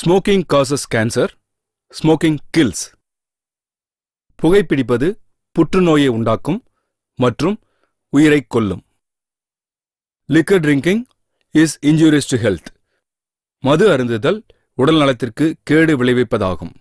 Smoking causes cancer, smoking kills. புகைப்பிடிப்பது புற்றுநோயை உண்டாக்கும் மற்றும் உயிரைக் கொல்லும். Liquor drinking is injurious to health. மது அருந்துதல் உடல் நலத்திற்கு கேடு விளைவிப்பதாகும்.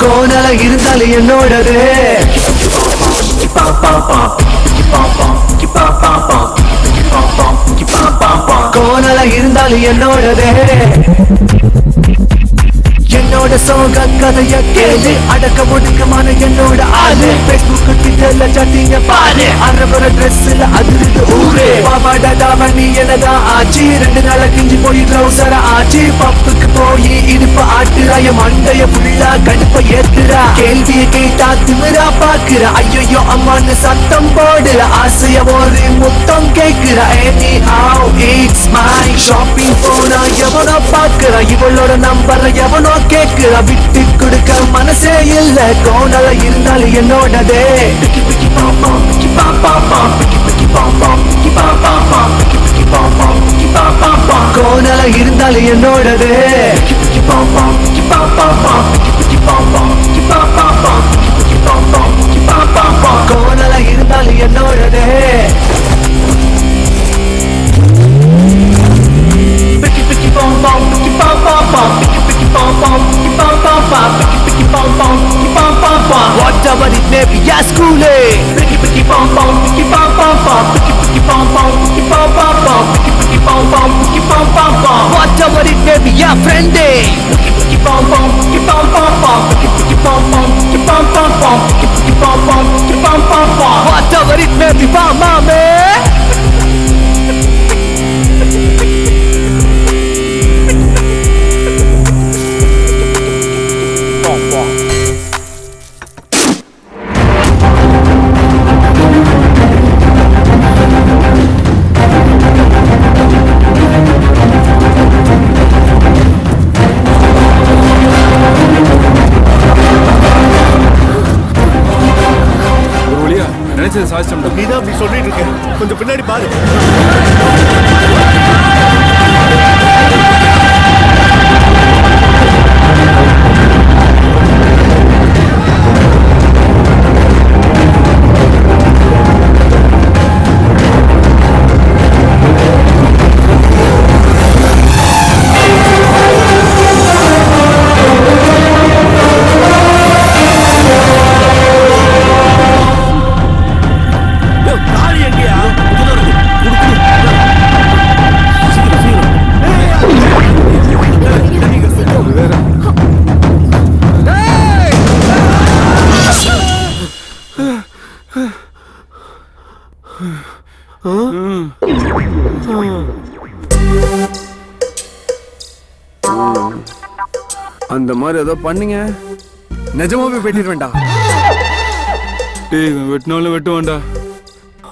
கோணல இருந்தாலும் என்னோடது, கோணல இருந்தாலும் என்னோடது. என்னோட சோக கதைய கேளு, அடக்க ஒடுக்கமான என்னோட ஆளு. பேஸ்புக் ட்விட்டர்ல சட்டிங்க பாரு, அரவர ட்ரெஸ்ல அதிர்ந்து ஊரு. பாவாடா தாவணி என்னதான் ஆச்சு, 2 நாள கிஞ்சி போய் ட்ரௌசர ஆச்சு. பப்புக்கு போய் இடுப்ப ஆட்டுறாய, மண்டைய ஃபுல்லா கடுப்ப ஏத்துறா. கேள்விய கேட்டா திமிரா பாக்குற, ஐயோ அம்மான்னு சத்தம் போடுற. ஆசைய ஒரு முத்தம் கேக்குற. Any how it's my shopping போனா எவனோ பாக்குற, இவளோட நம்பர் எவனோ கேக்குற. விட்டு கொடுக்க மனசே இல்ல, கோணல இருந்தாலும் என்னோடதே. கோணல இருந்தாலும் என்னோடதே. கோணல இருந்தாலும் என்னோடதே. Whatever it may be, yeah, school whatever it may be, yeah, friend whatever it may be, mama. நீதான் அப்படி சொல்லிட்டு இருக்க, கொஞ்சம் பின்னாடி பாரு. அந்த மாதிரி ஏதோ பண்ணீங்க, நிஜமாவே வெட்டிட வேண்டாம். டேய் வெட்டினாலும் வெட்டுவான்டா.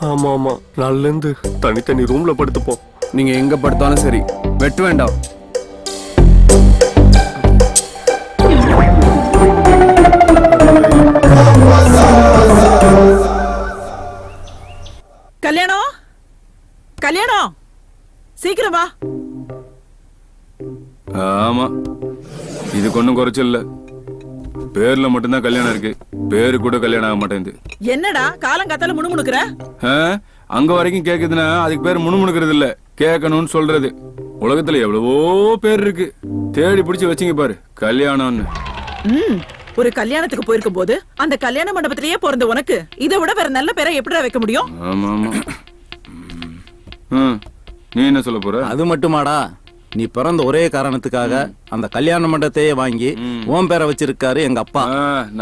ஆமா ஆமா, நாள்ல இருந்து தனித்தனி ரூம்ல படுத்துப்போம். நீங்க எங்க படுத்தாலும் சரி, வெட்ட வேண்டாம். இதுக்கு ஒன்றும் குறைச்சல் இல்ல. பேர்ல மட்டும்தான் கல்யாணம் இருக்கு, பேரு கூட கல்யாணம் ஆக மாட்டேங்குது. என்னடா காலங்காத்தால முணுமுணுக்குற? ஆ, அங்க வரைக்கும் கேக்குதுன்னா அதுக்கு பேர் முணுமுணுக்கிறது இல்ல, கேட்கணும்னு சொல்றது. உலகத்துல எவ்வளவோ பேர் இருக்கு, தேடி பிடிச்சு வச்சுங்க பாரு கல்யாணம்னு. ஒரு கல்யாணத்துக்கு போயிருக்கும் போது அந்த கல்யாண மண்டபத்திலேயே பிறந்த உனக்கு இதை விட வேற நல்ல பேரை எப்படிடா வைக்க முடியும்? ஆமா ஆமா. நீ என்ன சொல்ல போற? அது மட்டுமாடா, நீ பிறந்த ஒரே காரணத்துக்காக அந்த கல்யாண மண்டபத்தையே வாங்கி ஓம் பேரை வச்சிருக்காரு எங்க அப்பா.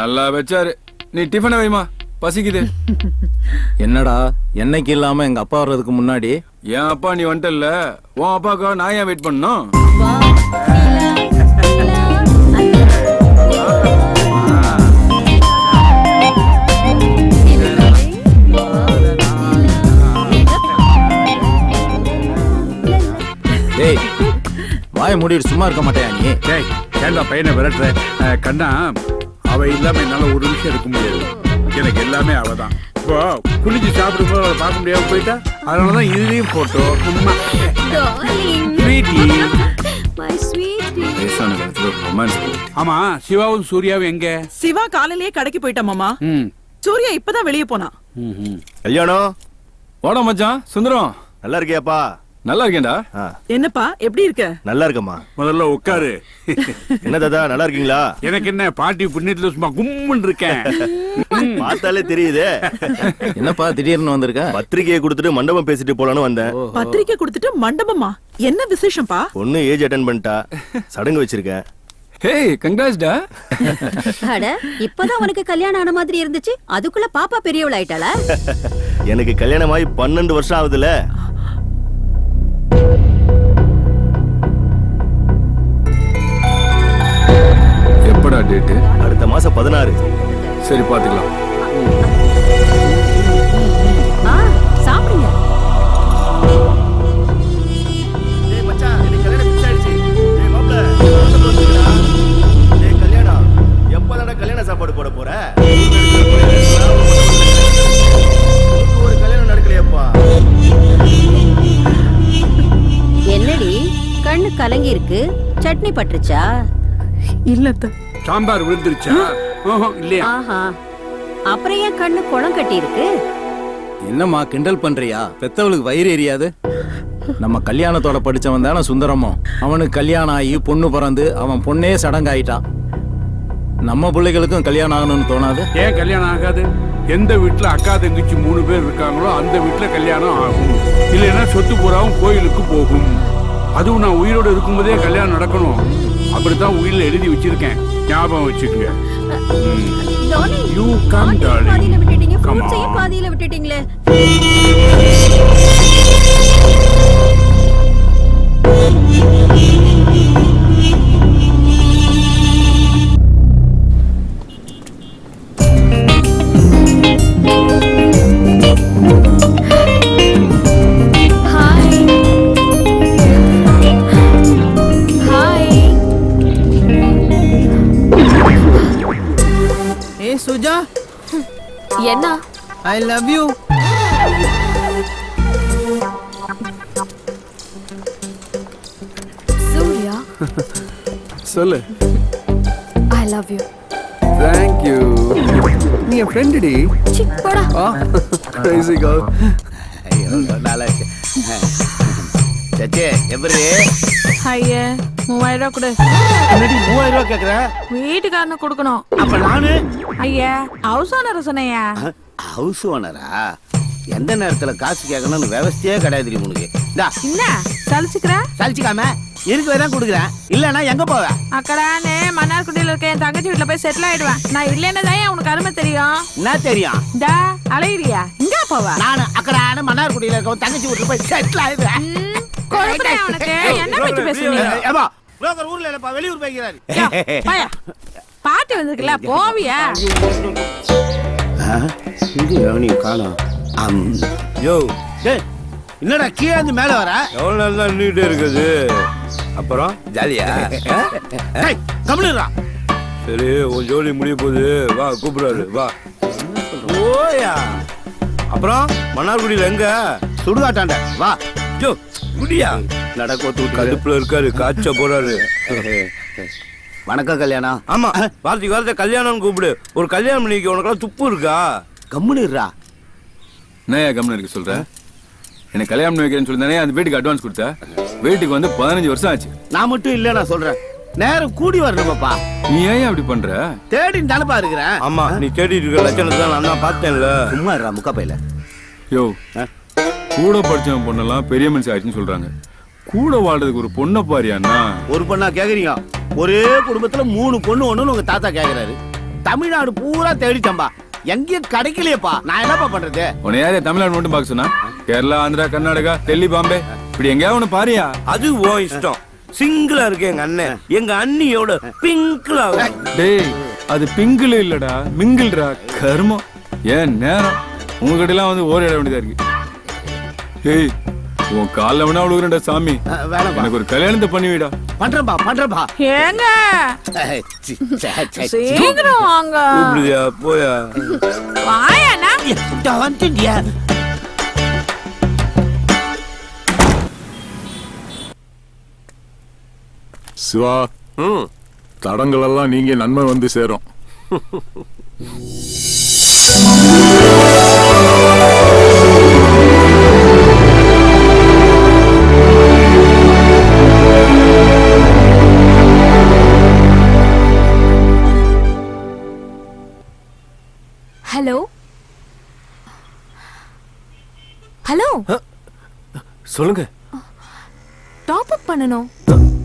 நல்லா வச்சாரு. நீ டிஃபனை வைமா, பசிக்குது. என்னடா என்னைக்கு இல்லாம எங்க அப்பா வர்றதுக்கு முன்னாடி என் அப்பா நீ வந்துட்டல்ல, உன் அப்பாக்கா நான் ஏன் வெயிட் பண்ணணும்? டேய் வாய மூடிட்டு சும்மா இருக்க மாட்டேயா நீ? டேய் ஏன்டா பையனை விரட்டுற? கண்ணா, அவ இல்லாம என்னால ஒரு நிமிஷம் இருக்க முடியாது. எனக்கு எல்லாமே அவதான். இப்போ குளிச்சு சாப்பிடும்போது அவளை பார்க்க முடியாம போயிட்டா, அதனாலதான் இதுலயும் போட்டோம். வயசான காலத்துல ரொமான்ஸ். ஆமா, சிவாவும் சூர்யாவும் எங்க? சிவா காலையிலேயே கடைக்கு போயிட்டான் மாமா. சூர்யா இப்பதான் வெளியே போனா. கல்யாணம் வாடா மச்சான் சுந்தரம். நல்லா இருக்கியாப்பா? நல்லா இருக்கேன்டா. என்னப்பா எப்படி இருக்க? நல்லா இருக்கம்மா. முதல்ல உட்காரு. என்ன தாத்தா, நல்லா இருக்கீங்களா? எனக்கு என்ன, பாட்டி புண்ணியத்துல சும்மா கும்முன்னு இருக்கேன். பார்த்தாலே தெரியுதே. என்னப்பா திடீர்னு வந்திருக்க? பத்திரிக்கையை கொடுத்துட்டு மண்டபம் பேசிட்டு போலான்னு வந்தேன். பத்திரிக்கை கொடுத்துட்டு மண்டபமா? என்ன விசேஷம்ப்பா? பொண்ணு ஏஜ் அட்டன் பண்ணிட்டா, சடங்கு வச்சிருக்கேன். ஹேய் கங்க்ராட்ஸ் டா. அட இப்பதான் உனக்கு கல்யாணம் ஆன மாதிரி இருந்துச்சு, அதுக்குள்ள பாப்பா பெரியவள் ஆயிட்டாளா? எனக்கு கல்யாணம் ஆகி 12 வருஷம் ஆகுதுல. எப்படா டேட்? அடுத்த மாசம் 16. சரி பாத்துக்கலாம். சாப்பிடுங்க. கல்யாணம் எப்பதான கல்யாண சாப்பாடு போட போற? ஒரு கல்யாணம் நடக்கலையப்பா. என்னடி கண்ணு கலங்கி இருக்கு? சட்னி பட்டுருச்சா? இல்லத்த. சாம்பார் விழுந்துருச்சா? இல்லையா? ஆஹா, அப்புறம் ஏன் கண்ணு குளம் கட்டி இருக்கு? என்னம்மா கிண்டல் பண்றியா? பெத்தவளுக்கு வயிறு எரியாது? நம்ம கல்யாணத்தோட படிச்சவன் தானே சுந்தரமும். அவனுக்கு கல்யாணம் ஆகி பொண்ணு பிறந்து அவன் பொண்ணே சடங்காயிட்டான். நம்ம பிள்ளைகளுக்கும் கல்யாணம் ஆகணும்னு தோணாது? ஏன் கல்யாணம் ஆகாது? எந்த வீட்டுல அக்கா தங்கச்சி 3 பேர் இருக்காங்களோ அந்த வீட்டுல கல்யாணம் ஆகும். இல்லைன்னா சொத்து பூராவும் கோயிலுக்கு போகும். அதுவும் நான் உயிரோடு இருக்கும்போதே கல்யாணம் நடக்கணும். அப்படித்தான் உயிரில் எழுதி வச்சிருக்கேன், ஞாபகம் வச்சுக்கோங்க. You come, darling. பாதியில விட்டுட்டீங்க, Come ஃப்ரூட்ஸையும் on. பாதியில விட்டுட்டீங்களே. ஏ சுஜா, என்ன? ஐ லவ் யூ. சூர்யா, சொல்லு. I love you. Thank you. நீ என் ஃப்ரெண்ட் டி. சிப்படா. Crazy girl. நல்லா இருக்கு. சச்சே எப்படி? ஐயா 3000 ரூபா கொடு. என்னடி 3000 ரூபாய் கேக்குற? வீட்டுக்காரனு கொடுக்கணும். அப்ப நானு ஐயா ஹவுஸ் ஓனர் சொன்னையா? ஹவுஸ் ஓனரா? எந்த நேரத்துல காசு கேட்கணும்னு விவசாயே கிடையாது உனக்கு. என்ன சலிச்சுக்கிற? சலிச்சுக்காம இருக்கு தான் கொடுக்குறேன். இல்லன்னா எங்க போவ? அக்கடானே மன்னார்குடியில இருக்க என் தங்கச்சி வீட்டுல போய் செட்டில் ஆயிடுவேன். நான் இல்லைன்னா தான் உனக்கு அருமை தெரியும். என்ன தெரியும்? இந்த அலையிறியா? இங்க போவ? நானு அக்கடான மன்னார்குடியில இருக்க தங்கச்சி வீட்டுல போய் செட்டில் ஆயிடுவேன். கொழுப்புறேன் உனக்கு. என்ன பத்தி பேசுறீங்க? ஏமா புரோக்கர் ஊர்ல இல்லப்பா, வெளியூர் போய்க்கிறாரு. பாயா பாட்டி வந்திருக்குல்ல, போவியா? நீ காணோம். யோ டேய், என்னடா கீழே இருந்து மேல வர? எவ்வளவு நாள் தான் நின்றுட்டே இருக்குது? அப்புறம் ஜாலியா? டேய் கம்முனுடா. சரி, உன் ஜோலி முடிய போகுது, வா கூப்பிடுறாரு, வா. ஓயா. அப்புறம் மன்னார்குடியில எங்க? சுடுகாட்டாண்ட வா. ஜோ குடியா? கடுப்புல இருக்காரு காய்ச்ச போறாரு. வணக்கம் கல்யாணம். ஆமா வார்த்தை கல்யாணம் கூப்பிடு. ஒரு கல்யாணம் பண்ணிக்க உனக்கெல்லாம் துப்பு இருக்கா? கம்முனுறா. என்னையா கம்முன்னு இருக்க சொல்ற? எனக்கு கல்யாணம் பண்ணி வைக்கிறேன்னு சொல்லி தானே அந்த வீட்டுக்கு அட்வான்ஸ் கொடுத்த. வீட்டுக்கு வந்து 15 வருஷம் ஆச்சு. நான் மட்டும் இல்ல, நான் சொல்றேன். நேரம் கூடி வரணுமாப்பா. நீ ஏன் அப்படி பண்ற? தேடின்னு தானப்பா இருக்கிறேன். ஆமா நீ தேடிட்டு இருக்க லட்சணத்தை தான் நான் தான் பார்த்தேன்ல. சும்மா இருடா முக்கா பையில. யோ கூட படிச்சவன் பொண்ணெல்லாம் பெரிய மனுஷன் ஆயிடுச்சுன்னு சொல்றாங்க. கூட வாழ்றதுக்கு ஒரு பொண்ணை பாரியாண்ணா. ஒரு பொண்ணா கேக்குறீங்க? ஒரே குடும்பத்துல 3 பொண்ணு ஒண்ணுன்னு உங்க தாத்தா கேக்குறாரு. தமிழ்நாடு பூரா தேடிட்டம்பா, எங்கேயும் கிடைக்கலையப்பா. நான் என்னப்பா பண்றது? உன்னை யாரே தமிழ்நாடு மட்டும் பார்க்க சொன்னா? கேரளா, ஆந்திரா, கர்நாடகா, டெல்லி, பாம்பே இப்படி எங்கேயாவது ஒண்ணு பாரியா? அது ஓ இஷ்டம். சிங்கிளா இருக்கு எங்க அண்ணன். எங்க அண்ணியோட பிங்க்ல. டேய் அது பிங்கிள் இல்லடா, மிங்கிள்டா. கர்மம். ஏன் நேரம் உங்ககிட்ட எல்லாம் வந்து ஓரிட வேண்டியதா இருக்கு. ஏய் உன் காலில் வேணா விழுகுறேன்டா சாமி. எனக்கு ஒரு கல்யாணத்தை பண்ணிவிடா. பண்றப்பா. ஏங்க சீக்கிரம் வாங்க. கூப்பிடுதியா போயா? வாயாண்ணா. வந்துட்டியா? சிவா, தடங்கள் எல்லாம் நீங்க நன்மை வந்து சேரும். ஹலோ ஹலோ, சொல்லுங்க. டாப் அப் பண்ணனும்.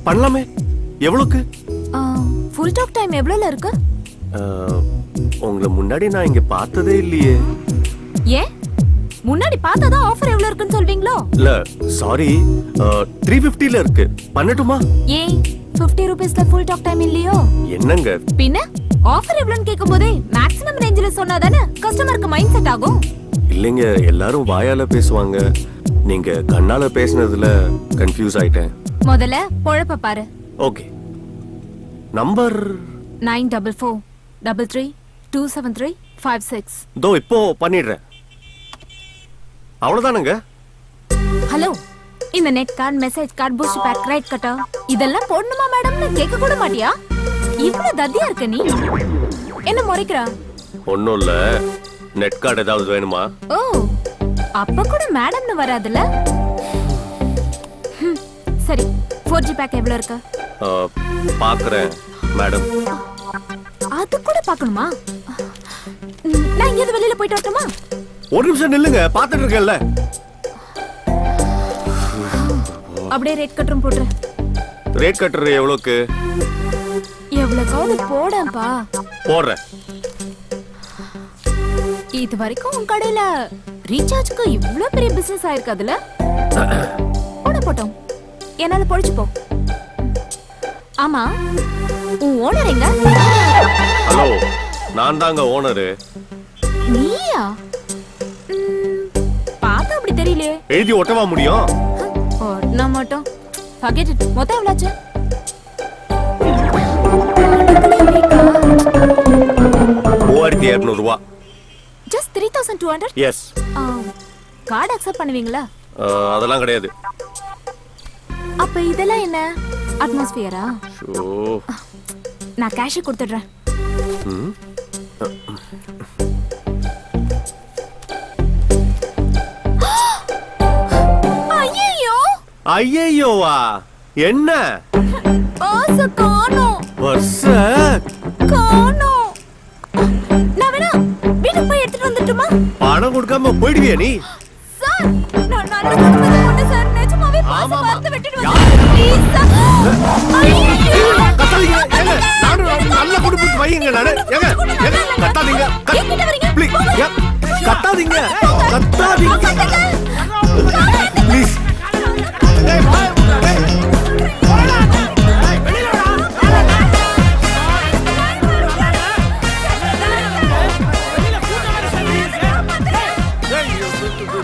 பண்ணலாமே. எவ்வளவுக்கு? ஃபுல் டாக் டைம் எவ்வளவுல இருக்கு? உங்களை முன்னாடி நான் இங்க பார்த்ததே இல்லையே. ஏன் முன்னாடி பார்த்தாதான் ஆஃபர் எவ்வளவு இருக்குன்னு சொல்வீங்களோ? இல்ல சாரி, 350ல இருக்கு. பண்ணட்டுமா? ஏன் 50 ரூபீஸ்ல ஃபுல் டாக் டைம் இல்லையோ? என்னங்க பின்ன ஆஃபர் எவ்வளவுன்னு கேட்கும்போதே மேக்ஸிமம் ரேஞ்சில சொன்னாதானே கஸ்டமருக்கு மைண்ட் செட் ஆகும். இல்லைங்க, எல்லாரும் வாயால பேசுவாங்க. நீங்க கண்ணால பேசினதுல கன்ஃபியூஸ் ஆயிட்டேன். முதல்ல பொழப்ப பாரு. Okay, number 9433327356. தோ இப்போ பண்ணிடுறேன். அவ்வளவுதானுங்க. ஹலோ, இந்த net card, message card, boost pack, credit கட்டா இதெல்லாம் போடணுமா மேடம்னு கேட்க கூட மாட்டியா? இவ்வளவு தத்தியா இருக்க நீ? என்ன முறைக்கிறா? ஒண்ணும் இல்ல, நெட் கார்டு ஏதாவது வேணுமா? ஓ, அப்ப கூட மேடம்னு வராதுல. சரி, 4G பேக் எவ்வளவு இருக்கு? பாக்குறேன் மேடம். அது கூட பார்க்கணுமா? நான் இங்க வெளியில போயிட்டு வரட்டுமா? ஒரு நிமிஷம் நில்லுங்க, பாத்துட்டு இருக்கேன்ல. அப்படியே ரேட் கட்டரும் போடுற. ரேட் கட்டுற எவ்வளவுக்கு? எவ்வளவுக்காவது போடப்பா. போடுறேன். இது வரைக்கும் உன் கடையில ரீசார்ஜ்க்கு இவ்ளோ பெரிய பிசினஸ் ஆயிருக்காதுல? போட்டோம், என்னால பொழிச்சு போ. ஆமா, உன் ஓனர் எங்க? ஹலோ, நான் தாங்க ஓனரு. நீயா? பார்த்தா அப்படி தெரியலையே. எழுதி ஒட்டவா முடியும்? ஒட்டினா மட்டும் forget it. மொத்தம் எவ்வளாச்சு? 3200 ரூபா. Just 3200? எஸ். கார்டு அக்செப்ட் பண்ணுவீங்களா? அதெல்லாம் கிடையாது. அப்ப இதெல்லாம் என்ன? அட்மாஸ்பியரா? ஷோ, நான் கேஷ் கொடுத்துடுறேன். ஐயோ! ஐயோவா? என்ன? பர்ஸ் காணோம். பர்ஸ் காணோம். நான் வேணா வீட்டுக்கு போய் எடுத்துட்டு வந்துட்டுமா? பணம் கொடுக்காம போயிடுவியா நீ? சார், நான் நல்ல குடும்பத்துல பொண்ணு சார். நிஜமாவே பர்ஸ் மறந்து விட்டுடுவேன். Please sir. கத்தாதீங்க. ஏங்க, நானும் நல்ல குடும்பத்து பையங்க நானு. ஏங்க, கத்தாதீங்க. ப்ளீஸ், கத்தாதீங்க. கத்தாதீங்க. ப்ளீஸ்.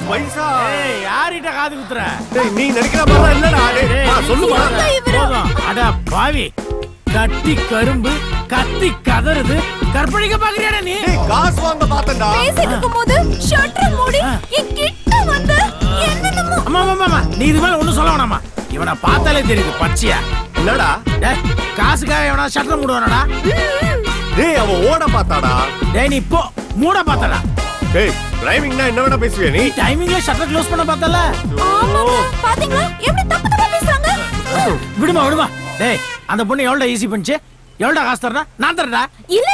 பைசா யார்கிட்ட காது குத்துற? நீ நினைக்கிற மாதிரி இல்லடா. சொல்லுமா? அட பாவி, கட்டி கரும்பு கத்தி கதறுது. கற்பழிக்க பாக்குறியாடா நீ? காசு வாங்க பார்த்தேன்டா. பேசிட்டு இருக்கும்போது ஷட்டர் மூடி என் கிட்ட வந்து என்னென்னமோ. அம்மா, நீ இது மேல ஒண்ணும் சொல்ல வேணாமா? இவனை பார்த்தாலே தெரியுது பச்சையா. என்னடா டேய், காசுக்காக எவனா ஷட்டர் மூடுவானடா? டேய் அவன் ஓட பார்த்தாடா. டேய் நீ போ, மூட பார்த்தடா. டேய் டிரைவிங்னா என்ன வேணா பேசுவியா நீ? டைமிங்ல ஷட்டர் க்ளோஸ் பண்ண பார்த்தல. ஆமாங்க பாத்தீங்களா எப்படி தப்பு தப்பா பேசுறாங்க. விடுமா. டேய் அந்த பொண்ணு எவ்வளவு ஈஸி பண்ணிச்சு? எவ்வளவு காசு தரனா? நான் தரடா. இல்ல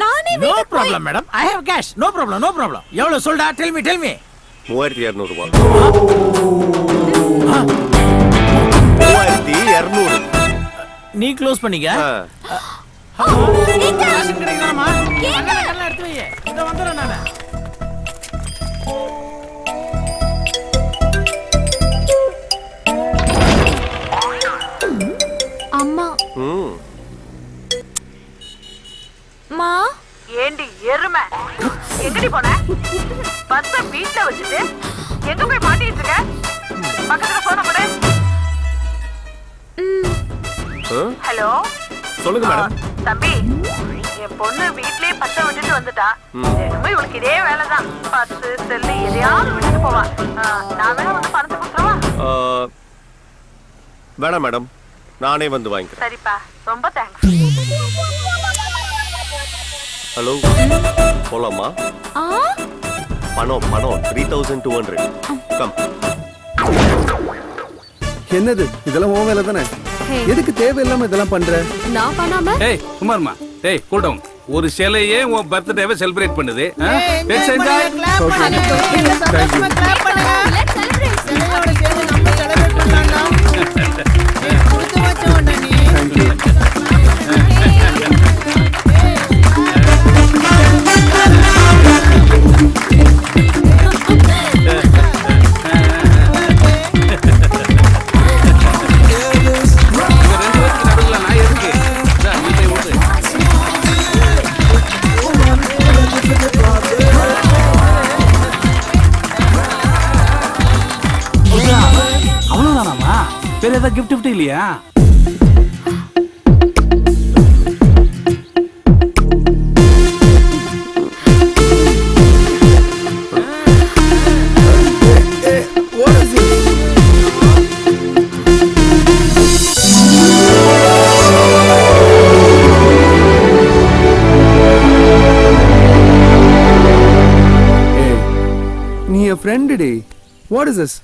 நானே no problem madam, I have cash. No problem. எவ்வளவு சொல்டா? டெல் மீ 3200 ரூபாய். 3200. நீ க்ளோஸ் பண்ணிக்க. எங்க காசு கிடைக்கணுமா? கண்ணெல்லாம் எடுத்து வை. இத வந்துறேன் நானு. அம்மா மா ஏண்டி எருமை எங்கடி போன? பஸ்ஸ வீட்ல வச்சுட்டு எங்க போய் மாட்டிட்டு இருக்க? பக்கத்துல போன போடு. ஹலோ சொல்லுங்க மேடம். தம்பி, என் பொண்ணு வீட்லயே பத்த விட்டுட்டு வந்துட்டா. திரும்ப இவளுக்கு இதே வேலைதான். பத்து செல்லு எதையாவது விட்டுட்டு போவா. நான் வேணா வந்து பணத்தை கொடுத்துருவா? வேணாம் மேடம், நானே வந்து வாங்கிக்கிறேன். சரிப்பா, ரொம்ப தேங்க்ஸ். ஹலோ, போலாமா? பணம் 3200. கம். என்னது இதெல்லாம் உன் வேலை தானே? எதுக்கு தேவையில்லாம இதெல்லாம் பண்ற? நான் பண்ணாம டேய் குமார்மா, டேய் கூல் டவுன். ஒரு சிலையே உன் பர்த்டேவை செலிப்ரேட் பண்ணுது. Let's celebrate. சிலையோட சேர்ந்து நம்ம செலிப்ரேட் பண்ணலாம்டா. கொடுத்து வச்சோம்டா நீ. அவ்வளவுதானாமா? வேற ஏதாவது கிஃப்ட் இல்லையா? நீ என் ஃப்ரெண்டு டி. What is this?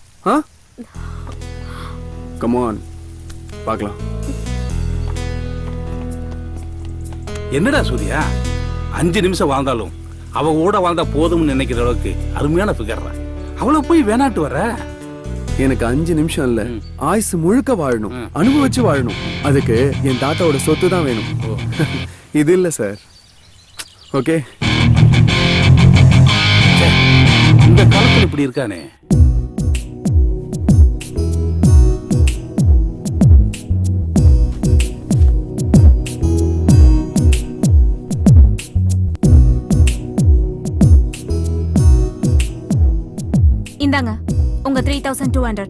Come on, பார்க்கலாம். என்னடா சூர்யா, 5 நிமிஷம் வாழ்ந்தாலும் அவ கூட வாழ்ந்தா போதும்னு நினைக்கிற அளவுக்கு அருமையான ஃபிகர். அவளை போய் வேணாட்டு வர? எனக்கு 5 நிமிஷம் இல்ல, ஆயுசு முழுக்க வாழணும், அனுபவிச்சு வாழணும். அதுக்கு என் தாத்தாவோட சொத்து தான் வேணும். இது இல்ல சார். ஓகே, இந்த காலத்துல இப்படி இருக்கானே. இந்தாங்க உங்க 3200.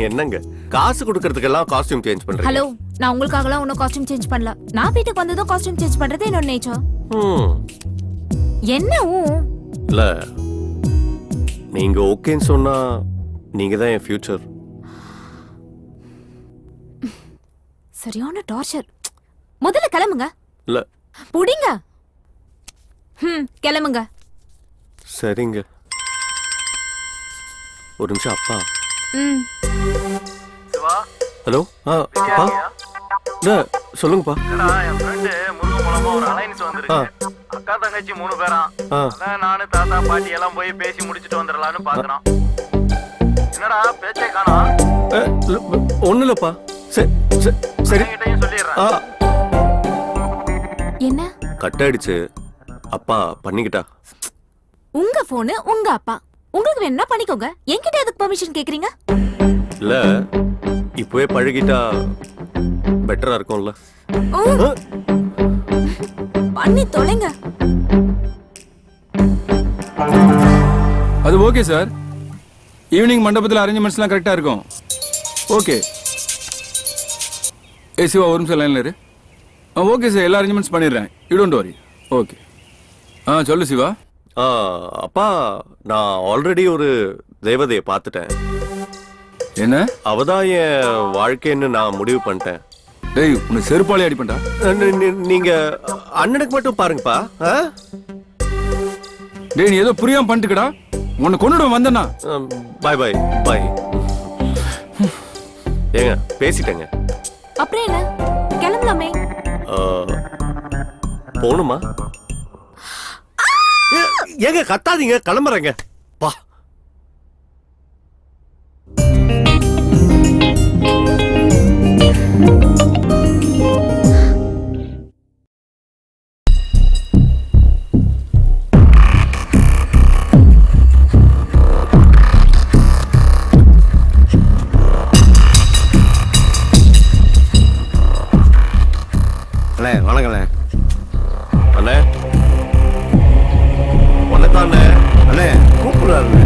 என்னங்க காசு கொடுக்கறதுக்கெல்லாம் காஸ்டியூம் சேஞ்ச் பண்றீங்க? ஹலோ, நான் உங்களுக்காகலாம் ஒன்னும் காஸ்டியூம் சேஞ்ச் பண்ணல. நான் வீட்டுக்கு வந்ததும் காஸ்டியூம் சேஞ்ச் பண்றது என்னோட நேச்சர். என்ன இல்ல, நீங்க ஓகேன்னு சொன்னா நீங்க தான் என் ஃபியூச்சர். சரியான டார்ச்சர். முதல்ல கிளம்புங்க. இல்ல புடிங்க. கிளம்புங்க. சரிங்க. ஒரு நிமிஷம். அப்பா. ஹலோ. அப்பா. இல்ல சொல்லுங்கப்பா. என் ஃப்ரெண்டு முருகன் மூலமா ஒரு அலைன்ஸ் வந்திருக்கு. அக்கா தங்கச்சி 3 பேரா. அதான் நானு தாத்தா பாட்டி எல்லாம் போய் பேசி முடிச்சிட்டு வந்துடலாம்னு பாக்குறோம். என்னடா பேச்சே காணோம்? ஒண்ணு இல்லப்பா. சரி சொல்லிடுறேன். என்ன கட் ஆயிடுச்சு. அப்பா பண்ணிக்கிட்டா. உங்க போனு உங்க அப்பா, உங்களுக்கு வேணா பண்ணிக்கோங்க. என்கிட்ட எதுக்கு பெர்மிஷன் கேக்குறீங்க? இல்ல, இப்பவே பழகிட்டா பெட்டரா இருக்கும்ல. பண்ணி தொலைங்க. அது ஓகே சார். ஈவினிங் மண்டபத்தில் அரேஞ்ச்மெண்ட்ஸ்லாம் கரெக்டாக இருக்கும். ஓகே. சிவா ஒரு நிமிஷம் லைனில் இரு. ஓகே சார், எல்லா அரேஞ்ச்மெண்ட்ஸ் பண்ணிடுறேன். You don't worry. ஓகே. சொல்லு சிவா. அப்பா, நான் ஆல்ரெடி ஒரு தேவதையை பார்த்துட்டேன். என்ன? அவதான் என் வாழ்க்கைன்னு நான் முடிவு பண்ணிட்டேன். டேய் உன்னை செருப்பாளி அடிப்பண்டா. நீங்க அண்ணனுக்கு மட்டும் பாருங்கப்பா. டேய் நீ ஏதோ புரியாம பண்ணிட்டுக்கடா. உன்னை கொண்டுட வந்தனா. பாய் பாய் பாய். ஏங்க பேசிட்டேங்க. அப்புறம் என்ன, கிளம்பலாமே. போணுமா? ஏங்க கத்தாதீங்க, கிளம்புறேங்க. பா. அண்ணே வணக்கண்ணே. அண்ணே ஒன்னதானே அண்ணே கூப்பிடுறாருண்ணே.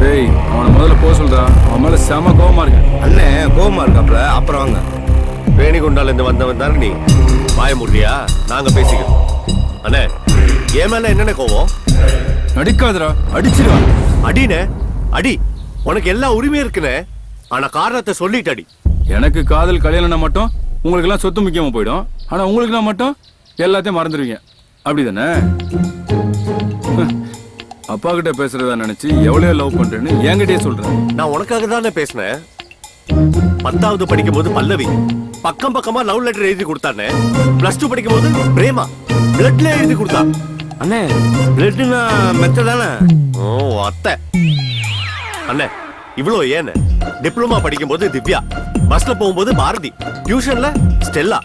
டேய் அவனை முதல்ல போக சொல்றா. அவன் மேல செம கோவமா இருக்கு. அண்ணே கோவமா இருக்காப்ல. அப்புறம் வாங்க. வேணிகுண்டால இருந்து வந்தவன் தானே நீ. வாய முடியா, நாங்க பேசிக்கிறோம். அண்ணே என் மேல என்னென்ன கோவம்? நடிக்காதடா, அடிச்சிருவா. அடினே அடி, உனக்கு எல்லா உரிமையும் இருக்குனே. ஆனா காரணத்தை சொல்லிட்டு அடி. எனக்கு காதல் கல்யாணம்னா மட்டும் உங்களுக்கு எல்லாம் சொத்து முக்கியமா போயிடும். ஆனா உங்களுக்கு நான் மட்டும் எல்லாத்தையும் மறந்துடுவீங்க. அப்படிதானே? அப்பா கிட்ட பேசுறதா நினைச்சு எவ்வளவு லவ் பண்றேன்னு என்கிட்டயே சொல்றேன். நான் உனக்காக தானே பேசினேன். 10வது படிக்கும் போது பல்லவி பக்கம் பக்கமா லவ் லெட்டர் எழுதி கொடுத்தானே. +2 படிக்கும் போது பிரேமா பிளட்ல எழுதி கொடுத்தா. அண்ணே பிளட்னா மெத்த தானே? ஓ அத்தை. அண்ணே இவ்வளோ ஏன்னு டிப்ளமா படிக்கும் போது திவ்யா, பஸ்ல போகும்போது பாரதி, டியூஷன்ல ஸ்டெல்லா.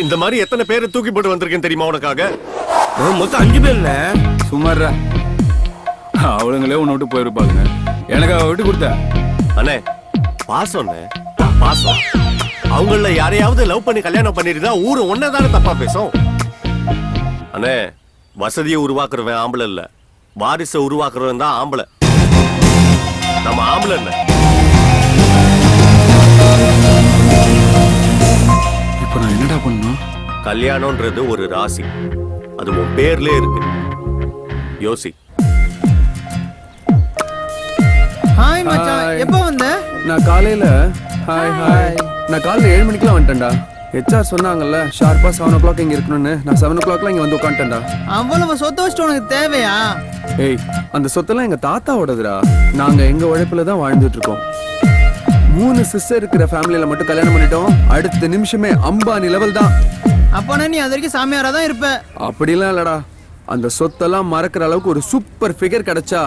இந்த மாதிரி எத்தனை பேரை தூக்கி போட்டு வந்திருக்கேன் தெரியுமா உனக்காக? மொத்தம் 5 பேர்ல. சுமாரா அவளுங்களே உன்னை விட்டு போயிருப்பாங்க. எனக்கு அவ விட்டு கொடுத்த. அண்ணே பாசம், பாசம். அவங்கள யாரையாவது லவ் பண்ணி கல்யாணம் பண்ணிருந்தா ஊரு ஒன்னதானே தப்பா பேசும். அண்ணே வசதியை உருவாக்குறவன் ஆம்பளை இல்ல, வாரிசை உருவாக்குறவன் தான் ஆம்பளை. நம்ம ஆம்பளை இல்ல. இப்ப நான் என்னடா பண்ணணும்? கல்யாணம்ன்றது ஒரு ராசி, அது உன் பேர்லயே இருக்கு. யோசி. ஹாய் மச்சான், எப்போ வந்த? நான் காலையில 7 மணிக்கெல்லாம் வந்துட்டேன்டா. HR சொன்னாங்கல்ல ஷார்ப்பா 7 o'clock இங்க இருக்கணும்னு. நான் 7 o'clockலாம் இங்க வந்து உட்காந்துட்டேன்டா. அவ்வளவு சொத்து வச்சுட்டு உனக்கு தேவையா? ஏய் அந்த சொத்தெல்லாம் எங்க தாத்தாவோடதுடா. நாங்க எங்க உழைப்புல தான் வாழ்ந்துட்டு இருக்கோம். 3 சிஸ்டர் இருக்கிற ஃபேமிலியில மட்டும் கல்யாணம் பண்ணிட்டோம். அடுத்த நிமிஷமே அம்பானி லெவல் தான். அப்பனா நீ அது வரைக்கும் சாமியாரா தான் இருப்ப. அப்படிலாம் இல்லடா. அந்த சொத்தெல்லாம் மறக்கிற அளவுக்கு ஒரு சூப்பர் ஃபிகர் கிடைச்சா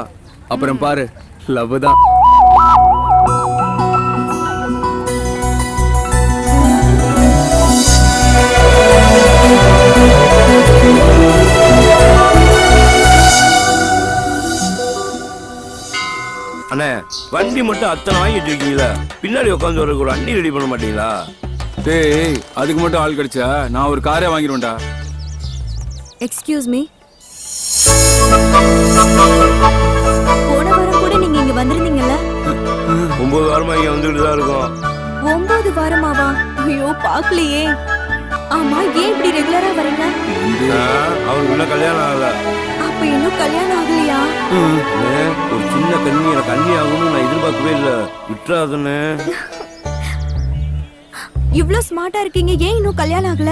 அப்புறம் பாரு லவ் தான். அண்ணே வண்டி மட்டும் அத்தனை வாங்கிட்டு இருக்கீங்களா? பின்னாடி உட்காந்து வரக்கு ஒரு வண்டி ரெடி பண்ண மாட்டீங்களா? டேய் அதுக்கு மட்டும் ஆள் கிடைச்சா நான் ஒரு காரே வாங்கிடுவேன்டா. Excuse me. போன வாரம் கூட நீங்க இங்க வந்திருந்தீங்கல்ல? 9 வாரமா இங்க வந்துட்டு தான் இருக்கோம். 9 வாரமாவா? ஐயோ பாக்கலையே. ஆமா ஏன் இப்படி ரெகுலரா வரீங்க? அவருக்கு இன்னும் கல்யாணம் ஆகல. அப்ப இன்னும் கல்யாணம் ஆகலையா? ஒரு சின்ன கன்னி ஆகணும்னு நான் எதிர்பார்க்கவே இல்ல. விட்டுறாதுன்னு. இவ்ளோ ஸ்மார்ட்டா இருக்கீங்க, ஏன் இன்னும் கல்யாணம் ஆகல?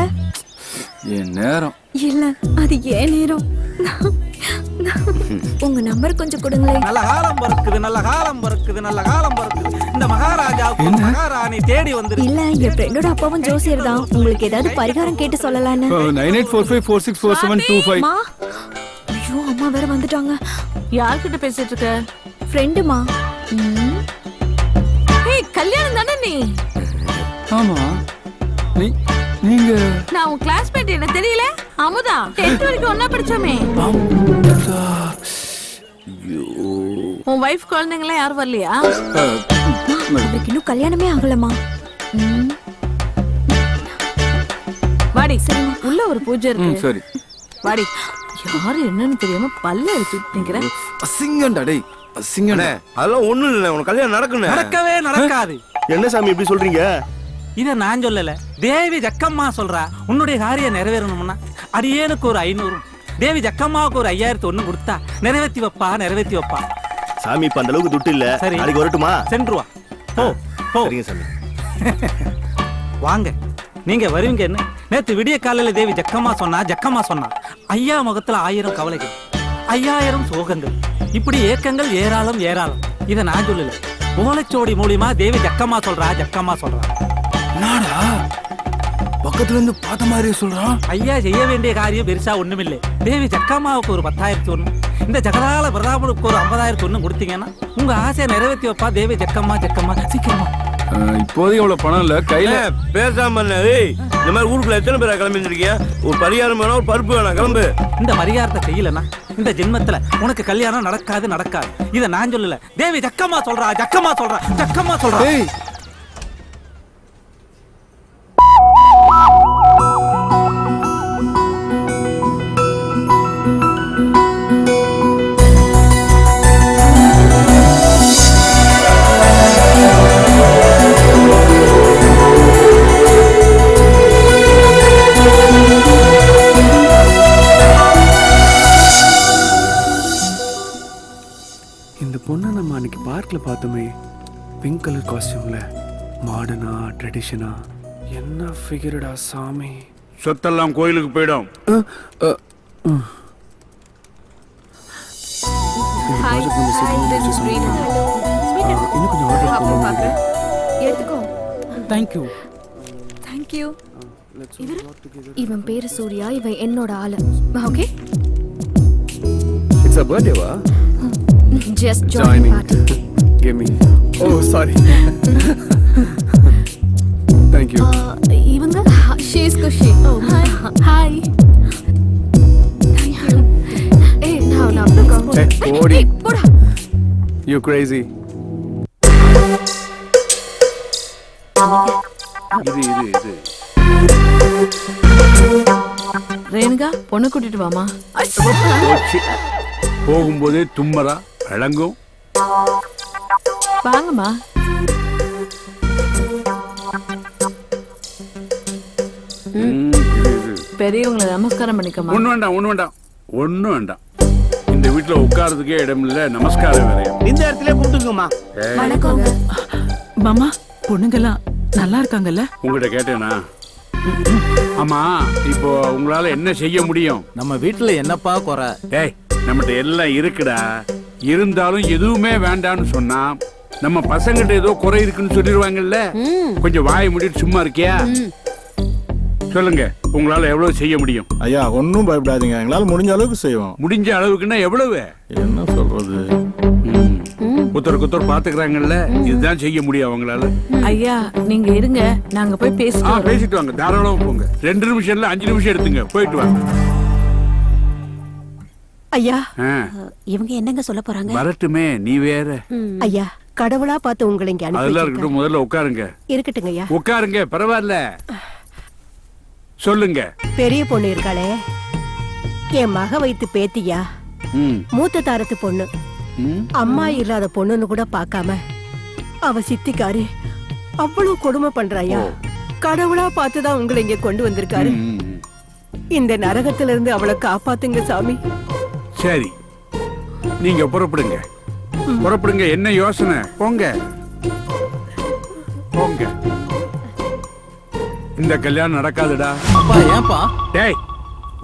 என் நேரம் இல்ல அது ஏன் நேரம். உங்க நம்பர் கொஞ்சம் கொடுங்களேன். நல்ல காலம் பிறக்குது, நல்ல காலம் பிறக்குது, நல்ல காலம் பிறக்குது. இந்த மகாராஜாவுக்கு மகாராணி தேடி வந்து. இல்ல என் ஃப்ரெண்டோட அப்பாவும் ஜோசியர் தான். உங்களுக்கு ஏதாவது பரிகாரம் கேட்டு சொல்லலான்னு. 9845464725. ஐயோ அம்மா வேற வந்துட்டாங்க. யார்கிட்ட பேசிட்டு இருக்க? ஃப்ரெண்டுமா. ஏய் கல்யாணம் தானே நீ? ஆமா நீங்க நான் உன் கிளாஸ்மேட், என்ன தெரியல? அமுதா 10th வரைக்கும் ஒண்ணா படிச்சோமே. உன் வைஃப் குழந்தைங்களா யாரும் வரலையா? அவருக்கு இன்னும் கல்யாணமே ஆகலமா. வாடி உள்ள ஒரு பூஜை இருக்கு. சரி வாடி. யாரு என்னன்னு தெரியாம பல்ல அடிச்சுட்டு நிக்கிறேன். அசிங்கண்டா டேய், அசிங்கண்டா. அதெல்லாம் ஒண்ணும் இல்ல. உனக்கு கல்யாணம் நடக்கணும். நடக்கவே நடக்காது. என்ன சாமி இப்படி சொல்றீங்க? இத நான் சொல்லல, தேவி ஜக்கம்மா சொல்றா. உன்னுடைய காரியம் நிறைவேறணும்னா அடியேனுக்கு ஒரு 500, தேவி ஜக்கம்மாவுக்கு ஒரு 5001 கொடுத்தா நிறைவேற்றி வைப்பா. சாமி இப்ப அந்த அளவுக்கு துட்டு இல்ல. சரி. நாளைக்கு வரட்டுமா? சென்று வா. போ போ. சரிங்க சாமி. வாங்க, நீங்க வருவீங்கன்னு நேத்து விடிய காலையில தேவி ஜக்கம்மா சொன்னா ஐயா முகத்துல 1000 கவலைகள், 5000 சோகங்கள், இப்படி ஏக்கங்கள் ஏராளம். இத நான் சொல்லல, ஓலைச்சோடி மூலியமா தேவி ஜக்கம்மா சொல்றா. என்னடா பக்கத்துல இருந்து பார்த்த மாதிரி சொல்றான். ஐயா செய்ய வேண்டிய காரியம் பெருசா ஒண்ணுமில்லை. தேவி ஜக்கம்மாவுக்கு ஒரு 10,000 ஒண்ணு, இந்த ஜகதால பிரதாபனுக்கு ஒரு 50,000 ஒண்ணு கொடுத்தீங்கன்னா உங்க ஆசையை நிறைவேற்றி வைப்பா தேவி ஜக்கம்மா. சீக்கிரமா. இப்போதைக்கு அவ்வளவு பணம் இல்ல கையில. பேசாம இந்த மாதிரி ஊருக்குள்ள எத்தனை பேரா கிளம்பி இருக்கீங்க? ஒரு பரிகாரம் வேணும், ஒரு பருப்பு வேணாம், கிளம்பு. இந்த பரிகாரத்தை செய்யலன்னா இந்த ஜென்மத்துல உனக்கு கல்யாணம் நடக்காது. இத நான் சொல்லல, தேவி ஜக்கம்மா சொல்றா. ஏய், இந்த பொண்ணை நம்ம அன்னைக்கு பார்க்ல பார்த்தோமே, பிங்க் கலர் காஸ்டியூம்ல, மாடர்னா ட்ரெடிஷனா, என்ன ஃபிகர்டா சாமி. சொத்தெல்லாம் கோயிலுக்கு போயிடும். இன்னும் கொஞ்சம் ஆர்டர் எடுத்துக்கோ. தேங்க்யூ. தேங்க்யூ. இவன் பேரு சூர்யா, இவன் என்னோட ஆளு. ஓகே, இட்ஸ் a birthday-வா? Just join party. Give me. Oh, sorry. Thank you. இவங்க she is Kushi. Oh, hi. Thank you. Hey, now come. Hey, Odi. போடா. You crazy. இது ரேணுகா, பொண்ணு கூட்டிட்டு வாமா. போச்சு. போகும்போதே தும்மரா விளங்கும். வாங்கம்மா. பெரியவங்களை நமஸ்காரம் பண்ணிக்கமா. ஒண்ணு வேண்டாம். இந்த வீட்டுல உட்கார்றதுக்கே இடம் இல்ல, நமஸ்காரம் வேறையா. இந்த இடத்துல கூப்பிட்டுங்கம்மா. வணக்கம். மாமா, பொண்ணுங்கெல்லாம் நல்லா இருக்காங்கல்ல? உங்ககிட்ட கேட்டேனா? ஆமா, இப்போ உங்களால என்ன செய்ய முடியும்? நம்ம வீட்டுல என்னப்பா குறை? டேய், நம்மகிட்ட எல்லாம் இருக்குடா. இருந்தாலும் எதுவுமே வேண்டான்னு சொன்னா நம்ம பசங்கிட்ட ஏதோ குறை இருக்குன்னு சொல்லிடுவாங்கல்ல. கொஞ்சம் வாயை மூடிட்டு சும்மா இருக்கியா? சொல்லுங்க, உங்களால எவ்வளவு செய்ய முடியும்? ஐயா ஒன்னும் பயப்படாதீங்க, எங்களால முடிஞ்ச அளவுக்கு செய்வோம். முடிஞ்ச அளவுக்குன்னா எவ்வளவு? என்ன சொல்றது? குத்தர் பாத்துக்கிறாங்கல்ல, இதுதான் செய்ய முடியும் அவங்களால. ஐயா, நீங்க இருங்க, நாங்க போய் பேசிட்டு பேசிட்டு வாங்க, தாராளமா போங்க. 2 நிமிஷம் இல்ல 5 நிமிஷம் எடுத்துங்க, போயிட்டு வாங்க. ஐயா, இவங்க என்னங்க சொல்ல போறாங்க? வரட்டுமே, நீ வேற. ஐயா, கடவுளா பார்த்து உங்களை இங்க அதெல்லாம் அனுப்பி இருக்கட்டும், முதல்ல உட்காருங்க. இருக்கட்டுங்க ஐயா. உட்காருங்க, பரவாயில்ல. சொல்லுங்க. பெரிய பொண்ணு இருக்காளே, என் மக வைத்து பேத்தியா, மூத்த தாரத்து பொண்ணு, அம்மா இல்லாத பொண்ணுன்னு கூட பார்க்காம அவ சித்திக்காரி அவ்வளவு கொடுமை பண்றாயா. கடவுளா பார்த்துதான் உங்களை இங்க கொண்டு வந்திருக்காரு. இந்த நரகத்துல இருந்து அவளை காப்பாத்துங்க சாமி. சரி, நீங்க புறப்படுங்க. என்ன யோசனை? போங்க. இந்த கல்யாணம் நடக்காதுடா. அப்பா ஏன்பா? டேய்,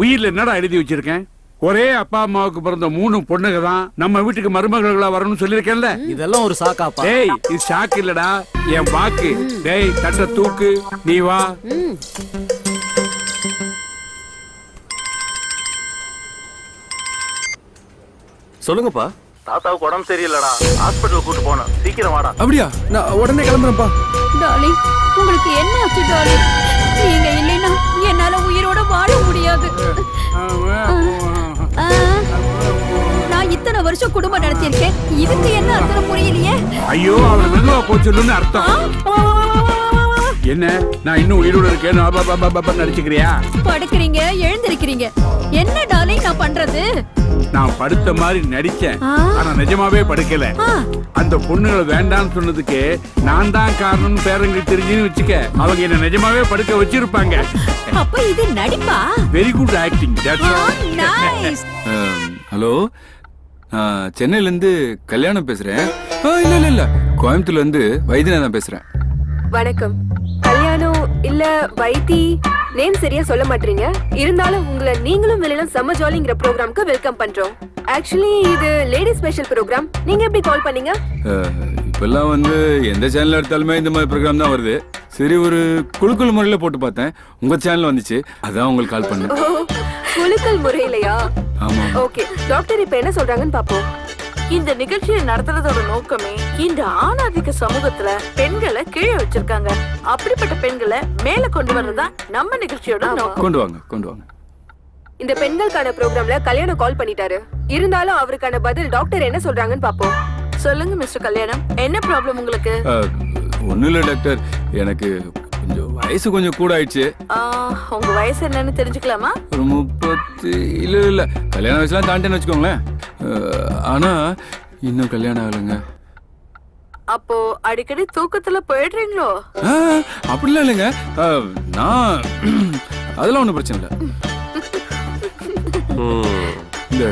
உயிர்ல என்னடா எழுதி வச்சிருக்கேன்? ஒரே அப்பா அம்மாவுக்கு பிறந்த 3 பொண்ணுங்க தான் நம்ம வீட்டுக்கு மருமகளா வரணும்னு சொல்லிருக்கேன்ல. இதெல்லாம் ஒரு சாக்காப்பா? டேய், இது சாக்கு இல்லடா, என் வாக்கு. டேய், தட்ட தூக்கு, நீ வா. சொல்லுங்கப்பா. தாத்தாவுக்கு உடம்பு சரியில்லடா, ஹாஸ்பிட்டல் கூட்டு போனோம், சீக்கிரம் வாடா. அப்படியா? நான் உடனே கிளம்புறேன்ப்பா. டார்லிங், உங்களுக்கு என்ன ஆச்சு டார்லிங்? நீங்க இல்லைன்னா என்னால உயிரோட வாழ முடியாது. நான் இத்தனை வருஷம் குடும்பம் நடத்தியிருக்கேன், இதுக்கு என்ன அர்த்தம் புரியலையே. ஐயோ, அவளை மெதுவா போச்சுன்னு அர்த்தம் என்ன? நான் இன்னும் உயிரோட இருக்கேன் நடிச்சுக்கிறியா? படுக்கிறீங்க, எழுந்திருக்கிறீங்க. என்ன டார்லிங் நான் பண்றது? நான் படுத்த மாதிரி நடிச்சேன், ஆனா நிஜமாவே படுக்கல. அந்த பொண்ணுகளை வேண்டாம்னு சொன்னதுக்கு நான் தான் காரணம் பேரங்க தெரிஞ்சுன்னு வச்சுக்க. அவங்க என்ன நிஜமாவே படுக்க வச்சிருப்பாங்க. அப்ப இது நடிப்பா? Very good acting. Nice. Hello, நான் சென்னையிலேருந்து கல்யாணம் பேசுகிறேன். இல்லை கோயம்புத்தூர்லேருந்து வைத்தியநாதன் பேசுகிறேன். வணக்கம். கல்யாணம் இல்ல வைத்தி நேம் சரியா சொல்ல மாட்டீங்க. இருந்தாலும் உங்களை நீங்களும் வெளியிலும் செம்ம ஜாலிங்கிற ப்ரோக்ராம்க்கு வெல்கம் பண்றோம். ஆக்சுவலி இது லேடி ஸ்பெஷல் ப்ரோக்ராம். நீங்க எப்படி கால் பண்ணீங்க? இப்பெல்லாம் வந்து எந்த சேனல் எடுத்தாலுமே இந்த மாதிரி ப்ரோக்ராம் தான் வருது. சரி, ஒரு குழுக்கள் முறையில் போட்டு பார்த்தேன், உங்க சேனல் வந்துச்சு, அதான் உங்களுக்கு கால் பண்ணேன். குழுக்கள் முறையிலையா? ஆமா. ஓகே, டாக்டர் இப்ப என்ன சொல்றாங்கன்னு பாப்போம். இந்த நிகழ்ச்சியை நடத்துறதோட நோக்கமே இந்த ஆணாதிக்க சமூகத்துல பெண்களை கீழே வச்சிருக்காங்க. அப்படிப்பட்ட பெண்களை மேல கொண்டு வர்றதா நம்ம நிகழ்ச்சியோட நோக்கம். கொண்டு வாங்க. இந்த பெண்களுக்கான ப்ரோக்ராம்ல கல்யாணம் கால் பண்ணிட்டாரு. இருந்தாலும் அவருக்கான பதில் டாக்டர் என்ன சொல்றாங்கன்னு பாப்போம். சொல்லுங்க மிஸ்டர் கல்யாணம், என்ன ப்ராப்ளம் உங்களுக்கு? ஒன்னும் இல்லை டாக்டர், எனக்கு கொஞ்சம் வயசு கொஞ்சம் கூட ஆயிடுச்சு. உங்க வயசு என்னன்னு தெரிஞ்சுக்கலாமா? ஒரு 30. இல்ல கல்யாண வயசுலாம் தாண்டேன்னு வச்சுக்கோங்களேன். ஆனா இன்னும் கல்யாணம் ஆகலைங்க. அப்போ அடிக்கடி தூக்கத்துல போயிடுறீங்களோ? அப்படிலாம் இல்லைங்க, நான் அதெல்லாம் ஒன்றும் பிரச்சனை இல்லை. இந்த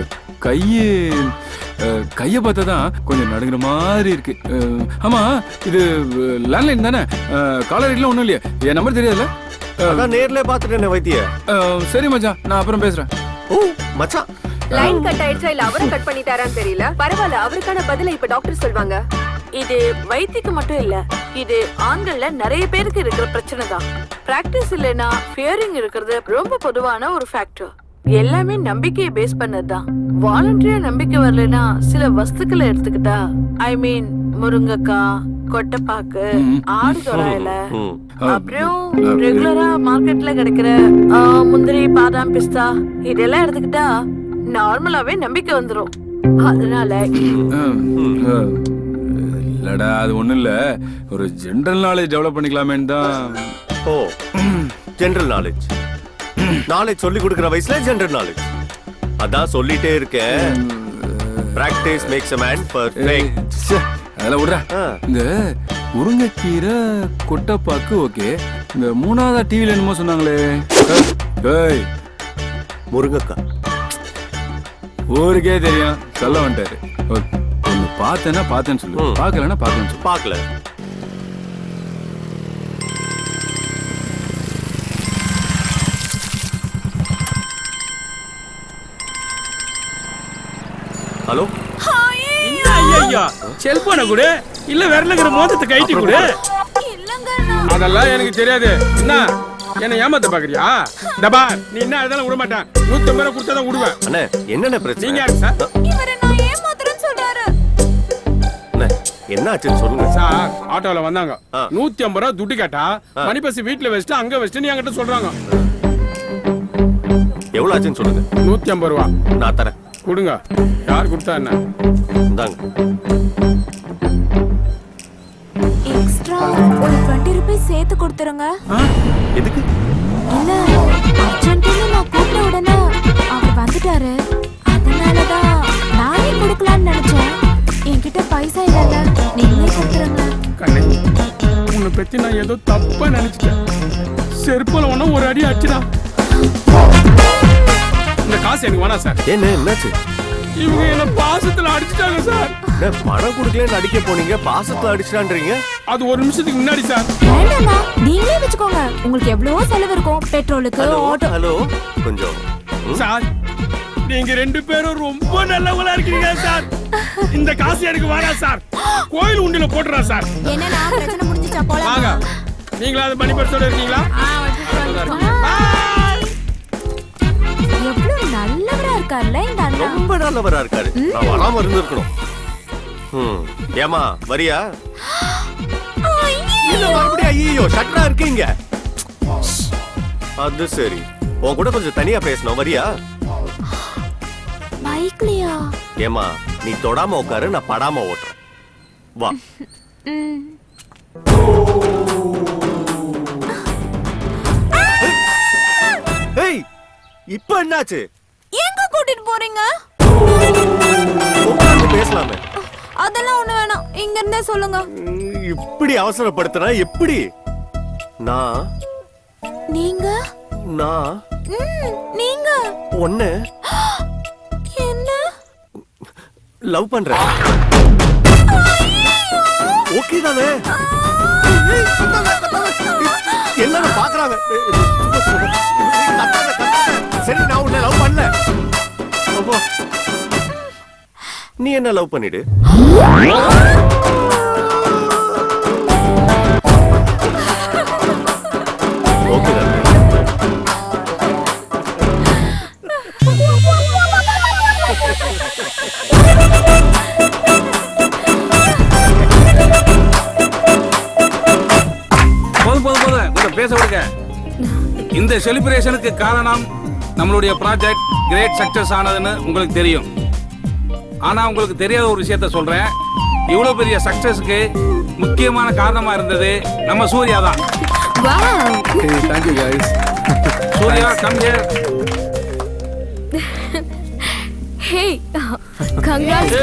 கையை பார்த்தா தான் கொஞ்சம் நடுங்கிற மாதிரி இருக்கு. ஆமா, இது லேண்ட்லைன் தானே? காலர் எல்லாம் ஒன்றும் இல்லையா? என் நம்பர் தெரியாதுல்ல? அதான் நேர்ல பார்த்துட்டேன் வைத்திய. சரி மச்சான், நான் அப்புறம் பேசுறேன். ஓ மச்சான், லைன் கட் ஆயிடுச்சா இல்ல அவரை கட் பண்ணிட்டாரான்னு தெரியல. பரவாயில்ல, அவருக்கான பதிலை இப்ப டாக்டர் சொல்வாங்க. இது வைத்திக்கு மட்டும் இல்ல, இது ஆண்கள்ல நிறைய பேருக்கு இருக்கிற பிரச்சனை தான். பிராக்டிஸ் இல்லைன்னா ஃபியரிங் இருக்கிறது ரொம்ப பொதுவான ஒரு ஃபேக்டர். எல்லாமே நம்பிக்கையை பேஸ் பண்ணதுதான். வாலண்டியரா நம்பிக்கை வரலன்னா சில வஸ்துக்களை எடுத்துக்கிட்டா, ஐ மீன் முருங்கைக்காய், கொட்டைப்பாக்கு, ஆடு தொடாயில, அப்புறம் ரெகுலரா மார்க்கெட்ல கிடைக்கிற முந்திரி, பாதாம், பிஸ்தா இதெல்லாம் எடுத்துக்கிட்டா நார்மலாவே நம்பிக்கை வந்துரும். அதனால இல்லடா, அது ஒண்ணும் இல்ல, ஒரு ஜெனரல் நாலேஜ் டெவலப் பண்ணிக்கலாமேன்னு தான். ஓ, ஜெனரல் நாலேஜ் சொல்லி கொடுக்கிற வயசுல ஜெனரல் நாலேஜ். அதான் சொல்லிட்டே இருக்கேன், practice makes a man perfect. அதெல்லாம் விடுறா. இந்த முருங்கைக்கீரை, கொட்டைப்பாக்கு ஓகே, இந்த மூணாவதா டிவில என்னமோ சொன்னாங்களே, முருங்கைக்காய் ஊருக்கே தெரியும், சொல்ல வந்துட்டாரு. ஒன்னு பார்த்தேன்னா பார்த்தேன்னு சொல்லு, பார்க்கலன்னா பார்க்கலன்னு சொல்லு. பார்க்கல. ஹலோ, ஐயா செல்போனை கூட இல்ல விரலுங்கிற மோதத்தை கைட்டி கூட. அதெல்லாம் எனக்கு தெரியாது. என்ன என்ன ஏமாத்த பாக்குறியா? டபா, நீ என்ன அதெல்லாம் விட மாட்டேன். 150 ரூபாய் கொடுத்தா தான் விடுவேன். அண்ணே என்னென்ன பிரச்சனை? நீங்க யாரு சார்? இவரை நான் ஏமாத்துறேன்னு சொல்றாரு. அண்ணே என்ன ஆச்சுன்னு சொல்லுங்க சார். ஆட்டோல வந்தாங்க, 150 ரூபாய் துட்டு கேட்டா, மணி பஸ் வீட்டுல வச்சுட்டு அங்க வச்சுட்டு நீ என்கிட்ட சொல்றாங்க. எவ்வளவு ஆச்சுன்னு சொல்லுங்க. 150 ரூபாய் நான் தரேன். கொடுங்க. யார் கொடுத்தா என்ன? இந்தாங்க. எக்ஸ்ட்ரா ஒரு 20 ரூபாய் சேர்த்து கொடுத்துருங்க. எதுக்கு? இல்ல, அர்ஜென்ட்னு நான் கூப்பிட்ட உடனே அவர் வந்துட்டாரு. அதனாலதான் நானே கொடுக்கலாம்னு நினைச்சேன். என்கிட்ட பைசா இல்ல, நீங்களே கொடுத்துருங்க. கண்ணே, உன்னை பத்தி நான் ஏதோ தப்பா நினைச்சிட்டேன். செருப்புல ஒன்னும் ஒரு அடி அடிச்சுடா. இந்த காசு எனக்கு வேணாம் சார். என்ன என்னாச்சு? இவங்க என்ன பாசத்துல அடிச்சுட்டாங்க சார். பணம் கொடுக்கலன்னு அடிக்க போனீங்க, பாசத்துல அடிச்சுட்டான்றீங்க. அது ஒரு நிமிஷத்துக்கு முன்னாடி சார். வேண்டாமா, நீங்களே வச்சுக்கோங்க. உங்களுக்கு எவ்வளவோ செலவு இருக்கும், பெட்ரோலுக்கு, ஆட்டோ. ஹலோ, கொஞ்சம் சார், நீங்க 2 பேரும் ரொம்ப நல்லவங்களா இருக்கீங்க சார். இந்த காசு எனக்கு வேணாம் சார். கோயில் உண்டில போட்டுறா சார். என்னன்னா பிரச்சனை முடிஞ்சிச்சா போலாம். வாங்க. நீங்களா அது மணி பர்ஸோட இருக்கீங்களா? எவ்வளவு நல்லவரா இருக்கார்ல இந்த அண்ணா. ரொம்ப நல்லவரா இருக்காரு. நான் வராம இருந்திருக்கணும். ஏமா வரியா? இல்ல மறுபடியும் ஐயோ ஷட்டரா இருக்கீங்க. அது சரி, உன் கூட கொஞ்சம் தனியா பேசணும், வரியா? பைக்லயா? ஏமா நீ தொடாம உட்காரு, நான் படாம ஓட்டுறேன். வா. ஏய், இப்போ என்னாச்சு? எங்க கூட்டிட்டு போறீங்க? உட்கார்ந்து பேசலாமே. அதெல்லாம் ஒண்ணு வேணாம், இங்க இருந்தே சொல்லுங்க. இப்படி அவசரப்படுத்தினா எப்படி? நீங்க நீங்க ஒண்ணு என்ன? லவ் பண்றேன். ஓகே தானே? என்ன பாக்குறாங்க? சரி, நான் உன்னை லவ் பண்ணல. நீ என்ன லவ் பண்ணிடு. ஓகே தானே? போதும் பேச விடுங்க. இந்த செலிப்ரேஷனுக்கு காரணம் நம்மளுடைய ப்ராஜெக்ட் கிரேட் சக்சஸ் ஆனதுன்னு உங்களுக்கு தெரியும். ஆனா உங்களுக்கு தெரியாத ஒரு விஷயத்த சொல்றேன். இவ்வளவு பெரிய சக்சஸ்க்கு முக்கியமான காரணமா இருந்தது நம்ம சூர்யா தான். Thank you guys. Surya, come here. Hey, congrats.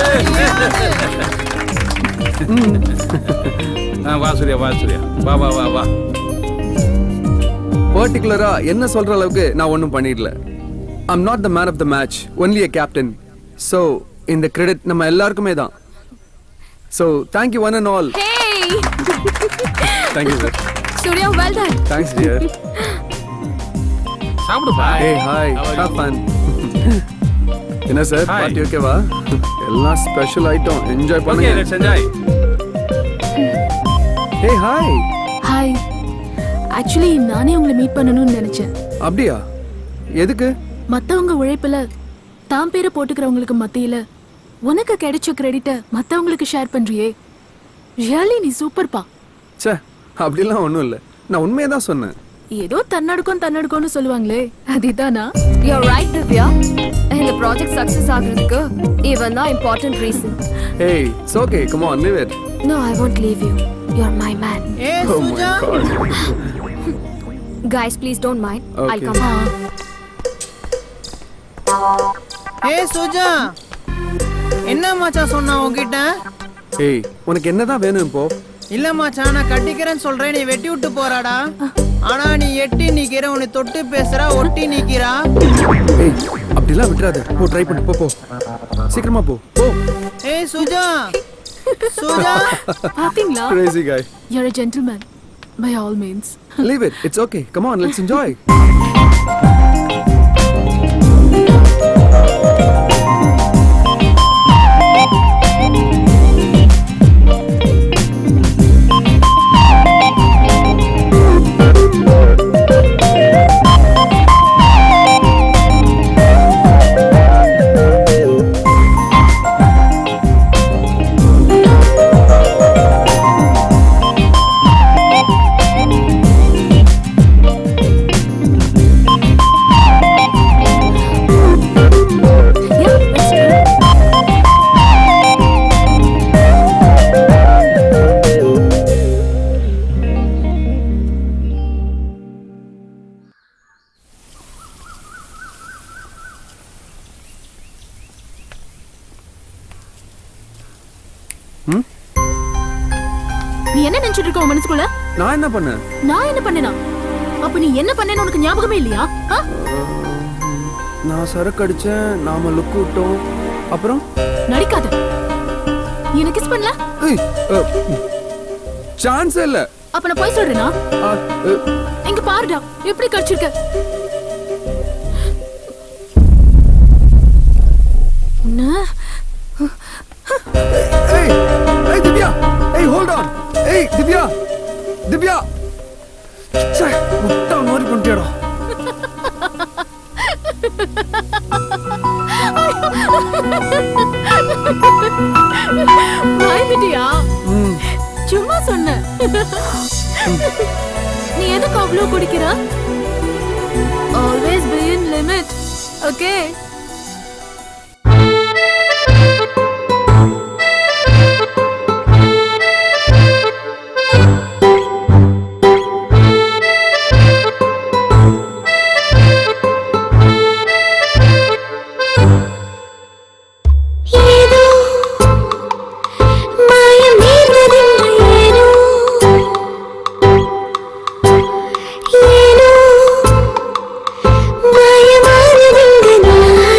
வா சூர்யா, வா சூர்யா, வா வா வா வா. பர்டிகுலரா என்ன சொல்ற அளவுக்கு நான் ஒன்றும் பண்ணிடல. I'm not the man of the match, only a captain. So இந்த கிரெடிட் நம்ம எல்லாருக்குமே தான். So thank you one and all. Hey. Thank you sir. Surya, well done. Thanks dear. சாப்பிடுப்பா. Hey hi, have fun. என்ன sir, party ஓகேவா? எல்லாம் special item, enjoy Okay, பண்ணுங்க. let's enjoy. Hey hi. Hi. Actually நானே உங்களை meet பண்ணணும்னு நினைச்சேன். அப்படியா? எதுக்கு? மத்தவங்க உழைப்புல தான் பேரை போட்டுக்கிறவங்களுக்கு மத்தியில உனக்கு கிடைச்ச கிரெடிட்ட மத்தவங்களுக்கு ஷேர் பண்றியே. ரியலி நீ சூப்பர்ப்பா. ச்சே, அப்படிலாம் ஒன்றும் இல்லை. நான் உண்மையை தான் சொன்னேன். ஏதோ தன்னடுக்கம்னு சொல்லுவாங்களே, அதுதானா? You're right, Divya. இந்த ப்ராஜெக்ட் சக்சஸ் ஆகிறதுக்கு இவன் தான் important reason. Hey, it's okay. Come on, leave it. No, I won't leave you. You're my man. Oh my god. Guys, please don't mind. Okay. I'll come back. ஏய் சுஜா, என்ன மச்சான் சொன்னா உன்கிட்ட? ஏய், உனக்கு என்னதான் வேணும் இப்போ? இல்ல மச்சான், நான் கட்டிக்கிறேன்னு சொல்றேன், நீ வெட்டி விட்டு போறாடா. ஆனா நீ எட்டி நிக்கிற, உன்னை தொட்டு பேசுறா, ஒட்டி நிக்கிறா. ஏய், அப்படிலாம் விட்டுறாத. போ, ட்ரை பண்ணு. போ சீக்கிரமா போ. ஏய் சுஜா, சுஜா. பாத்தீங்களா? Crazy guy. You're a gentleman by all means. Leave it. It's okay. Come on, let's enjoy. நீ என்ன நினைச்சிட்டு இருக்க உன் மனசுக்குள்ள? நான் என்ன பண்ணேன்? நான் என்ன பண்ணேனா? அப்ப நீ என்ன பண்ணேன்னு உனக்கு ஞாபகமே இல்லையா? நான் சரக்கு அடிச்சேன், நாம லுக் விட்டோம். அப்புறம் நடிக்காத. நீ என்ன கிஸ் பண்ணல? ஏய், சான்ஸ் இல்ல. அப்ப நான் போய் சொல்றேனா? இங்க பாருடா, எப்படி கடிச்சிருக்க. Hey, hey Divya. Hey, hold on. Hey, Divya. Divya. ச்சே, முட்டா மாதிரி பண்ணிட்டியாடா. பயந்துட்டியா? சும்மா சொன்ன. நீ எதுக்கு அவ்வளவு குடிக்கிற? Always be in limit. Okay? மாயமானதெங்க நான்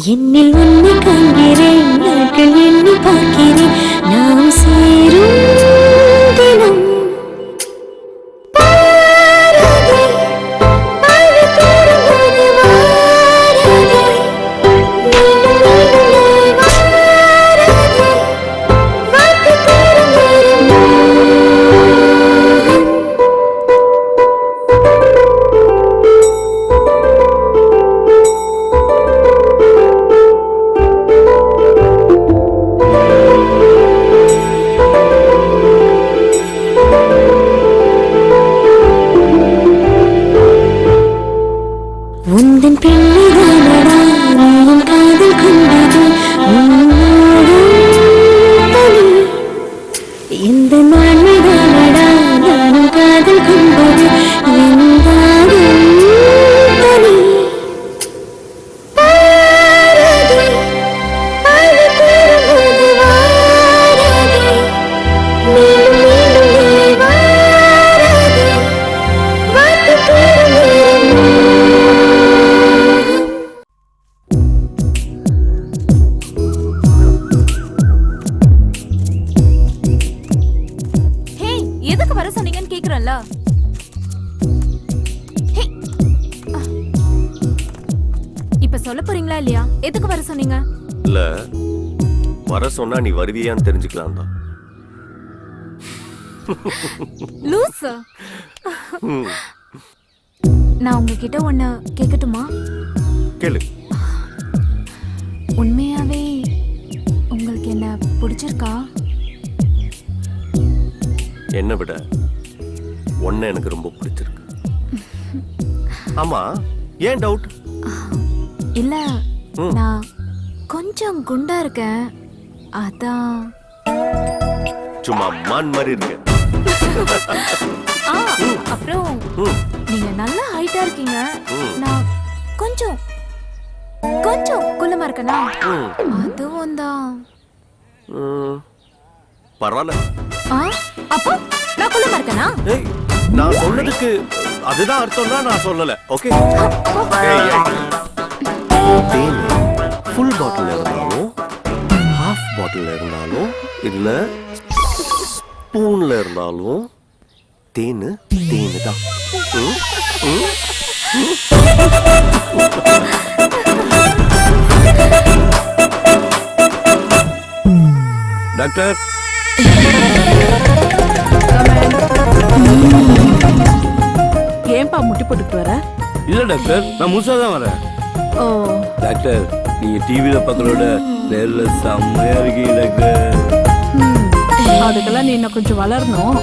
என்னில் உன்னை காண்கிறேன் நாட்கள் எண்ணி பார்க்கிறேன் நாம் சேரும் தினம் சொல்ல போறீங்களா இல்லையா? எதுக்கு வர சொன்னீங்க? இல்ல வர சொன்னா நீ வருவியான்னு தெரிஞ்சுக்கலாம் தான். லூஸ். நான் உங்ககிட்ட ஒண்ணு கேட்கட்டுமா? கேளு. உண்மையாவே உங்களுக்கு என்ன பிடிச்சிருக்கா? என்ன விட ஒன்ன எனக்கு ரொம்ப பிடிச்சிருக்கு. ஆமா, ஏன் டவுட்? இல்ல, நான் கொஞ்சம் குண்டா இருக்கேன், அதான். சும்மா மான் மாதிரி இருக்கு. அப்புறம் நீங்க நல்ல ஹைட்டா இருக்கீங்க, நான் கொஞ்சம் கொஞ்சம் குள்ளமா இருக்கனா, அதுவும் தான். பரவாயில்ல. அப்போ நான் குள்ளமா இருக்கனா? நான் சொன்னதுக்கு அதுதான் அர்த்தம்னா நான் சொல்லல. ஓகே, ஃபுல் பாட்டில் இருந்தாலும் ஹாஃப் பாட்டில் இருந்தாலும் இல்ல ஸ்பூன்ல இருந்தாலும் தேனு தேனு தான். டாக்டர், ஏன்பா முட்டி போட்டுட்டு வர? இல்ல டாக்டர், நான் முழுசா தான் வரேன். ஓ டாக்டர், நீங்க டிவில பார்க்கறோட நேர்ல செம்மையா இருக்கீங்க டாக்டர். அதுக்கெல்லாம் நீ இன்னும் கொஞ்சம் வளரணும்.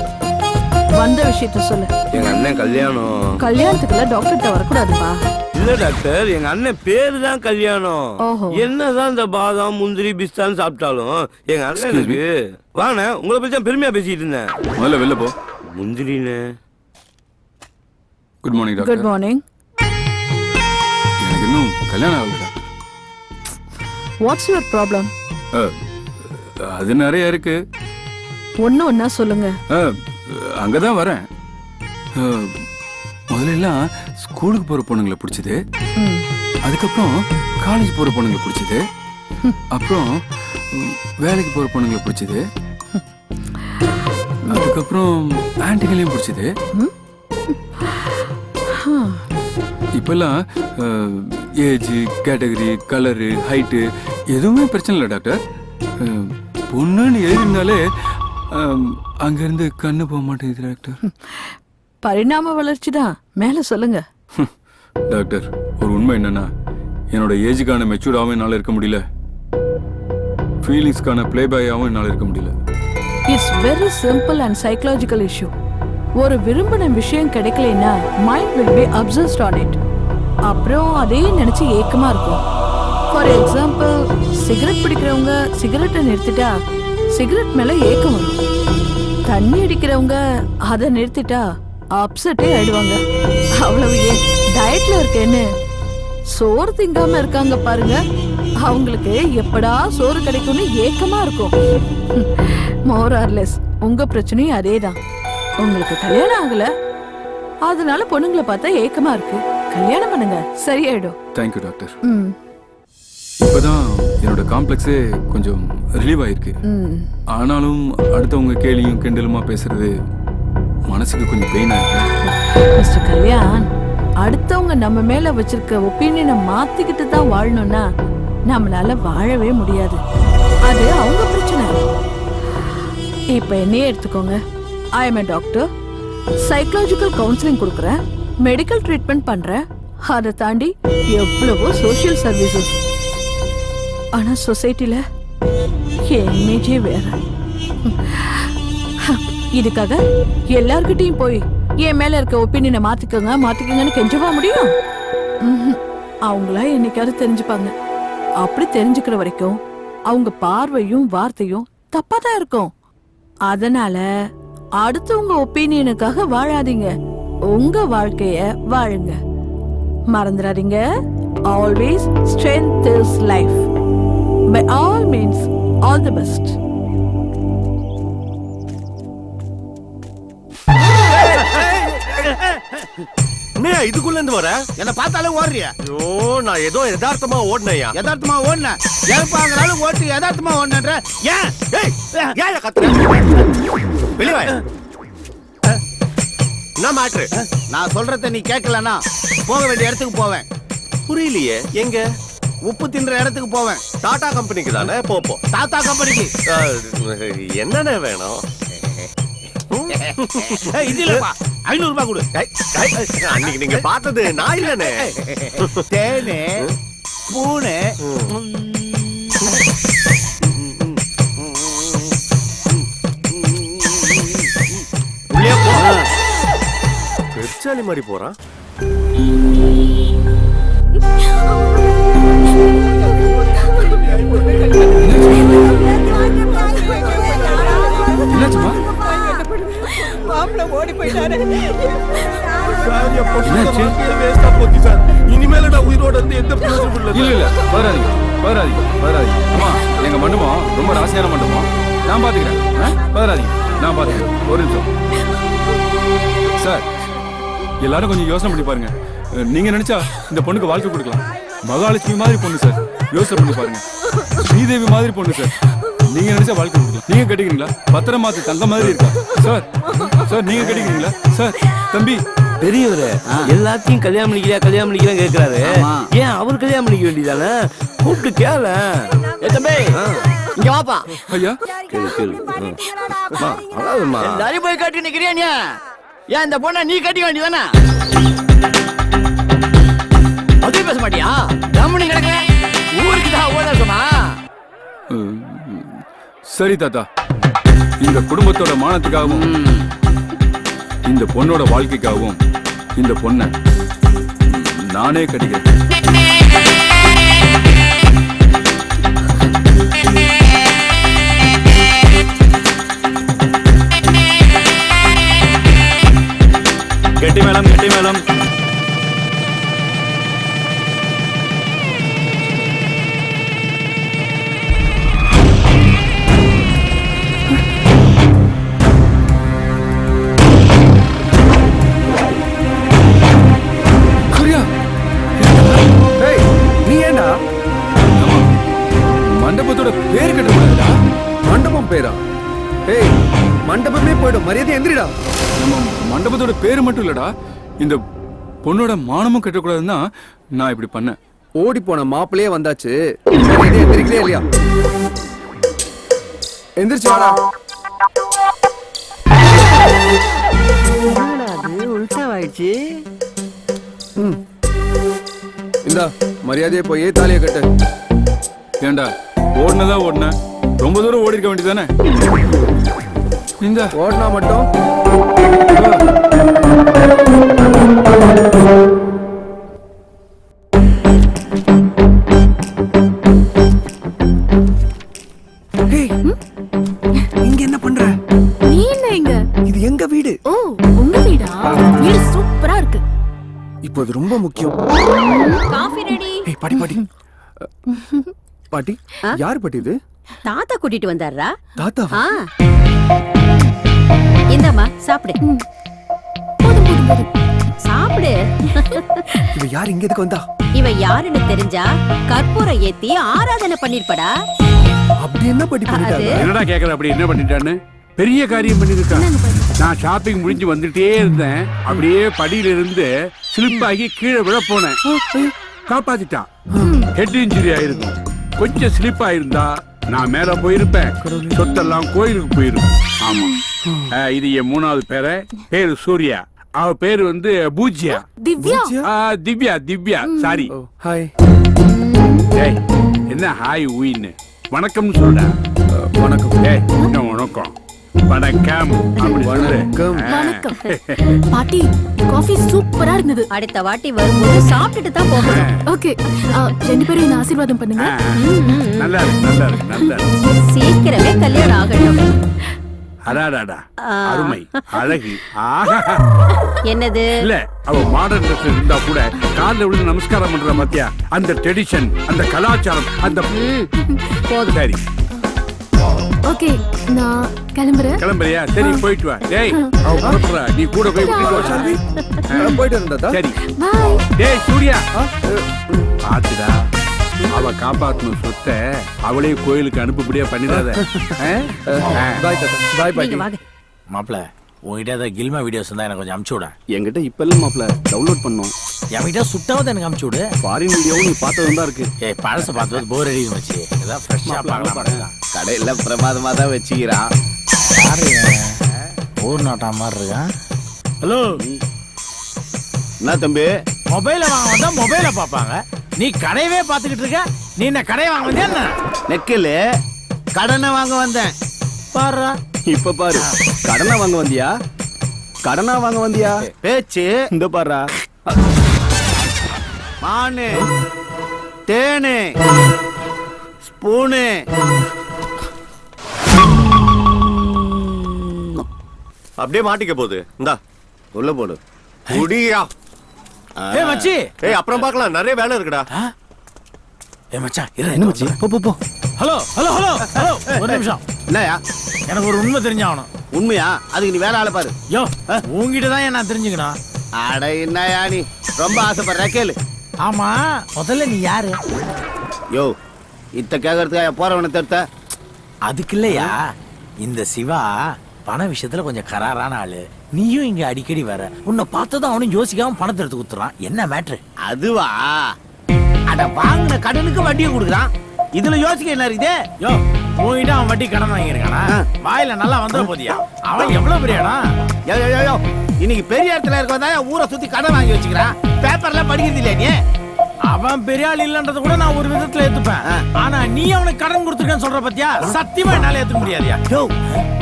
வந்த விஷயத்த சொல்லு. எங்க அண்ணன் கல்யாணம். கல்யாணத்துக்குலாம் டாக்டர்கிட்ட வரக்கூடாதுப்பா. இல்ல டாக்டர், எங்க அண்ணன் பேரு தான் கல்யாணம். ஓஹோ. என்னதான் இந்த பாதாம் முந்திரி பிஸ்தான் சாப்பிட்டாலும் எங்க அண்ணனுக்கு வாண்ணே, உங்களை பத்தி தான் பெருமையா பேசிட்டு இருந்தேன். முதல்ல வெளில போ. முந்திரின்னு. Good morning doctor. Good morning. எனக்கு இன்னும் கல்யாணம் ஆகல டாக்டர். What's your problem? அது நிறைய இருக்கு. ஒன்னா சொல்லுங்க. அங்கதான் வரேன். முதல்ல எல்லாம் ஸ்கூலுக்கு போற பொண்ணுங்களை பிடிச்சது, அதுக்கப்புறம் காலேஜ் போற பொண்ணுங்களை பிடிச்சது, அப்புறம் வேலைக்கு போற பொண்ணுங்களை பிடிச்சது, அதுக்கப்புறம் ஆன்டிகளையும் பிடிச்சது. இப்பெல்லாம் ஏஜ், கேட்டகரி, கலரு, ஹைட்டு எதுவுமே பிரச்சனை இல்லை டாக்டர். பொண்ணுன்னு எழுதினாலே அங்கிருந்து கண்ணு போக மாட்டேங்குது டாக்டர். பரிணாம வளர்ச்சி தான். மேல சொல்லுங்க டாக்டர். ஒரு உண்மை என்னன்னா, என்னோட ஏஜுக்கான மெச்சூர்டாகவும் என்னால் இருக்க முடியல, ஃபீலிங்ஸ்க்கான பிளேபாயாகவும் என்னால் இருக்க முடியல. It's very simple and psychological issue. ஒரு விரும்பின விஷயம் கிடைக்கலனா mind will be obsessed on it. அப்புறம் அதே நினைச்சு ஏக்கமா இருக்கும். ஃபார் எக்ஸாம்பிள், சிகரெட் பிடிக்கிறவங்க சிகரெட்டை நிறுத்திட்டா சிகரெட் மேல ஏக்கம் வரும். தண்ணி அடிக்கிறவங்க அதை நிறுத்திட்டா அப்செட்டே ஆயிடுவாங்க. அவ்வளவு ஏன் டயட்ல இருக்கேன்னு சோறு திங்காம இருக்காங்க பாருங்க, அவங்களுக்கு எப்படா சோறு கிடைக்கும்னு ஏக்கமா இருக்கும். மோர் ஆர் லெஸ் உங்க பிரச்சனையும் அதேதான். உங்களுக்கு கல்யாணம் ஆகல, அதனால பொண்ணுங்களை பார்த்தா ஏக்கமா இருக்கு. கல்யாணம் பண்ணுங்க, சரியாயிடும். Thank you doctor. இப்பதான் என்னோட காம்ப்ளெக்ஸே கொஞ்சம் ரிலீவ் ஆயிருக்கு. ஆனாலும் அடுத்தவங்க கேலியும் கிண்டலுமா பேசுறது மனசுக்கு கொஞ்சம் பெயினா இருக்கு. மிஸ்டர் கல்யாண், அடுத்தவங்க நம்ம மேல வச்சிருக்க ஒப்பீனியனை மாத்திக்கிட்டு தான் வாழணும்னா நம்மளால வாழவே முடியாது. அது அவங்க பிரச்சனை. இப்ப என்னையே எடுத்துக்கோங்க. I am a doctor. Psychological counselling கொடுக்குறேன், மெடிக்கல் ட்ரீட்மெண்ட் பண்றேன். அதை தாண்டி எவ்வளவோ சோஷியல் சர்வீசஸ். ஆனா சொசைட்டில என் இமேஜே வேற. இதுக்காக எல்லார்கிட்டையும் போய் என் மேல இருக்க ஒப்பீனியனை மாத்திக்கங்கன்னு கெஞ்சவா முடியும்? அவங்களா என்னைக்காவது தெரிஞ்சுப்பாங்க. அப்படி தெரிஞ்சுக்கிற வரைக்கும் அவங்க பார்வையும் வார்த்தையும் தப்பா தான் இருக்கும். அதனால அடுத்தவங்க ஒப்பீனியனுக்காக வாழாதீங்க, உங்க வாழ்க்கைய வாழுங்க. மறந்துடாதீங்க, always strength is life. By all means all the best. என்ன இதுக்குள்ள இருந்து வர? என்ன பார்த்தாலே ஓடுறியா? ஐயோ, நான் ஏதோ யதார்த்தமா ஓடுனையா? யதார்த்தமா ஓடுன? ஏற்பாங்களாலும் ஓட்டு யதார்த்தமா ஓடுன்ற ஏன்? ஏன் கத்துற? வெளிய வா. என்ன மேட்ரு? நான் சொல்றத நீ கேட்கலனா போக வேண்டிய இடத்துக்கு போவேன். புரியலையே. எங்க? உப்பு தின்ற இடத்துக்கு போவேன். டாடா கம்பெனிக்கு தானே? போ. தாத்தா கம்பெனிக்கு. என்னென்ன வேணும்? இது இல்லப்பா, 500 ரூபாய் கொடு. அன்னைக்கு நீங்க பார்த்தது நான் இல்லனே. தேனே பூனே உள்ளே போ. பெருச்சாலி மாதிரி போறான். என்னாச்சுமா? மாப்பிள்ள ஓடி போயிட்டாரு. இனிமேல நான் உயிரோட இருந்து எந்த பிரயோஜனம் இல்ல. இல்ல வராதீங்க. அம்மா, எங்க மண்டபம் ரொம்ப ராசியான மண்டபம். நான் பாத்துக்கிறேன். வராதீங்க, நான் பாத்துக்கிறேன். ஒரு நிமிஷம் சார். எல்லாரும் கொஞ்சம் யோசனை பண்ணி பாருங்க. நீங்க நினைச்சா இந்த பொண்ணுக்கு வாழ்க்கை கொடுக்கலாம். மகாலட்சுமி மாதிரி பொண்ணு சார், யோசனை பண்ணி பாருங்க. ஸ்ரீதேவி மாதிரி பொண்ணு சார், நீங்க நினைச்சா வாழ்க்கை கொடுக்கலாம். நீங்க கட்டிக்கிறீங்களா? பத்திரமாத்து தங்க மாதிரி இருக்கா சார்? சார் நீங்க கட்டிக்கிறீங்களா? சார் தம்பி பெரியவரே, எல்லாத்தையும் கல்யாணம் பண்ணிக்கிறேன் கேக்குறாரு. ஏன் அவர் கல்யாணம் பண்ணிக்க வேண்டியதானே? கூப்பிட்டு கேள. தம்பி இங்க வாப்பா. ஐயா கேளு. எல்லாரும் போய் கட்டி நிக்கிறியா? ஏன் இந்த பொண்ணை நீ கட்டிக்க வேண்டியதானே? அதே பேச மாட்டியா? கம்முனு கிடக்க. ஊருக்கு தான் ஓட இருக்குமா? சரி தாத்தா, இந்த குடும்பத்தோட மானத்துக்காகவும் இந்த பொண்ணோட வாழ்க்கைக்காகவும் இந்த பொண்ணை நானே கட்டிக்கிறேன். கெட்டி மேளம். மண்டபத்தோட பேர் கட்டக்கூடாதுடா. மண்டபம் பேரா? ஏய், மண்டபமே போயிடும். மரியாதை எந்திரிடா. நம்ம மண்டபத்தோட பேரு மட்டும் இல்லடா, இந்த பொண்ணோட மானமும் கட்டக்கூடாதுன்னா நான் இப்படி பண்ணேன். ஓடி போன மாப்பிள்ளையே வந்தாச்சு. மரியாதை எந்திரிக்கவே இல்லையா? எந்திரிச்சு வாடா. உள்சாவாயிடுச்சு. இந்தா மரியாதையை போய் தாலியை கட்டு. ஏண்டா ஓடுனதா ஓடுன, ரொம்ப தூரம் ஓடி இருக்க வேண்டியதானே? இந்த ஓடினா மட்டும் இங்க என்ன பண்ற? நீ என்ன இங்க? இது எங்க வீடு. ஓ, உங்க வீடா? வீடு சூப்பரா இருக்கு. இப்போ அது ரொம்ப முக்கியம். Coffee ready. ஏய் பாட்டி பாட்டி, யார் பாட்டி இது? தாத்தா கூட்டிட்டு வந்தாரா? தாத்தாவா? இந்தாம்மா சாப்பிடு. போதும். சாப்பிடு. சாப்பிடு. இவ யார் இங்க எதுக்கு வந்தா? இவ யாருன்னு தெரிஞ்சா கற்பூரம் ஏத்தி ஆராதனை பண்ணிருப்படா. அப்படி என்ன படி பண்ணிட்டாங்க? என்னடா கேக்குற அப்படி என்ன பண்ணிட்டான்னு? பெரிய காரியம் பண்ணிருக்கான். நான் ஷாப்பிங் முடிஞ்சு வந்துட்டே இருந்தேன். அப்படியே படியில இருந்து ஸ்லிப் ஆகி கீழே விழ போனேன். காப்பாத்திட்டான். ஹெட் இன்ஜுரி ஆயிருக்கும். கொஞ்சம் ஸ்லிப் ஆயிருந்தா நான் மேல போயிருப்பேன். சொத்தெல்லாம் கோயிலுக்கு போயிருக்கும். ஆமா. இது என் 3வது பேரு சூர்யா. அவ பேரு வந்து பூஜ்யா. திவ்யா சாரி. ஹாய். டேய் என்ன ஹாய் ஊயின்னு வணக்கம்னு சொல்றா. வணக்கம். டேய் என்ன வணக்கம்? வணக்கம் அப்படி சொல்லு. வணக்கம். பாட்டி காஃபி சூப்பரா இருந்தது. அடுத்த வாட்டி வரும்போது சாப்பிட்டுட்டு தான் போகணும். ஓகே. 2 பேரும் என்ன ஆசீர்வாதம் பண்ணுங்க. நல்லா இருக்கு. சீக்கிரமே கல்யாணம் ஆகட்டும். அடாடாடா அருமை அழகு. ஆஹா. என்னது? இல்ல அவ மாடர்ன் ட்ரெஸ் இருந்தா கூட கால்ல விழுந்து நமஸ்காரம் பண்ற பாத்தியா? அந்த ட்ரெடிஷன், அந்த கலாச்சாரம், அந்த போதும். சரி ஓகே நான் கிளம்புறேன். கிளம்புறியா? சரி போயிட்டு வா. டேய் அவ புறப்படுறா. நீ கூட போய் கூட்டிட்டு வா சாமி. போயிட்டு இருந்தா சரி. பை. டேய் சூர்யா பாத்துடா. அவ காப்பாத்தணும் சொத்தை அவளே கோயிலுக்கு அனுப்புபடியா பண்ணிடாத. பாய் தாத்தா. பாய் பாய். நீங்க வாங்க. மாப்பிள உங்ககிட்ட ஏதாவது கில்மா வீடியோஸ் இருந்தா எனக்கு கொஞ்சம் அமுச்சு விட. என்கிட்ட இப்ப இல்ல மாப்ள, டவுன்லோட் பண்ணோம். என்கிட்ட சுட்டாவது எனக்கு அமுச்சு விடு. ஃபாரின் வீடியோவும் நீ பார்த்ததும் தான் இருக்கு. ஏய் பழச பார்த்தது போர் அடிக்கும் வச்சு. ஏதாவது ஃப்ரெஷ்ஷா பார்க்கலாம். கடையில பிரமாதமா தான் வச்சுக்கிறான். யாரு ஊர் நாட்டா மாதிரி இருக்கான்? ஹலோ என்ன தம்பி? மொபைல வாங்க வந்தா மொபைல பாப்பாங்க. நீ கடையவே பாத்துக்கிட்டு இருக்க. நீ என்ன கடையை வாங்க வந்தியா என்ன? நெக்கில் கடனை வாங்க வந்தேன். பாரு இப்ப பாரு. கடனை வாங்க வந்தியா? கடனா வாங்க வந்தியா? பேச்சு இந்த பாரு. மானு தேனு ஸ்பூனு அப்படியே மாட்டிக்க போகுது. இந்தா உள்ள போடு. குடியா. ஏய் மச்சி. ஏய் அப்புறம் பார்க்கலாம். நிறைய வேலை இருக்குடா. ஏய் மச்சான் என்ன மச்சி? போ. ஹலோ ஒரு நிமிஷம். என்னயா? எனக்கு ஒரு உண்மை தெரிஞ்சாகணும். உண்மையா? அதுக்கு நீ வேற ஆளை பாரு. யோ உங்ககிட்ட தான் நான் தெரிஞ்சுக்கணும். அட என்னயா நீ ரொம்ப ஆசைப்படுற கேளு. ஆமா முதல்ல நீ யாரு? யோ இத்த கேக்குறதுக்கு போறவனை தடுத்த. அதுக்கு இல்லையா இந்த சிவா பண விஷயத்துல கொஞ்சம் கராரான ஆளு. நீயும் இங்க அடிக்கடி வர. உன்னை பார்த்ததும் அவனும் யோசிக்காம பணத்தை எடுத்து குத்துறான். என்ன மேட்ரு? அதுவா? அட வாங்கின கடனுக்கு வட்டியை கொடுக்குறான். இதுல யோசிக்க என்ன இருக்குது? யோ உங்ககிட்ட அவன் வட்டி கடன் வாங்கியிருக்கானா? வாயில நல்லா வந்துட போதியா? அவன் எவ்வளவு பெரிய இடம்? யோ இன்னைக்கு பெரிய இடத்துல இருக்கவன் தான் ஊரை சுத்தி கடன் வாங்கி வச்சுக்கிறான். பேப்பர்ல படிக்கிறது இல்லையா நீ? அவன் பெரிய ஆள் இல்லன்றத கூட நான் ஒரு விதத்துல ஏத்துப்பேன். ஆனா நீ அவனுக்கு கடன் கொடுத்துருக்கேன்னு சொல்ற பத்தியா? சத்தியமா என்னால ஏத்துக்க முடியாதியா? யோ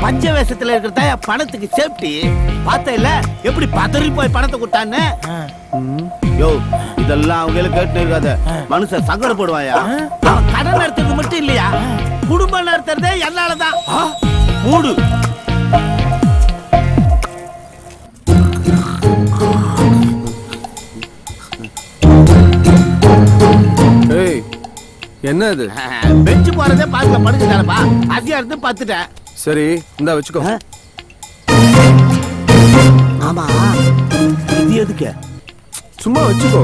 பஞ்ச வேஷத்துல இருக்கிறதா பணத்துக்கு சேஃப்டி. பார்த்த இல்ல எப்படி பதறி போய் பணத்தை கொடுத்தான்னு? யோ இதெல்லாம் அவங்கள கேட்டு இருக்காத. மனுஷன் சங்கடப்படுவாயா? அவன் கடன் நடத்துறது மட்டும் இல்லையா, குடும்பம் நடத்துறதே என்னாலதான். மூடு. ஏய் என்ன இது? பெஞ்சு போறதே பார்க்கல படுத்துட்டாரப்பா. அதிகம் இருந்து பார்த்துட்டேன். சரி இந்தா வச்சுக்கோ. ஆமா இது எதுக்கு? சும்மா வச்சுக்கோ.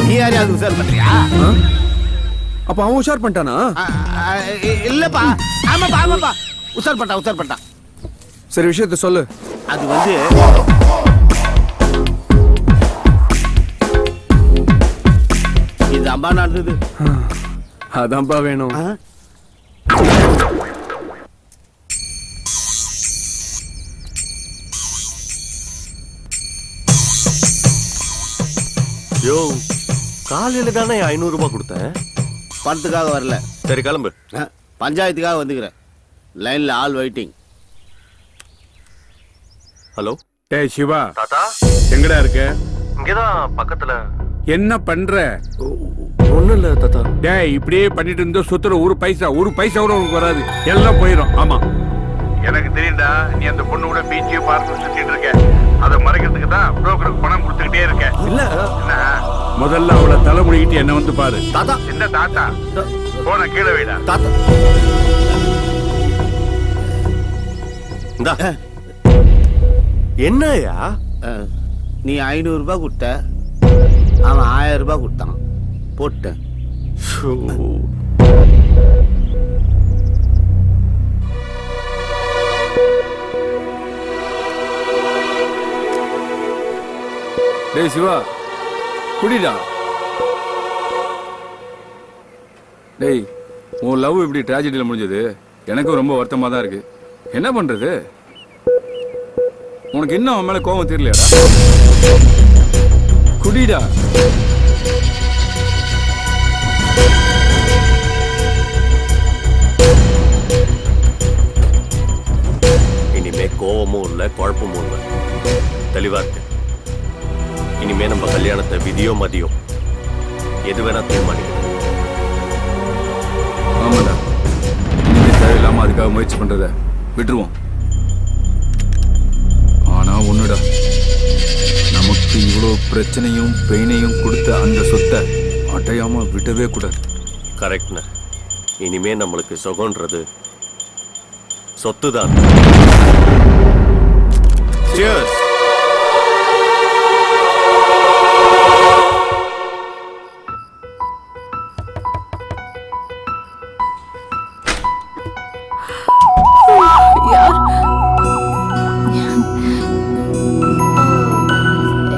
நீ யாரையாவது உஷார் பண்றியா? அப்ப அவன் உஷார் பண்ணிட்டானா? இல்லப்பா. ஆமாப்பா உஷார் பண்ணிட்டான். சரி விஷயத்த சொல்லு. அது வந்து இது அம்பா நடந்தது. அதான்பா வேணும். யோ காலையில தானே 500 ரூபாய் கொடுத்தேன். பணத்துக்காக வரல. சரி கிளம்பு. பஞ்சாயத்துக்காக வந்துக்கிறேன். லைன்ல ஆல் வெயிட்டிங். ஹலோ. டேய் சிவா. தாத்தா எங்கடா இருக்க? இங்கதான் பக்கத்துல. என்ன பண்ற? ஒண்ணும் இல்ல தாத்தா. டேய் இப்படியே பண்ணிட்டு இருந்தா சொத்துல ஒரு பைசா கூட உனக்கு வராது. எல்லாம் போயிடும். ஆமா எனக்கு தெரியும்டா. நீ அந்த பொண்ணு கூட பீச்சையும் பார்த்து சுத்திட்டு இருக்க. அதை மறைக்கிறதுக்கு தான் புரோக்கருக்கு பணம் கொடுத்துக்கிட்டே இருக்க. இல்ல என்ன முதல்ல அவளை தலை முடிக்கிட்டு என்ன வந்து பாரு. தாத்தா. என்ன தாத்தா? போன கீழே வைடா. தாத்தா இந்தா. என்னயா நீ 500 ரூபாய் கொடுத்த, அவன் 1000 ரூபாய் கொடுத்தான், போட்டேன். டேய் சிவா, குடிடா. டேய், உன் லவ் இப்படி ட்ராஜடியில் முடிஞ்சது எனக்கும் ரொம்ப வருத்தமாக தான் இருக்கு. என்ன பண்றது? உனக்கு இன்னும் அவன் மேல கோபம் தெரியலையாடா? குடிடா. இனிமே கோபமும் இல்லை, குழப்பமும் இல்லை, தெளிவா இருக்கு. இனிமே நம்ம கல்யாணத்தை விதியோ மதியோ எது வேணா தீர்மானிக்கணும். ஆமாடா, இனிமே தேவையில்லாம அதுக்காக முயற்சி பண்றத விட்டுருவோம். ஆனா ஒண்ணுடா, நமக்கு இவ்வளோ பிரச்சனையும் பெயினையும் கொடுத்த அந்த சொத்தை அடையாம விடவே கூடாது. கரெக்ட்ண்ண. இனிமே நம்மளுக்கு சுகம்ன்றது சொத்து தான். Cheers.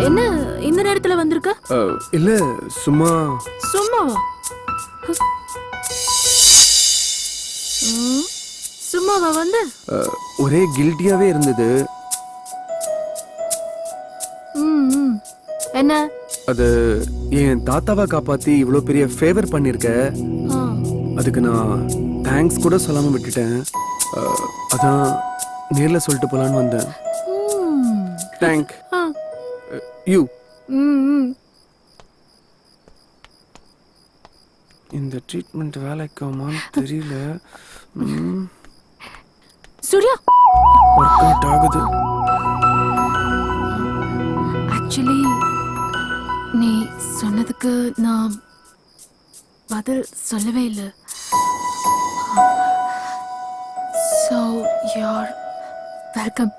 என்ன இந்த நேரத்துல வந்திருக்க? இல்ல சும்மா. சும்மாவா? சும்மாவா வந்து? ஒரே கில்ட்டியாவே இருந்தது. என்ன? அது என் தாத்தாவை காப்பாத்தி இவ்வளவு பெரிய ஃபேவர் பண்ணிருக்க, அதுக்கு நான் தேங்க்ஸ் கூட சொல்லாம விட்டுட்டேன். அதான் நேர்ல சொல்லிட்டு போலான்னு வந்தேன். Thank you. இந்த ட்ரீட்மெண்ட் வேலைக்குமான்னு தெரியல. சூர்யா, ஒர்க் அவுட் ஆகுது. ஆக்சுவலி நீ சொன்னதுக்கு நான் பதில் சொல்லவே இல்லை. So you're welcome.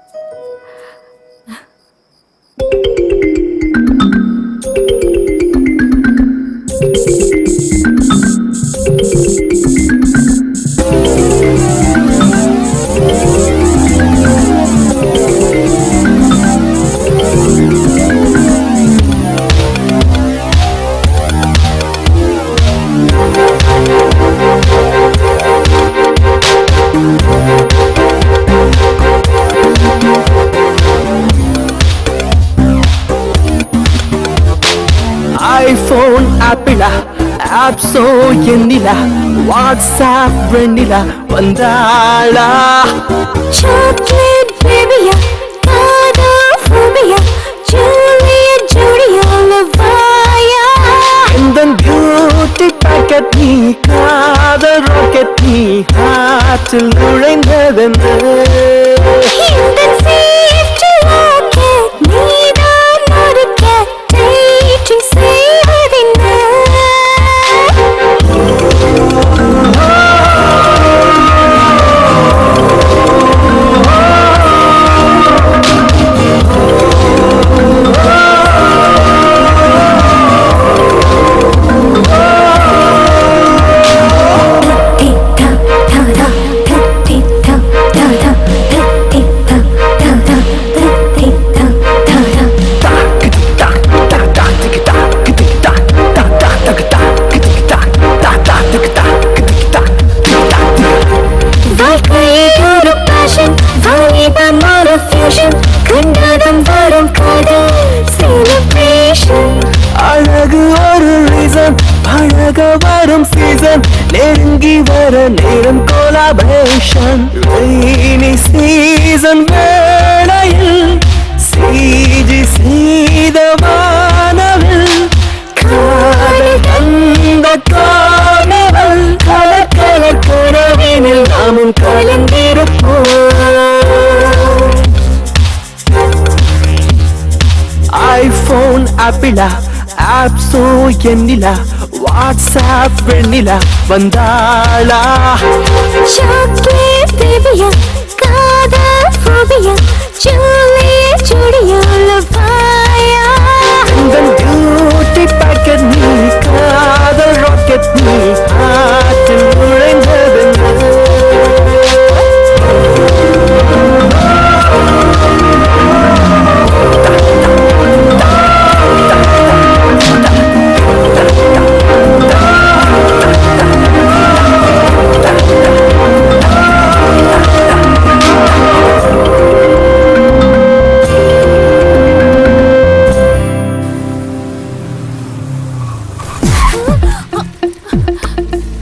ஐபோன் ஆப்பிளா, ஆப்ஸோ எண்ணிலா, வாட்ஸ்ஆப் வெண்ணிலா வந்தாளா? சாக்லேட் பேபியா, காதா ஃபோபியா, ஜூலியட் ஜூலியா லவாயா. இந்த பியூட்டி பாக்கெட் நீ, காதல் ராக்கெட் நீ, ஹார்ட்டில் நுழைந்ததென்ன? இந்த சேஃப்டி ராக்கெட் நீதான் நொறுக்க டைட்டி செய்வதென்ன? அழகு ஒரு ரீசன், பழக வரும் சீசன், நெருங்கி வர நேரம் கோலாபரேஷன். ரெய்னி சீசன் வேளையில் சீஜி செய்த வானவில் காதல் தந்த காணவல். கலர் கலர் கனவினில் நாமும் கலந்திருப்போம். ஐபோன் ஆப்பிளா, ஆப்ஸோ எண்ணிலா, வாட்ஸ்ஆப் வெண்ணிலா வந்தாளா? சாக்லேட் பேபியா, காதா ஃபோபியா, ஜூலியட் ஜூலியா லவாயா. உந்தன் பியூட்டி பாக்கெட் நீ காதல் ராக்கெட் நீ ஆற்றில் நுழைந்தது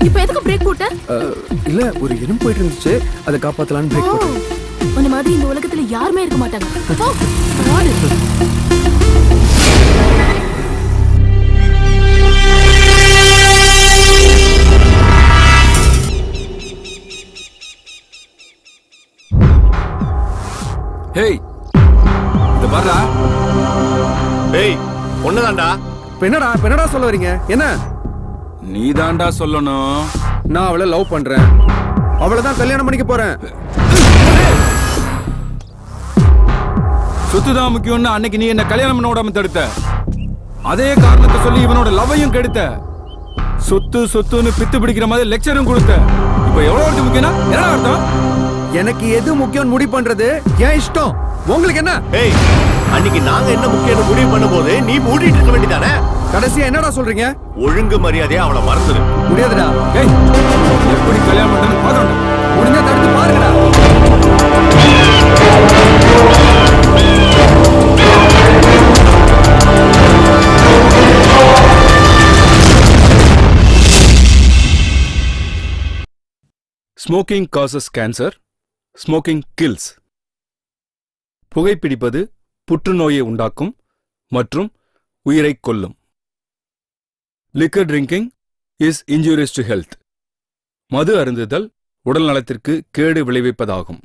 இப்ப எதுக்கு பிரேக் போட்ட? இல்ல ஒரு இடம் போயிட்டு இருந்துச்சு அதை காப்பாத்தலான்னு பிரேக் போட்டேன். உன்ன மாதிரி இந்த உலகத்துல யாருமே இருக்க மாட்டாங்க. போ, ஓடு. ஹேய், இத பாருடா. டேய் ஒண்ணுதான்டா. என்னடா சொல்ல வரீங்க? என்ன? நீதான்டா சொல்லணும். நான் அவளை லவ் பண்றேன், அவளை தான் கல்யாணம் பண்ணிக்க போறேன். சொத்துதான் முக்கியம்னு அன்னைக்கு நீ என்ன கல்யாணம் பண்ண விடாம தடுத்த. அதே காரணத்தை சொல்லி இவனோட லவ்வையும் கெடுத்த. சொத்து சொத்துன்னு பித்து பிடிக்கிற மாதிரி லெக்சரும் கொடுத்த. இப்ப எவ்வளவு முக்கியம்னா என்ன அர்த்தம்? எனக்கு எது முக்கியம் முடிவு பண்றது ஏன் இஷ்டம். உங்களுக்கு என்ன? ஏய், அன்னைக்கு நாங்க என்ன முக்கியம் முடிவு பண்ணும்போது நீ மூடிட்டு இருக்க வேண்டியதானே? கடைசியா என்னடா சொல்றீங்க? ஒழுங்கு மரியாதையா அவளை மறந்துடு. முடியாதுடா. ஏய், எப்படி கல்யாணம் பண்றேன்னு பாக்கணும். முடிஞ்சா தடுத்து பாருங்கடா. Smoking causes cancer, smoking kills. புகைப்பிடிப்பது புற்றுநோயை உண்டாக்கும் மற்றும் உயிரைக் கொல்லும். Liquor drinking is injurious to health. மது அருந்துதல் உடல் நலத்திற்கு கேடு விளைவிப்பதாகும்.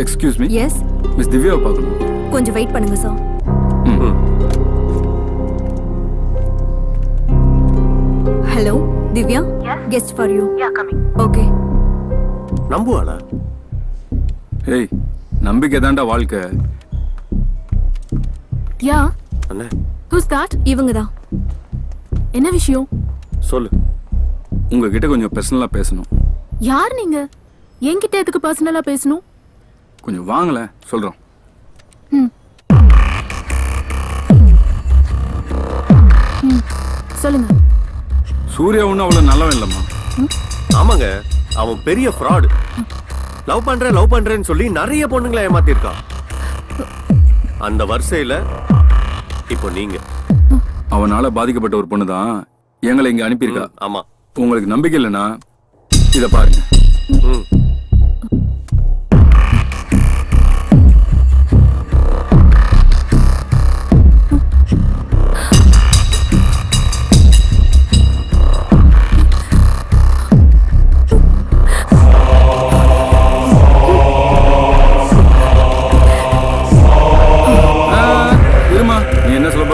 Excuse me. எஸ், மிஸ் திவ்யாவை பார்க்கணும். கொஞ்சம் வெயிட் பண்ணுங்க sir. Hello Divya, guest for you. Yeah, coming. Okay. நம்புவாளா? ஏய், நம்பிக்கை தாண்டா வாழ்க்கை. யா, அண்ணே ஹூஸ் தட்? இவங்க தான். என்ன விஷயம்? சொல்லு. உங்ககிட்ட கொஞ்சம் பர்சனலா பேசணும். யார் நீங்க? என்கிட்ட எதுக்கு பர்சனலா பேசணும்? கொஞ்சம் வாங்கல, சொல்றோம். சொல்லுங்க. சூர்யா ஒன்றும் அவ்வளோ நல்லவன் இல்லைம்மா. ஆமாங்க, அவன் பெரிய ஃப்ராடு. லவ் பண்றேன்னு சொல்லி நிறைய பொண்ணுங்களை ஏமாத்திருக்கான். அந்த வரிசையில இப்போ நீங்க. அவனால பாதிக்கப்பட்ட ஒரு பொண்ணு தான் எங்களை இங்க அனுப்பியிருக்கா. ஆமா. உங்களுக்கு நம்பிக்கை இல்லைன்னா இத பாருங்க.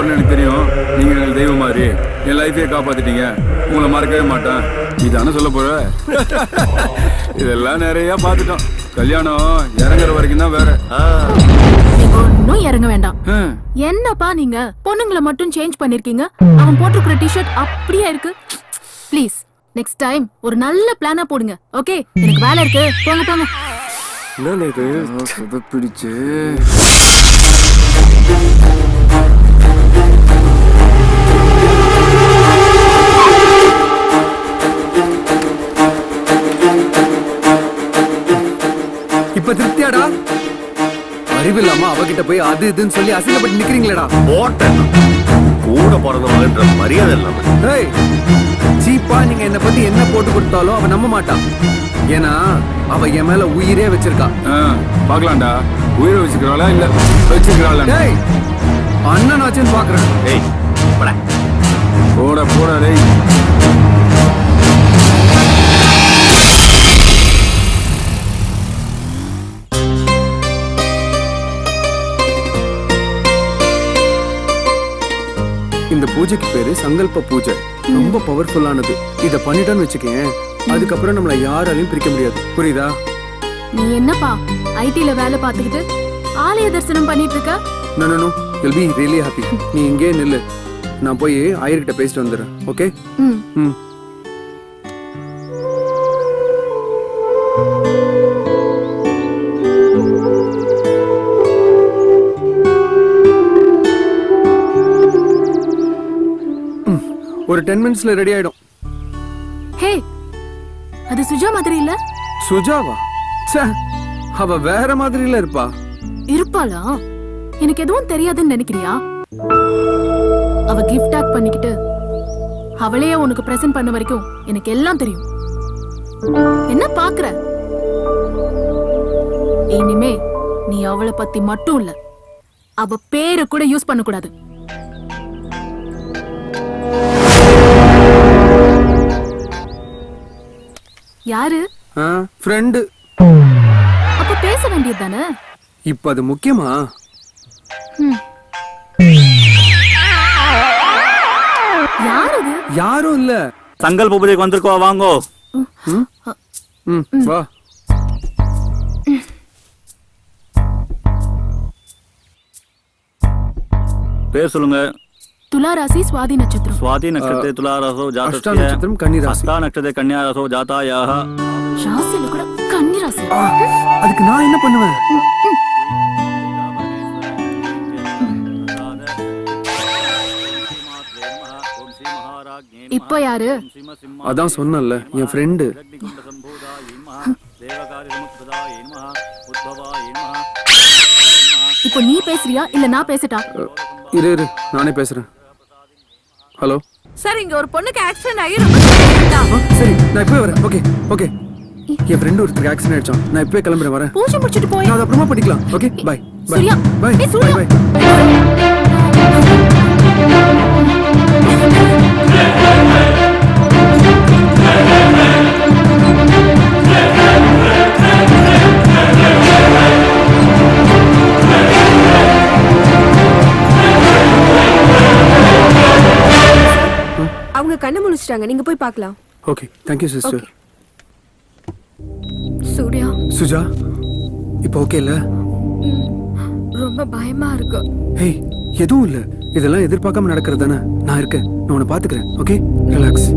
எனக்கு தெரியும், நீங்க எனக்கு தெய்வம் மாதிரி என் லைஃபையே காப்பாத்திட்டீங்க, உங்களை மறக்கவே மாட்டேன். இதான சொல்ல போற? இதெல்லாம் நிறைய பாத்துட்டோம். கல்யாணம் இறங்குற வரைக்கும் தான் வேற. ஒன்னும் இறங்க வேண்டாம். என்னப்பா நீங்க பொண்ணுங்களை மட்டும் சேஞ்ச் பண்ணிருக்கீங்க, அவன் போட்டிருக்கிற டிஷர்ட் அப்படியே இருக்கு. ப்ளீஸ் நெக்ஸ்ட் டைம் ஒரு நல்ல பிளானா போடுங்க. ஓகே, எனக்கு வேலை இருக்கு, போங்க போங்க. என்ன இது பிடிச்சு இப்ப திருப்தியாடா? அறிவில்லாம அவகிட்ட போய் அது இதுன்னு சொல்லி அசிங்கப்பட்டு நிக்கிறீங்களேடா. போட்டேன் கூட பிறந்தவங்கன்ற மரியாதை இல்லாம. ஏய், சீப்பா நீங்க என்ன பத்தி என்ன போட்டு கொடுத்தாலும் அவ நம்ப மாட்டான். ஏன்னா அவ என் மேல உயிரே வச்சிருக்கா. பாக்கலாம்டா, உயிரை வச்சுக்கிறாளா இல்ல வச்சுக்கிறாளா? டேய், அண்ணன் ஆச்சுன்னு பாக்குறேன். ஏய் போடா போடா போடா டேய். இந்த பூஜைக்கு பேரு சங்கல்ப பூஜை. ரொம்ப பவர்ஃபுல்லானது. இத பண்ணிட்டோன்னு வச்சுக்கேன், அதுக்கப்புறம் நம்மள யாராலையும் பிரிக்க முடியாது. புரியுதா? நீ என்னப்பா ஐடில வேலை பார்த்துக்கிட்டு ஆலய தரிசனம் பண்ணிட்டு இருக்க? No no no, you will be really happy. நீ இங்கே நில்லு, நான் போய் ஆயர்கிட்ட பேசிட்டு வந்துடுறேன். ஓகே? ம். ஒரு 10 மினிட்ஸ்ல ரெடி ஆயிடும். ஹே, அது சுஜா மாதிரி இல்ல? சுஜாவா? ச்சே, அவ வேற மாதிரில இருப்பா. இருப்பாளா? எனக்கு எதுவும் தெரியாதுன்னு நினைக்கிறியா? அவ கிஃப்ட் பேக் பண்ணிக்கிட்டு அவளையே உனக்கு பிரசன்ட் பண்ண வரைக்கும் எனக்கு எல்லாம் தெரியும். என்ன பாக்குற? இனிமே நீ அவளை பத்தி மட்டும் இல்ல, அவ பேரை கூட யூஸ் பண்ண கூடாது. யாரு? ஃப்ரெண்டு. அப்ப பேச வேண்டியது தானே? இப்ப அது முக்கியமா? யாரு? யாரும் இல்ல. சங்கல்ப பூஜைக்கு வந்திருக்கோம், வாங்கோ. வா. பேர் சொல்லுங்க. துலா ராசி சுவாதி நட்சத்திரம். சுவாதி நட்சத்திர துலா ராசோ அஷ்டா நட்சத்திரம் கன்னி ராசி. அஷ்டா நட்சத்திர கன்னியா ராசோ ஜாதாயாக. ராசியில கூட கன்னி ராசி. அதுக்கு நான் என்ன பண்ணுவேன்? இப்ப யாரு? அதான் சொன்னல, என் ஃப்ரெண்டு. இப்போ நீ பேசுறியா இல்ல நான் பேசட்டா? இரு இரு, நானே பேசுறேன். ஹலோ சார், இங்க ஒரு பொண்ணுக்கு ஆக்சிடென்ட் ஆகி ரொம்ப சீரியஸா. சரி, நான் இப்பவே வரேன். Okay okay. என் ஃப்ரெண்ட் ஒருத்தருக்கு ஆக்சிடென்ட் ஆயிடுச்சான். நான் இப்பவே கிளம்புறேன், வரேன். பூஜை முடிச்சிட்டு போய். நான் அது அப்புறமா படிக்கலாம். Okay, bye bye Surya, bye ஏய் சூர்யா. பை. அவங்க கண்ணு முழிச்சிட்டாங்க, நீங்க போய் பார்க்கலாம். Okay, thank you sister. Surya. Suja, இப்போ ஓகே இல்ல? ரொம்ப பயமா இருக்கு. ஹே, எதுவும் இல்ல. இதெல்லாம் எதிர்பார்க்காம நடக்கிறது தானே. நான் இருக்கேன், நான் உன்னை பாத்துக்கிறேன். Okay, relax.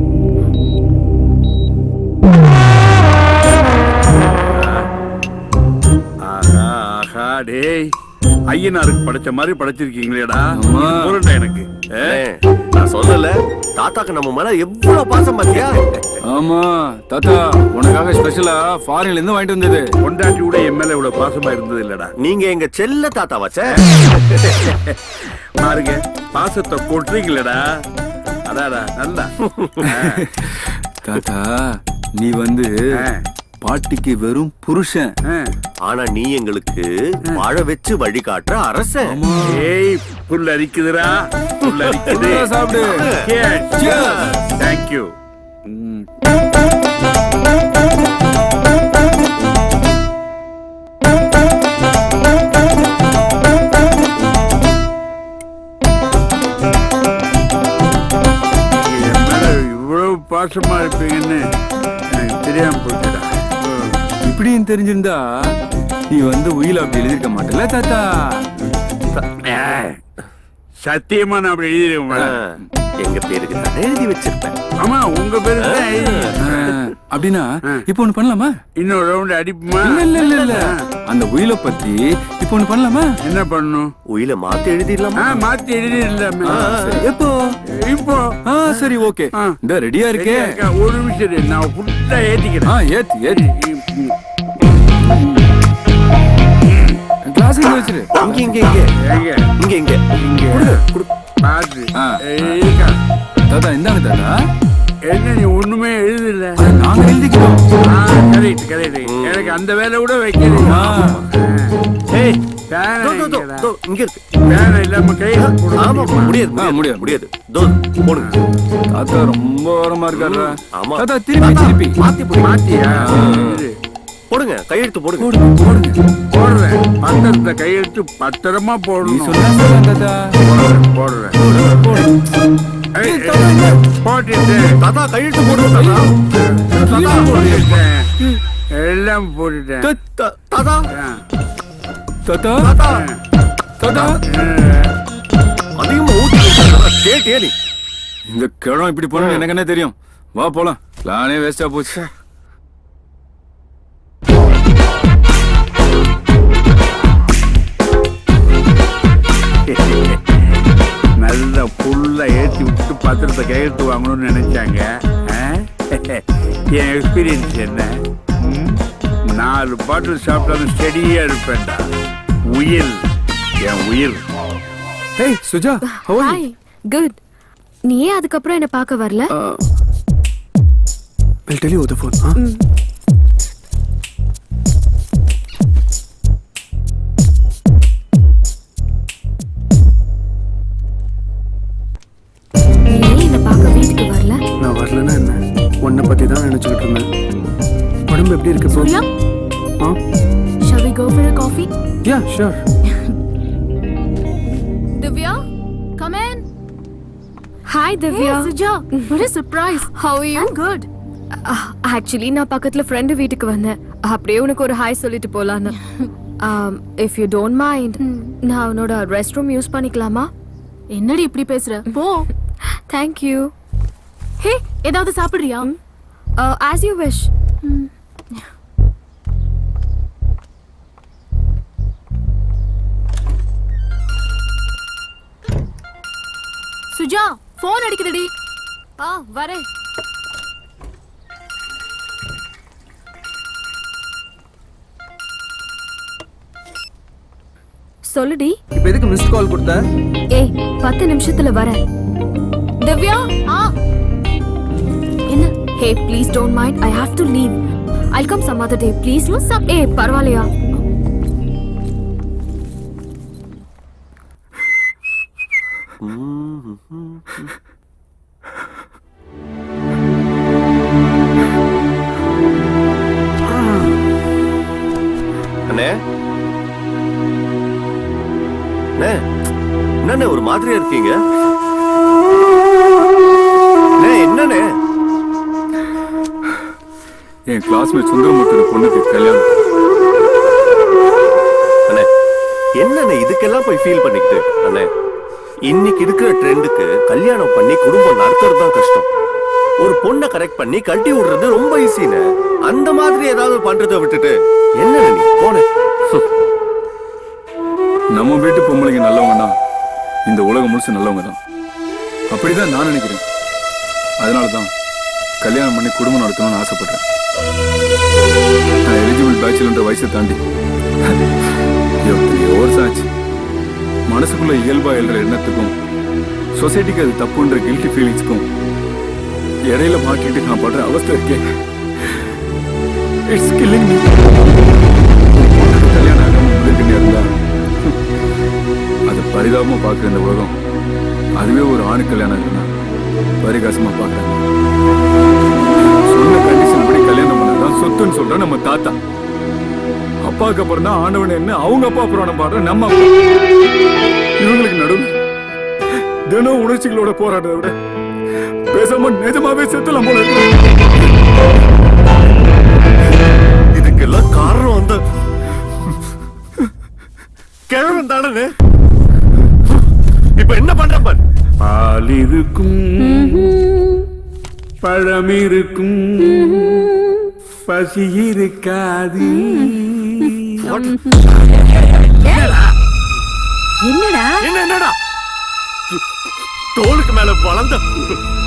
ஆஹா ஆஹா, டேய் ஐயனாருக்கு படைச்ச மாதிரி படைச்சிருக்கீங்களேடா. பொருண்டா எனக்கு. நான் சொல்லல, தாத்தாக்கு நம்ம மேல எவ்வளவு பாசம் பாத்தியா? ஆமா தாத்தா, உனக்காக ஸ்பெஷலா ஃபாரின்ல இருந்து வாங்கிட்டு வந்தது. பொண்டாட்டி கூட என் மேல இவ்வளவு பாசமா இருந்தது இல்லடா. நீங்க எங்க செல்ல தாத்தா வச்ச பாருங்க, பாசத்தை கொட்டுறீங்களடா. அடாடா நல்லா. தாத்தா, நீ வந்து பாட்டிக்கு வெறும் புருஷன். ஆனா நீ எங்களுக்கு வாழ வச்சு வழி காட்டுற அரசன். ஏய், புல் அரிக்குதுடா, புல் அரிக்குது. சாப்பிடு. தேங்க்யூ. இவ்வளவு பாசமா இருப்பீங்கன்னு எனக்கு தெரியாம போச்சுடா. இப்படியும் தெரிஞ்சிருந்தா நீ வந்து உயில அப்படி எழுதிருக்க மாட்டல தாத்தா. சத்தியமா நான் அப்படி எழுதிருக்கேன். எங்க பேருக்கு நான் எழுதி வச்சிருப்பேன். ஆமா, உங்க பேரு அப்படின்னா இப்போ ஒண்ணு பண்ணலாமா? இன்னொரு ரவுண்ட் அடிப்புமா? இல்ல இல்ல இல்ல, அந்த உயில பத்தி இப்போ ஒண்ணு பண்ணலாமா? என்ன பண்ணணும்? உயில மாத்தி எழுதிடலாமா? மாத்தி எழுதிடலாமே. எப்போ? இப்போ. சரி, ஓகே. இந்த ரெடியா இருக்கே. ஒரு நிமிஷம், நான் ஃபுல்லா ஏத்திக்கிறேன். ஏத்தி ஏத்தி கிளாஸ் வச்சிரு. இங்க இங்க இங்க இங்க இங்க இங்க பாத்து. தாத்தா இந்தாங்க தாத்தா. என்ன நீ ஒண்ணுமே எழுதல? நாங்க எழுதிக்கிறோம். Correct correct. எனக்கு அந்த வேலை கூட வைக்கிறீங்க. ஏய், இங்க இருக்கு. வேலை இல்லாம கை. ஆமா, முடியாது முடியாது முடியாது. தோ போடுங்க. தாத்தா ரொம்ப ஓரமா இருக்காரு. ஆமா தாத்தா, திருப்பி திருப்பி மாத்தியா? போடுங்க, கையெழுத்து போடுங்க. போடுறேன். 10 பத்திரத்தை கையெழுத்து பத்திரமா நீ போடணும். சொன்னா தாத்தா. போடுறேன். ஏய், போட்டுட்டு தாத்தா கையெழுத்து போடுங்க தாத்தா. போட்டுட்டேன். எல்லாம் போட்டுட்டேன். தாத்தா தாத்தா தாத்தா தாத்தா அதிகமா ஊத்தி கேட்டியே நீ. இந்த கிழம் இப்படி போறோம் எனக்கு என்ன தெரியும். வா போலாம். பிளானே வேஸ்டா போச்சு. நல்ல புல்ல ஏற்றி விட்டு பத்திரத்தை கையெழுத்து வாங்கணும்னு நினைச்சாங்க. என் எக்ஸ்பீரியன்ஸ் என்ன? 4 பாட்டில் சாப்பிட்டாலும் ஸ்டெடியா இருப்பேன்டா. உயிர் என் உயிர். Hey Suja, how are you? Hi good. நீ ஏன் அதுக்கப்புறம் என்ன பார்க்க வரல? I'll tell you over the phone. நீ ஏன் என்ன பார்க்க வீட்டுக்கு வரல? நான் வரலன்னா என்ன? உன்னை பத்தி தான் நினைச்சுக்கிட்டு இருந்தேன். உடம்பு எப்படி இருக்கு இப்போ? Surya, shall we go for a coffee? Yeah, sure. Divya, come in. Hi Divya. Hey, Suja. What a surprise. How are you? I'm good. Actually நான் பக்கத்துல ஃப்ரெண்டு வீட்டுக்கு வந்தேன். அப்படியே உனக்கு ஒரு ஹாய் சொல்லிட்டு போலான்னு. இஃப் யூ டோன்ட் மைண்ட், நான் உன்னோட ரெஸ்ட் ரூம் யூஸ் பண்ணிக்கலாமா? என்னடி இப்படி பேசுற? போ. Thank you. ஹே, ஏதாவது சாப்பிடுறியா? As you wish. Suja, phone அடிக்குதுடி. வரேன். சொல்லுடி. இப்போ எதுக்கு மிஸ்ட் கால் கொடுத்த? ஏய் 10 நிமிஷத்துல வரேன். திவ்யா. என்ன? Hey please don't mind, I have to leave. I come some other day please. ஏய் பரவாயில்லையா? அண்ணே அண்ணே, என்னண்ணே ஒரு மாதிரியா இருக்கீங்க? அண்ணே, என்னண்ணே? என் கிளாஸ்மேட் சுந்தரமூர்த்தி பொண்ணுக்கு கல்யாணம். அண்ணே, என்னண்ணே இதுக்கெல்லாம் போய் ஃபீல் பண்ணிக்கிட்டு? அண்ணே, இன்னைக்கு இருக்கிற ட்ரெண்டுக்கு கல்யாணம் பண்ணி குடும்பம் நடத்துறது தான் கஷ்டம். ஒரு பொண்ணை கரெக்ட் பண்ணி கட்டி விடுறது ரொம்ப ஈஸின்னு. அந்த மாதிரி ஏதாவது பண்றதை விட்டுட்டு என்ன நீ போன? நம்ம வீட்டு பொம்பளைங்க நல்லவங்க தான், இந்த உலகம் முழுசு நல்லவங்க தான். அப்படிதான் நான் நினைக்கிறேன். அதனால தான் கல்யாணம் பண்ணி குடும்பம் நடத்தணும்னு ஆசைப்படுறேன். நான் எலிஜிபிள் பேச்சுலன்ற வயசை தாண்டி எத்தனையோ வருஷம் ஆச்சு. மனசுக்குள்ள இயல்பா எழுற எண்ணத்துக்கும் சொசைட்டிக்கு அது தப்புன்ற கில்ட்டி ஃபீலிங்ஸ்க்கும் இடையில மாட்டிட்டு நான் படுற அவஸ்தை இருக்கேன். It's killing me. கல்யாணம் ஆகாம முடிக்கிட்டே இருந்தா அதை பரிதாபமா பார்க்குற இந்த உலகம் அதுவே ஒரு ஆணு கல்யாணம் ஆகுதுன்னா பரிகாசமா பார்க்கறாங்க. சொன்ன கண்டிஷன் படி கல்யாணம் பண்ணதான் சொத்துன்னு சொல்ற நம்ம தாத்தா. அப்பாவுக்கு அப்புறம் தான் ஆண்டவன் என்ன அவங்க அப்பா புராணம் பாடுற நம்ம அப்பா. இவங்களுக்கு நடுவு தினம் உணர்ச்சிகளோட போராடுறத விட பேசாம நிஜமாவே செத்துலாம் போல இருக்கு. இதுக்கெல்லாம் காரணம் அந்த கிழவன் தானே. இப்ப என்ன பண்ற பாரு. பால் இருக்கும், பழம் இருக்கும், பசி இருக்காது. என்னடா என்னடா தோளுக்கு மேல வளர்ந்த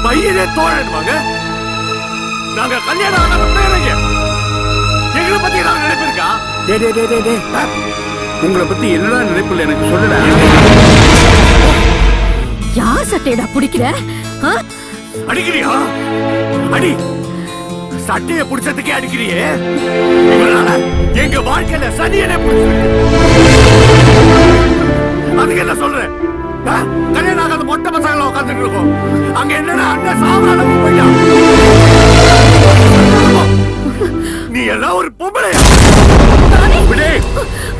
பையனே தோழன்வாங்க. நாங்க கல்யாணம் ஆகாத பேரைங்க எங்களை பத்தி ஏதாவது நினைப்பு இருக்கா? உங்களை பத்தி என்னடா நினைப்பில்லை எனக்கு சொல்லுடா. யார் சட்டையடா பிடிக்கிற? அடிக்கிறியா? அடி. சட்டைய புடிச்சதுக்கே அடிக்கிறியே. இவனால எங்க வாழ்க்கையில சனியனே புடிச்சிருக்கு. அதுக்கு என்ன சொல்றேன்? கல்யாணம் ஆகாத மொட்டை பசங்களை உட்காந்துட்டு இருக்கோம். அங்க என்னடா அண்ணன் சாவரான போயிட்டான். நீ எல்லாம் ஒரு பொம்பளையா?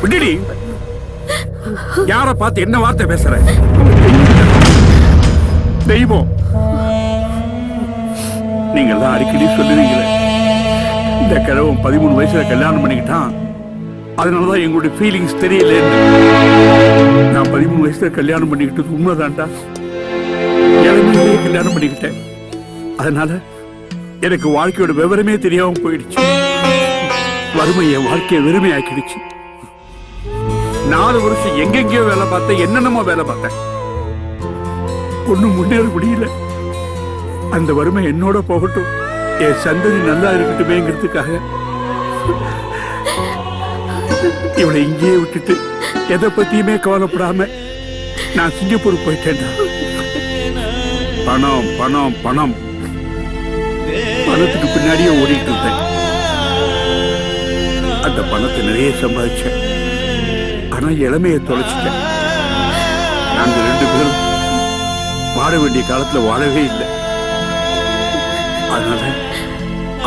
விடுடி. யார பார்த்து என்ன வார்த்தை பேசுற? தெய்வம், நீங்க எல்லாம் அடிக்கடி சொல்லுவீங்களே, இந்த கிழவன் 13 வயசுல கல்யாணம் பண்ணிக்கிட்டான், அதனாலதான் எங்களுடைய ஃபீலிங்ஸ் தெரியல. நான் 13 வயசுல கல்யாணம் பண்ணிக்கிட்டது உண்மைதான்டா. இளமையிலேயே கல்யாணம் பண்ணிக்கிட்டேன். அதனால எனக்கு வாழ்க்கையோட விவரமே தெரியாம போயிடுச்சு. வறுமை என் வாழ்க்கையை வெறுமையாக்கிடுச்சு. 4 வருஷம் எங்கெங்கயோ வேலை பார்த்தேன், என்னென்னமோ வேலை பார்த்தேன், ஒண்ணும் முன்னேற முடியல. அந்த வறுமை என்னோட போகட்டும், என் சந்ததி நல்லா இருக்கட்டுமேங்கிறதுக்காக இவளை இங்கேயே விட்டுட்டு எதை பத்தியுமே கவலைப்படாம நான் சிங்கப்பூர் போயிட்டேன்டா. பணம் பணம் பணம், பணத்துக்கு பின்னாடியே ஓடிட்டு இருந்தேன். அந்த பணத்தை நிறைய சம்பாதிச்சேன், ஆனா இளமையை தொலைச்சிட்டேன். நாங்க 2 பேரும் வாழ வேண்டிய காலத்துல வாழவே இல்லை. அதனால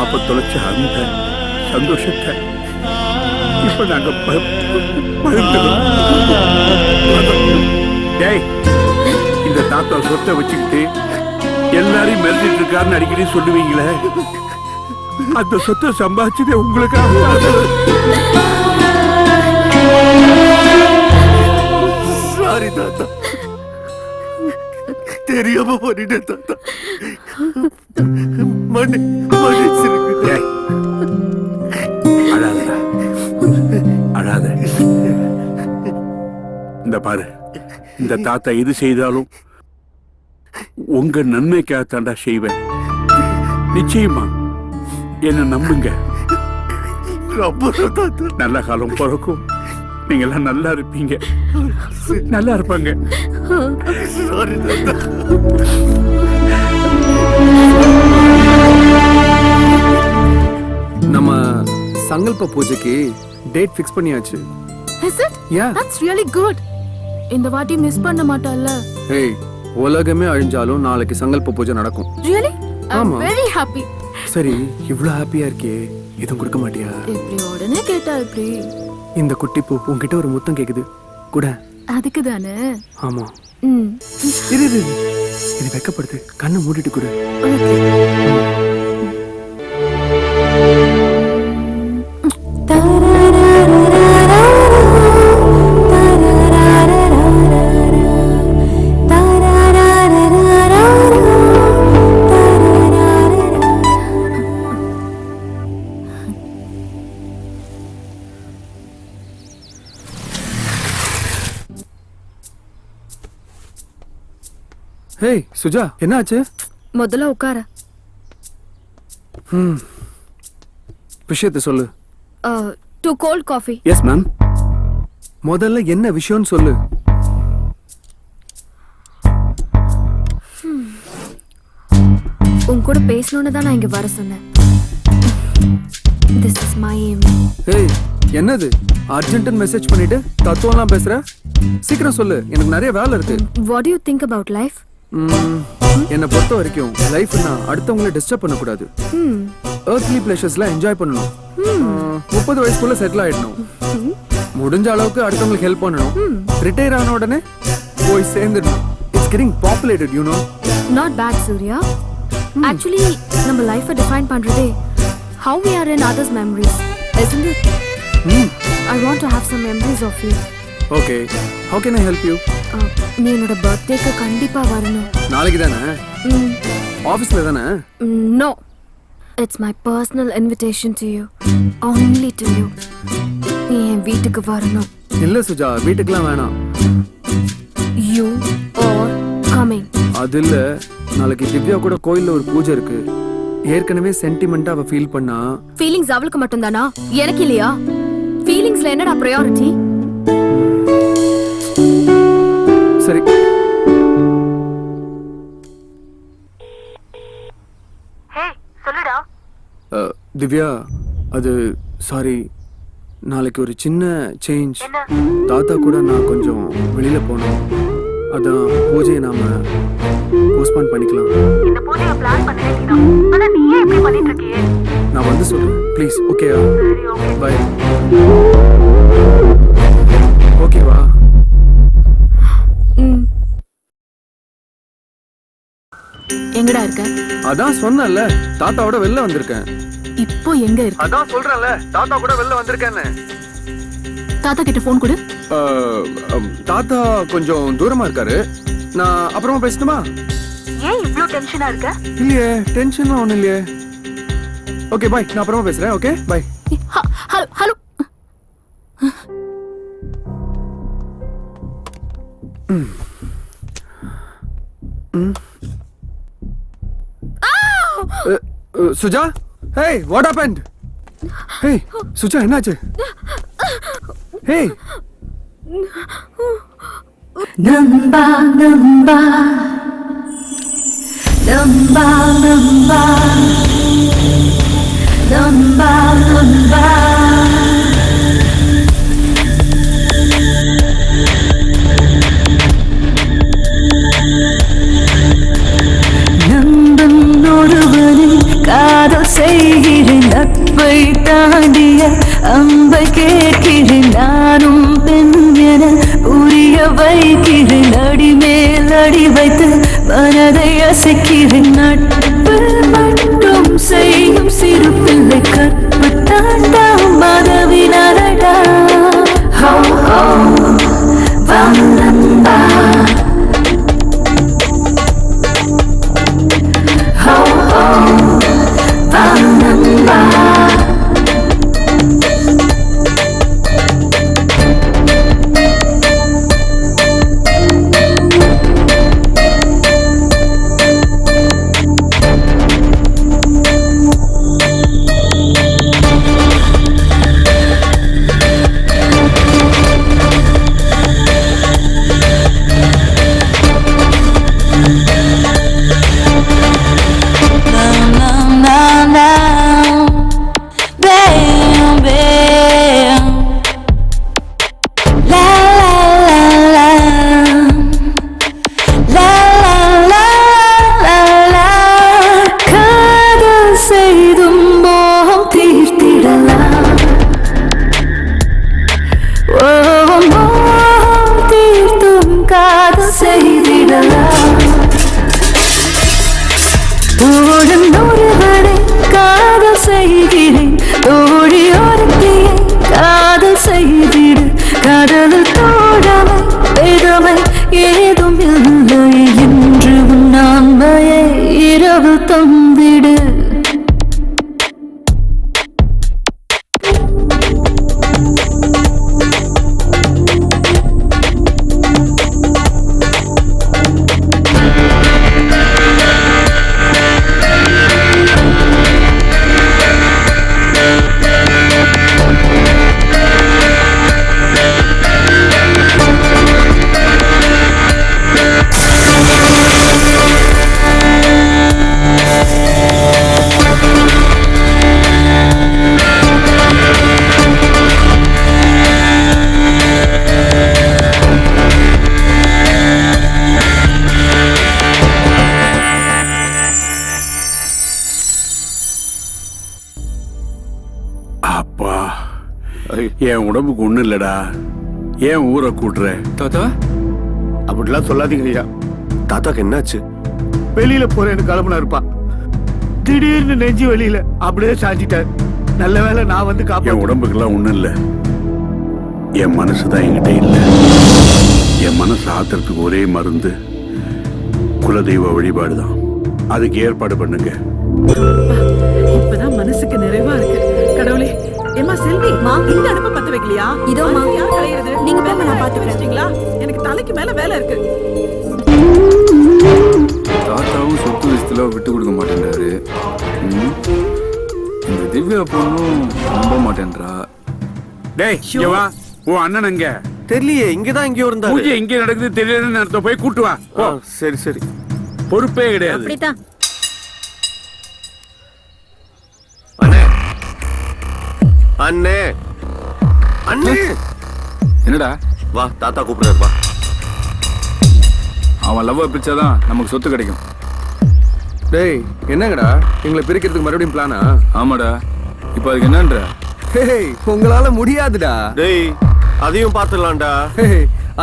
அப்ப தொலைச்ச அந்த சந்தோஷத்தை இப்ப நாங்க டேய், இந்த தாத்தா சொத்தை வச்சுக்கிட்டு எல்லாரையும் மெரிச்சிட்டு இருக்காருன்னு அடிக்கடி சொல்லுவீங்களே, அந்த சொத்தை சம்பாதிச்சதே உங்களுக்காக. சாரி தாத்தா, தெரியாம பண்ணிட்டேன் தாத்தா. மன்னிச்சிருங்க. அழாதடா, அழாத. இந்த பாரு, இந்த தாத்தா எது செய்தாலும் உங்க நன்மைக்காகத்தாண்டா செய்வேன். நிச்சயமா என்ன நம்புங்க. நல்ல காலம் பிறக்கும், நீங்க எல்லாம் நல்லா இருப்பீங்க, நல்லா இருப்பாங்க. நம்ம சங்கல்ப பூஜைக்கு டேட் ஃபிக்ஸ் பண்ணியாச்சு. Is it? Yeah. That's really good. இந்த வாட்டி மிஸ் பண்ண மாட்டல்ல? ஏய், உலகமே அழிஞ்சாலும் நாளைக்கு சங்கல்ப பூஜை நடக்கும். Really? I'm ஆமா. very happy. சரி, இவ்ளோ ஹாப்பியா இருக்கே, எதுவும் கொடுக்க மாட்டியா? இப்படி உடனே கேட்டா எப்படி? இந்த குட்டி பூ உன்கிட்ட ஒரு முத்தம் கேக்குது கூட. அதுக்கு தானே? ஆமா. ம். இரு இரு இரு. இது வெக்கப்படுது, கண்ணை மூடிட்டு கூட. ஹேய் சுஜா, என்னாச்சு? முதல்ல உட்கார. விஷயத்தை சொல்லு. 2 cold coffee. Yes ma'am. முதல்ல என்ன விஷயம்னு சொல்லு. உன் கூட பேசணும்னு தான் நான் இங்க வர சொன்னேன். This is my aim. Hey, என்னது அர்ஜென்ட் மெசேஜ் பண்ணிட்டு தத்துவம்லாம் பேசுற? சீக்கிரம் சொல்லு, எனக்கு நிறைய வேலை இருக்கு. What do you think about life? என்னை பொறுத்த வரைக்கும் லைஃப்னா அடுத்தவங்களை டிஸ்டர்ப் பண்ணக்கூடாது. earthly pleasuresலாம் என்ஜாய் பண்ணணும். 30 வயசுக்குள்ள செட்டில் ஆயிடணும். முடிஞ்ச அளவுக்கு அடுத்தவங்களுக்கு ஹெல்ப் பண்ணணும். ரிட்டையர் ஆன உடனே போய் சேர்ந்துடணும். It's getting populated, you know. Not bad, Surya. Actually, நம்ம லைஃபை டிஃபைன் பண்றதே how we are in others' memories, isn't it? I want to have some memories of you. Okay, how can I help you? நீ என்னோட பர்த்டேக்கு கண்டிப்பா வரணும். நாளைக்கு தானே? ஆபீஸ்ல தானே? No, it's my personal invitation to you, only to you. நீ என் வீட்டுக்கு வரணும். இல்ல சுஜா, வீட்டுக்குலாம் வேணாம். You are coming. அது இல்ல, நாளைக்கு திவ்யா கூட கோயில்ல ஒரு பூஜை இருக்கு. ஏற்கனவே சென்டிமெண்டா அவ ஃபீல் பண்ணா. ஃபீலிங்ஸ் அவளுக்கு மட்டும் தானா, எனக்கு இல்லையா? ஃபீலிங்ஸ்ல என்னடா பிரையாரிட்டி? சரி. ஹே, சொல்லுடா. திவ்யா, அது சாரி, நாளைக்கு ஒரு சின்ன சேஞ்ச். தாத்தா கூட நான் கொஞ்சம் வெளியில போனோம். அதான் பூஜையை நாம போஸ்ட்போன் பண்ணிக்கலாம். இந்த பூஜையை பிளான் பண்ணிட்டீங்க, ஆனா நீ ஏன் இப்படி பண்ணிட்டு இருக்கியே? நான் வந்து சொல்றேன் ப்ளீஸ். ஓகேயா? சரி, ஓகே. பை. ஓகேவா? இருக்க? அதான் சொன்னேன்ல, தாத்தாவோட வெளில வந்திருக்கேன். இப்போ எங்க இருக்க? அதான் சொல்றேன்ல, தாத்தா கூட வெளில வந்திருக்கேன்னு. தாத்தா கிட்ட போன் கொடு. தாத்தா கொஞ்சம் தூரமா இருக்காரு. நான் அப்புறமா பேசணுமா? ஏன் இவ்ளோ டென்ஷனா இருக்க? இல்லையே, டென்ஷன்லாம் ஒண்ணும் இல்லையே. ஓகே பாய், நான் அப்புறமா பேசுறேன். Okay bye. Hello. Suja, hey, what happened? Hey, Suja, என்னாச்சு? Hey. நம்பா நம்பா நம்பா நம்பா நம்பா நம்பா நம்பும் ஒருவனில் காதல் செய்கிறேன், நட்பை தாண்டிய அம்பை கேட்கிறேன், நானும் பெண் என புரிய வைக்கிறேன், அடி மேல் அடி வைத்து மனதை அசைக்கிறேன், நட்பு மட்டும் செய்யும் சிறு பிள்ளை கற்பு தாண்டா மதவினரடா. ஹோ ஹோ வந்தம்பா ஹோ ஹோ வந்தம்பா. என் உடம்புக்கு ஒண்ணு இல்லடா, ஏன் ஊரை கூட்டுற? தாத்தா அப்படிலாம் சொல்லாதீங்க ஐயா. தாத்தாக்கு என்னாச்சு? வெளியில போறேன்னு கிளம்புனா இருப்பா, திடீர்னு நெஞ்சு வெளியில அப்படியே சாஞ்சிட்டார். நல்ல வேளை நான் வந்து என் காப்பேன். உடம்புக்கெல்லாம் ஒண்ணும் இல்ல, என் மனசுதான் என்கிட்ட இல்ல. என் மனசு ஆத்துறதுக்கு ஒரே மருந்து குலதெய்வ வழிபாடுதான். அதுக்கு ஏற்பாடு பண்ணுங்க. இப்பதான் மனசுக்கு நிறைவா இருக்கு. கடவுளே, ஏமா செல்வி, இந்த அடுப்பை பத்த வைக்கலையா? இதோமா. யார் கலையிறது? நீங்க போங்க, நான் பாத்துக்கிறேன். எனக்கு தலைக்கு மேல வேலை இருக்கு. தாத்தாவும் சொத்து விஷயத்துல விட்டு கொடுக்க மாட்டேன்றாரு. இந்த திவ்யா பொண்ணும் நம்ப மாட்டேன்றா. டேய், இங்க வா. உன் அண்ணன் எங்க? தெரியலையே, இங்கதான் எங்கேயோ இருந்தாரு. பூஜை எங்க நடக்குது தெரியலன்னு நேரத்தை போய் கூட்டு வா. போ. சரி சரி. பொறுப்பே கிடையாது. அப்படித்தான். அண்ணே அண்ணே அண்ணே, என்னடா? வா, தாத்தா கூப்பிடுறாரு, வா. அவன் லவ் பிரிச்சாதான் நமக்கு சொத்து கிடைக்கும். டேய், என்னங்கடா எங்களை பிரிக்கிறதுக்கு மறுபடியும் பிளானா? ஆமாடா. இப்போ அதுக்கு என்னன்ற? உங்களால முடியாதுடா. டேய், அதையும் பாத்துடலாம்டா.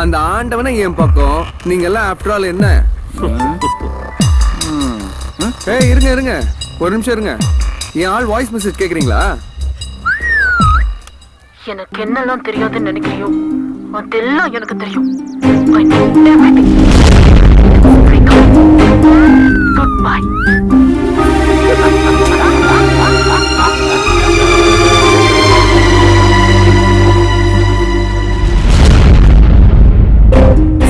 அந்த ஆண்டவனை என் பக்கம், நீங்க எல்லாம் ஆஃப்டர் ஆல் என்ன? ஏய் இருங்க இருங்க, ஒரு நிமிஷம் இருங்க. என் ஆள் வாய்ஸ் மெசேஜ் கேக்குறீங்களா? எனக்கு என்னெல்லாம் தெரியாதுன்னு நினைக்கிறியோ அதெல்லாம் எனக்கு தெரியும். Good bye.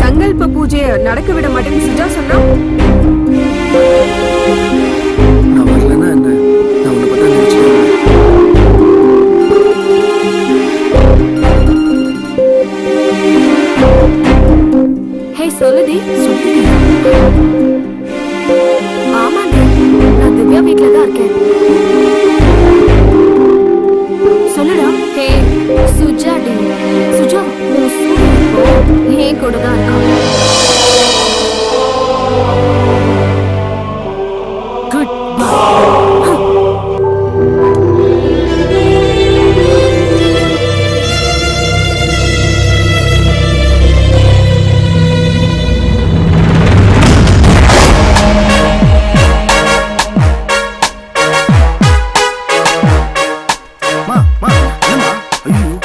சங்கல்ப பூஜையை நடக்க விட மாட்டேன்னு சுஜா சொன்னா நான் வரலன்னா என்ன? நான் உன்னை பத்தி நினைச்சிட்டேன். ஹே சொல்லுடி. ஆமாங்க, நான் திவ்யா வீட்ல தான் இருக்கேன். சொல்லுடா. Hey Suja D. சுஜா உன் சூரிய இப்போ ஏன் கூட தான் இருக்கான். Good bye.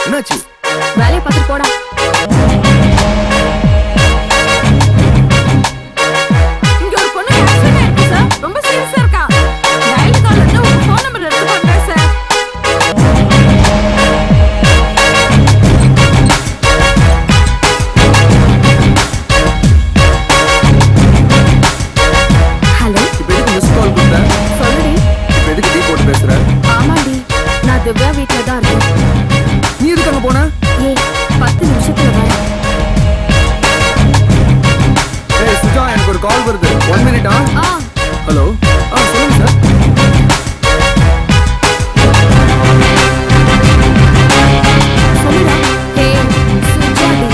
என்னாச்சு? வேலையை பார்த்துட்டு போடா. இங்க ஒரு பொண்ணு ஆக்சிடென்ட் ஆயிருக்கு சார். ரொம்ப சீரியஸா இருக்கா. டயல் கால்ல இருந்து உங்க ஃபோன் நம்பர் எடுத்து பண்றேன் சார். ஹலோ இப்போ எதுக்கு மிஸ் கால் கொடுத்த? சொல்லுடி. இப்போ எதுக்கு டீ போட்டு பேசுற? ஆமாடி, நான் திவ்யா வீட்ல தான் இருக்கேன். நீ எதுக்கு அங்க போன? ஏய் 10 நிமிஷத்துல வரேன். ஏய் சுஜா, எனக்கு ஒரு கால் வருது. 1 மினிட்டா? ஹலோ. சொல்லுங்க சார். சொல்லுடா. ஹே சுஜா டி.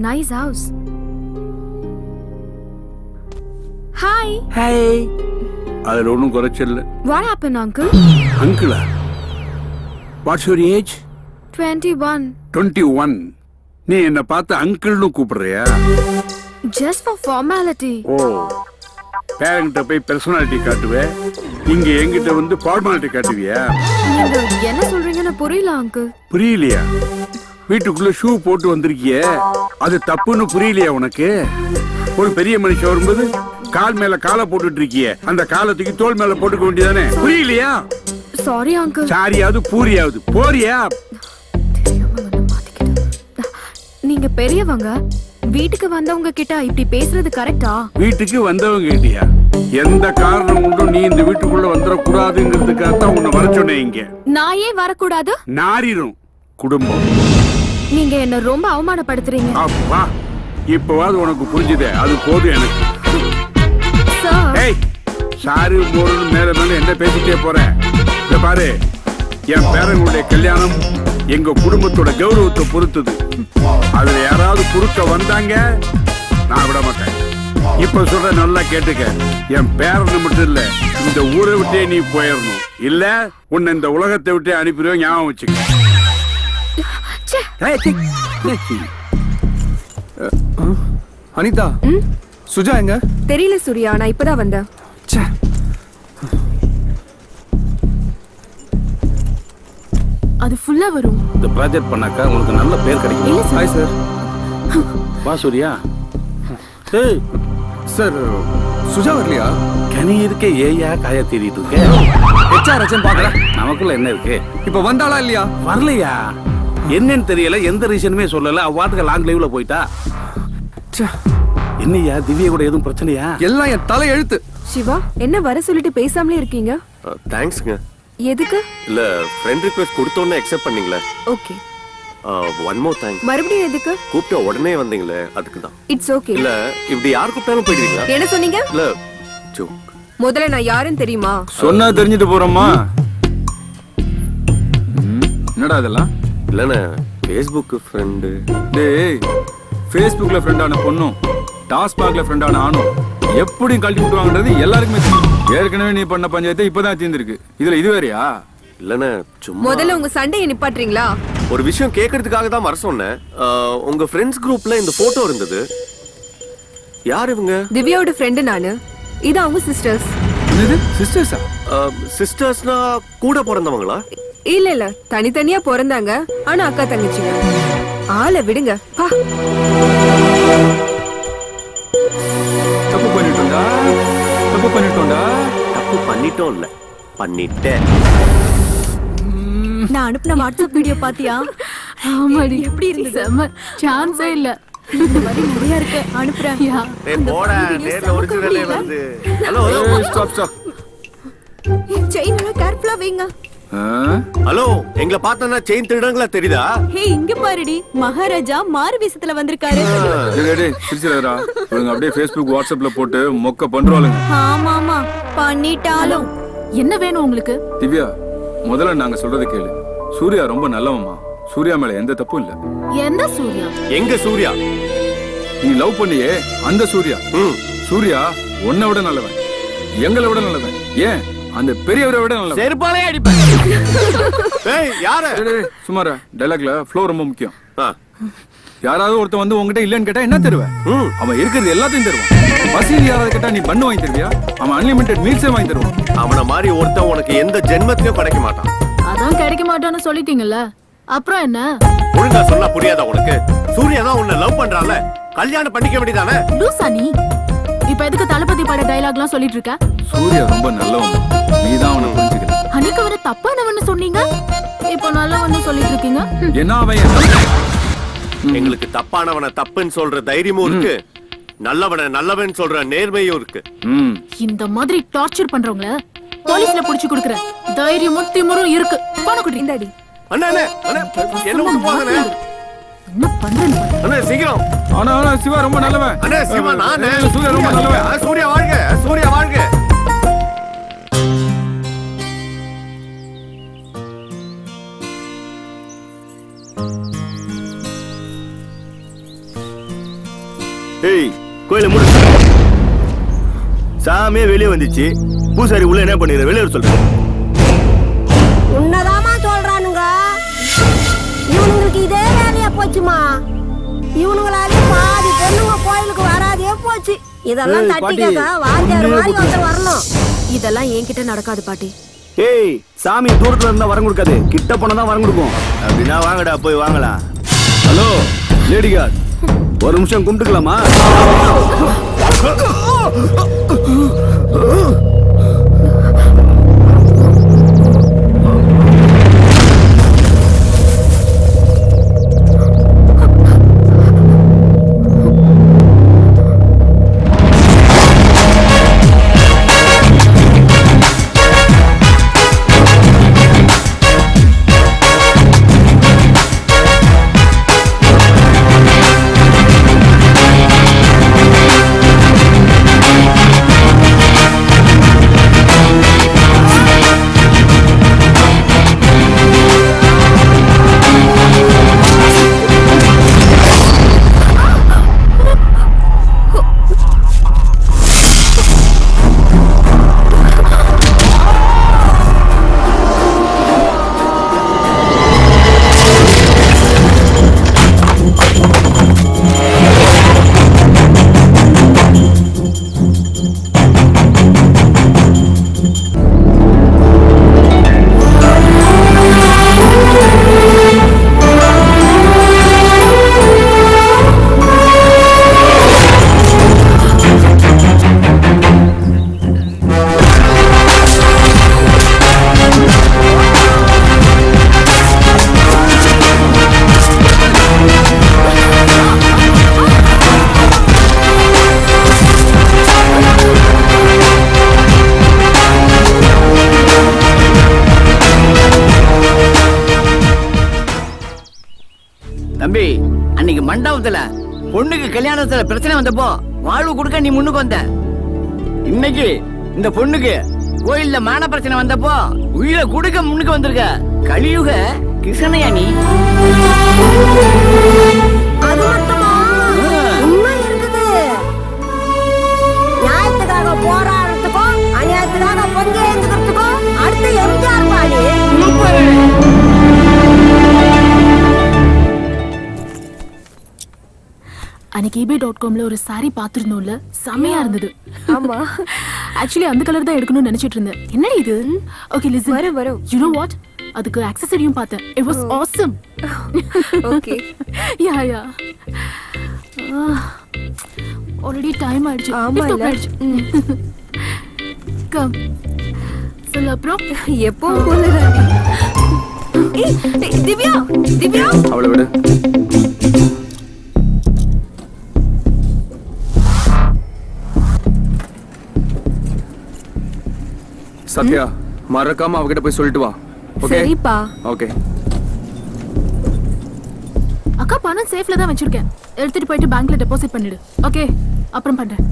Nice house. Hi. ஹே, அதுல ஒன்றும் குறைச்சல். What happened, uncle? அங்கிளா? What's your age? 21. 21. நீ என்ன பார்த்து அங்கிள்னு கூப்பிடுறியா? Just for formality. ஓ, பேரங்கிட்ட போய் பர்சனாலிட்டி காட்டுவே, இங்க எங்கிட்ட வந்து ஃபார்மாலிட்டி காட்டுவியா? நீங்க என்ன சொல்றீங்கன்னு புரியல uncle. புரியலையா? வீட்டுக்குள்ள ஷூ போட்டு வந்திருக்கிய, அது தப்புன்னு புரியலையா உனக்கு? ஒரு பெரிய மனுஷன் வரும்போது கால் மேல காலை போட்டுட்டு இருக்கிய, அந்த காலத்துக்கு தோல் மேல போட்டுக்க வேண்டியதானே? புரியலையா? Sorry uncle. சாரியாவது பூரியாவது போறியா? தெரியாம வந்து மாட்டிக்கிட்டேன். நீங்க பெரியவங்க, வீட்டுக்கு வந்தவங்க கிட்ட இப்படி பேசுறது கரெக்டா? வீட்டுக்கு வந்தவங்க கிட்டியா? எந்த காரணம் கொண்டும் நீ இந்த வீட்டுக்குள்ள வந்துடக்கூடாதுங்கிறதுக்காக தான் உன்னை வர சொன்னேன். இங்க நான் ஏன் வரக்கூடாது? நாரிரும் குடும்பம். நீங்க என்ன ரொம்ப அவமானப்படுத்துறீங்க. அப்பா, இப்பவாது உனக்கு புரிஞ்சுதே, அது போதும் எனக்கு. சார். ஏய், சாரு போறது மேல மேல என்ன பேசிட்டே போறேன்? இத பாரு, என் பேரனுடைய கல்யாணம் எங்க குடும்பத்தோட கௌரவத்தை பொறுத்தது. அதுல யாராவது குறுக்க வந்தாங்க நான் விட மாட்டேன். இப்ப சொல்ற நல்லா கேட்டுக்க, என் பேரனை மட்டும் இல்ல, இந்த ஊரை விட்டே நீ போயிடணும். இல்ல உன்னை இந்த உலகத்தை விட்டே அனுப்பிடுவேன், ஞாபகம் வச்சுக்க. அனிதா, சுஜா எங்க? தெரியல சூர்யா, நான் இப்பதான் வந்தேன். அது ஃபுல்லா வரும். இந்த ப்ராஜெக்ட் பண்ணாக்கா உனக்கு நல்ல பேர் கிடைக்கும். Hi sir. வா சூர்யா. ஏய் சார், சுஜா வரலையா? கனி இருக்க ஏயா காய தேடிட்டு இருக்க? ஹெச்ஆர் பாக்குறேன். நமக்குள்ள என்ன இருக்கு? இப்ப வந்தாளா இல்லையா? வரலையா? என்னன்னு தெரியல, எந்த ரீசனுமே சொல்லல. அவ்வாட்டுக்கு லாங் லைவ்ல போயிட்டா. என்னையா திவ்யா கூட எதுவும் பிரச்சனையா? எல்லாம் என் தலை எழுத்து. சிவா, என்ன வர சொல்லிட்டு பேசாமலே இருக்கீங்க? தேங்க்ஸ்ங்க. எதுக்கு? இல்ல ஃப்ரெண்ட் ரிக்வெஸ்ட் கொடுத்தோன்னே அக்செப்ட் பண்ணீங்களே. ஓகே. One more thanks. மறுபடியும் எதுக்கு? கூப்பிட்ட உடனே வந்தீங்களே, அதுக்கு தான். It's okay. இல்ல இப்படி யார் கூப்பிட்டாலும் போயிடுவீங்களா? என்ன சொன்னீங்க? இல்ல ஜோக். முதல்ல நான் யாருன்னு தெரியுமா? சொன்னா தெரிஞ்சுட்டு போறோமா? என்னடா இதெல்லாம்? இல்லண்ணே, ஃபேஸ்புக் ஃப்ரெண்டு. டேய், ஃபேஸ்புக்ல ஃப்ரெண்டான பொண்ணும் டாஸ்மாக்ல ஃப்ரெண்டான ஆணும் எப்படியும் கழட்டி விட்டுவாங்கன்றது எல்லாருக்குமே தெரியும். ஏற்கனவே நீ பண்ண பஞ்சாயத்து இப்பதான் தீர்ந்திருக்கு. இதுல இது வேறையா? இல்லன்னு சும்மா முதல்ல உங்க சண்டையை நிப்பாட்டுறீங்களா? ஒரு விஷயம் கேட்கறதுக்காக தான் வர சொன்னேன். உங்க ஃப்ரெண்ட்ஸ் குரூப்ல இந்த போட்டோ இருந்தது. யார் இவங்க? திவ்யாவோட ஃப்ரெண்டு நானு. இது அவங்க சிஸ்டர்ஸ். என்னது சிஸ்டர்ஸா? சிஸ்டர்ஸ்னா கூட பிறந்தவங்களா? இல்ல தனித்தனியா பிறந்தாங்க. ஆனா அக்கா தங்கச்சிங்க. ஆளை விடுங்க. தப்பு பண்ணிட்டோம்டா. தப்பு பண்ணிட்டோம் இல்ல, பண்ணிட்டேன். நான் அனுப்பின வாட்ஸ்அப் வீடியோ பாத்தியா? ஆமாடி. எப்படி இருந்தது? செம. சான்ஸே இல்ல. இந்த மாதிரி நிறைய இருக்கு, அனுப்புறேன். டேய் போடா, நேர்ல ஒரிஜினலே வருது. Hello stop. செயின் எல்லாம் கேர்ஃபுல்லா வைங்க. ஹலோ, எங்களை பார்த்தா செயின் திருடங்களா தெரியுதா? ஹே, இங்க பாருடி, மகாராஜா மாறு வேஷத்துல வந்திருக்காரு. டேய் சிரிச்சலடா. இவங்க அப்படியே ஃபேஸ்புக் வாட்ஸ்அப்ல போட்டு மொக்க பண்றாளுங்க. ஆமாமா பண்ணிட்டாலும். என்ன வேணும் உங்களுக்கு? திவ்யா, முதல்ல நாங்க சொல்றதை கேளு. சூர்யா ரொம்ப நல்லவம்மா. சூர்யா மேல எந்த தப்பும் இல்ல. எந்த சூர்யா? எங்க சூர்யா? நீ லவ் பண்ணியே அந்த சூர்யா. சூர்யா உன்னை விட நல்லவன், எங்களை விட நல்லவன், ஏன் அந்த பெரியவரை விட நல்லவன். செருப்பாலே அடிப்பேன். ஏய் யாரு? சுமாரா டைலாக்ல ஃப்ளோ ரொம்ப முக்கியம். யாராவது ஒருத்தன் வந்து உங்ககிட்ட இல்லன்னு கேட்டா என்ன தருவேன்? அவன் இருக்கிறது எல்லாத்தையும் தருவான். பசியில் யாராவது கேட்டா நீ பண்ணு வாங்கி தருவியா? அவன் அன்லிமிட்டெட் மீல்ஸே வாங்கி தருவான். அவன மாதிரி ஒருத்தன் உனக்கு எந்த ஜென்மத்திலயும் கிடைக்க மாட்டான். அதான் கிடைக்க மாட்டான்னு சொல்லிட்டீங்கல்ல, அப்புறம் என்ன? ஒழுங்கா சொன்னா புரியாதா உனக்கு? சூர்யா தான் உன்னை லவ் பண்றான்ல, கல்யாணம் பண்ணிக்க வேண்டியதானே? லூசா நீ? இப்ப எதுக்கு தளபதி பட டயலாக்லாம் சொல்லிட்டு இருக்க? சூர்யா ரொம்ப நல்லவன், நீதான் அவனை புரிஞ்சுக்கல. அன்னைக்கு அவரை தப்பானவன்னு சொன்னீங்க, இப்போ நல்லவன்னு சொல்லிட்டு இருக்கீங்க. என்ன அவன்? எங்களுக்கு தப்பானவனை தப்புன்னு சொல்ற தைரியமும் இருக்கு, நல்லவனை நல்லவன் சொல்ற நேர்மையும் இருக்கு. இந்த மாதிரி டார்ச்சர் பண்றவங்கள போலீஸ்ல புடிச்சு கொடுக்கற தைரியமும் திமிரும் இருக்கு. போன குடி இந்தாடி. அண்ணா அண்ணா என்ன ஒண்ணு போங்கண்ணே. என்ன பண்றேன்னு அண்ணா சீக்கிரம். ஆனா சிவா ரொம்ப நல்லவன். அண்ணா சிவா நானே. சூர்யா ரொம்ப நல்லவன். சூர்யா வாழ்க, சூர்யா வாழ்க. ஏய், கோயில மூடு. சாமியே வெளியே வந்துச்சு, பூசாரி உள்ள என்ன பண்ணிடுற? வெளியே சொல்ற. உன்னதாமா சொல்றானுங்க. இவனுங்களுக்கு இதே வேலையா போச்சுமா. இவனுங்களாலே பாதி பொண்ணுங்க கோயிலுக்கு வராதே போச்சு. இதெல்லாம் தட்டி கேட்க வாத்தியார் மாதிரி ஒருத்தர் வரணும். இதெல்லாம் என்கிட்ட நடக்காது பாட்டி. ஏய், சாமி தூரத்துல இருந்தா வரம் கொடுக்காது, கிட்ட போனா வரம் கொடுக்கும். அப்படின்னா வாங்கடா, போய் வாங்கலாம். ஹலோ லேடி கார்டு, ஒரு நிமிஷம் கும்பிட்டுக்கலாமா? தம்பி, அன்னைக்கு மண்டபத்துல பொண்ணுக்கு கல்யாணத்துல பிரச்சனை வந்தப்போ வாழ்வு கொடுக்க நீ முன்னுக்கு வந்த. இன்னைக்கு இந்த பொண்ணுக்கு கோயில்ல மான பிரச்சனை வந்தப்போ உயிரை கொடுக்க முன்னுக்கு வந்திருக்க. கலியுக கிருஷ்ணயா நீ. அது மட்டுமா அன்னைக்கு eBay.comல ஒரு சாரி பார்த்திருந்தோம்ல, செமையா இருந்தது. ஆமா. ஆக்சுவலி அந்த கலர் தான் எடுக்கணும்னு நினைச்சிட்டு இருந்தேன். என்ன இது? Okay listen. வரும். You know what? அதுக்கு ஆக்சஸரியும் பார்த்தேன். It was awesome. Okay. Yeah. Already time ஆயிடுச்சு. ஆமா இல்ல. கம். சொல்ல அப்புறம் எப்பவும் போலதான். ஏய் திவ்யா, திவ்யா. அவளை விடு. சத்யா, மறக்காம அவகிட்ட போய் சொல்லிட்டு வா. ஓகே? சரிப்பா. ஓகே. அக்கா பணம் சேஃப்ல தான் வச்சிருக்கேன். எடுத்துட்டு போயிட்டு பேங்க்ல டெபாசிட் பண்ணிடு. ஓகே? அப்புறம் பண்றேன்.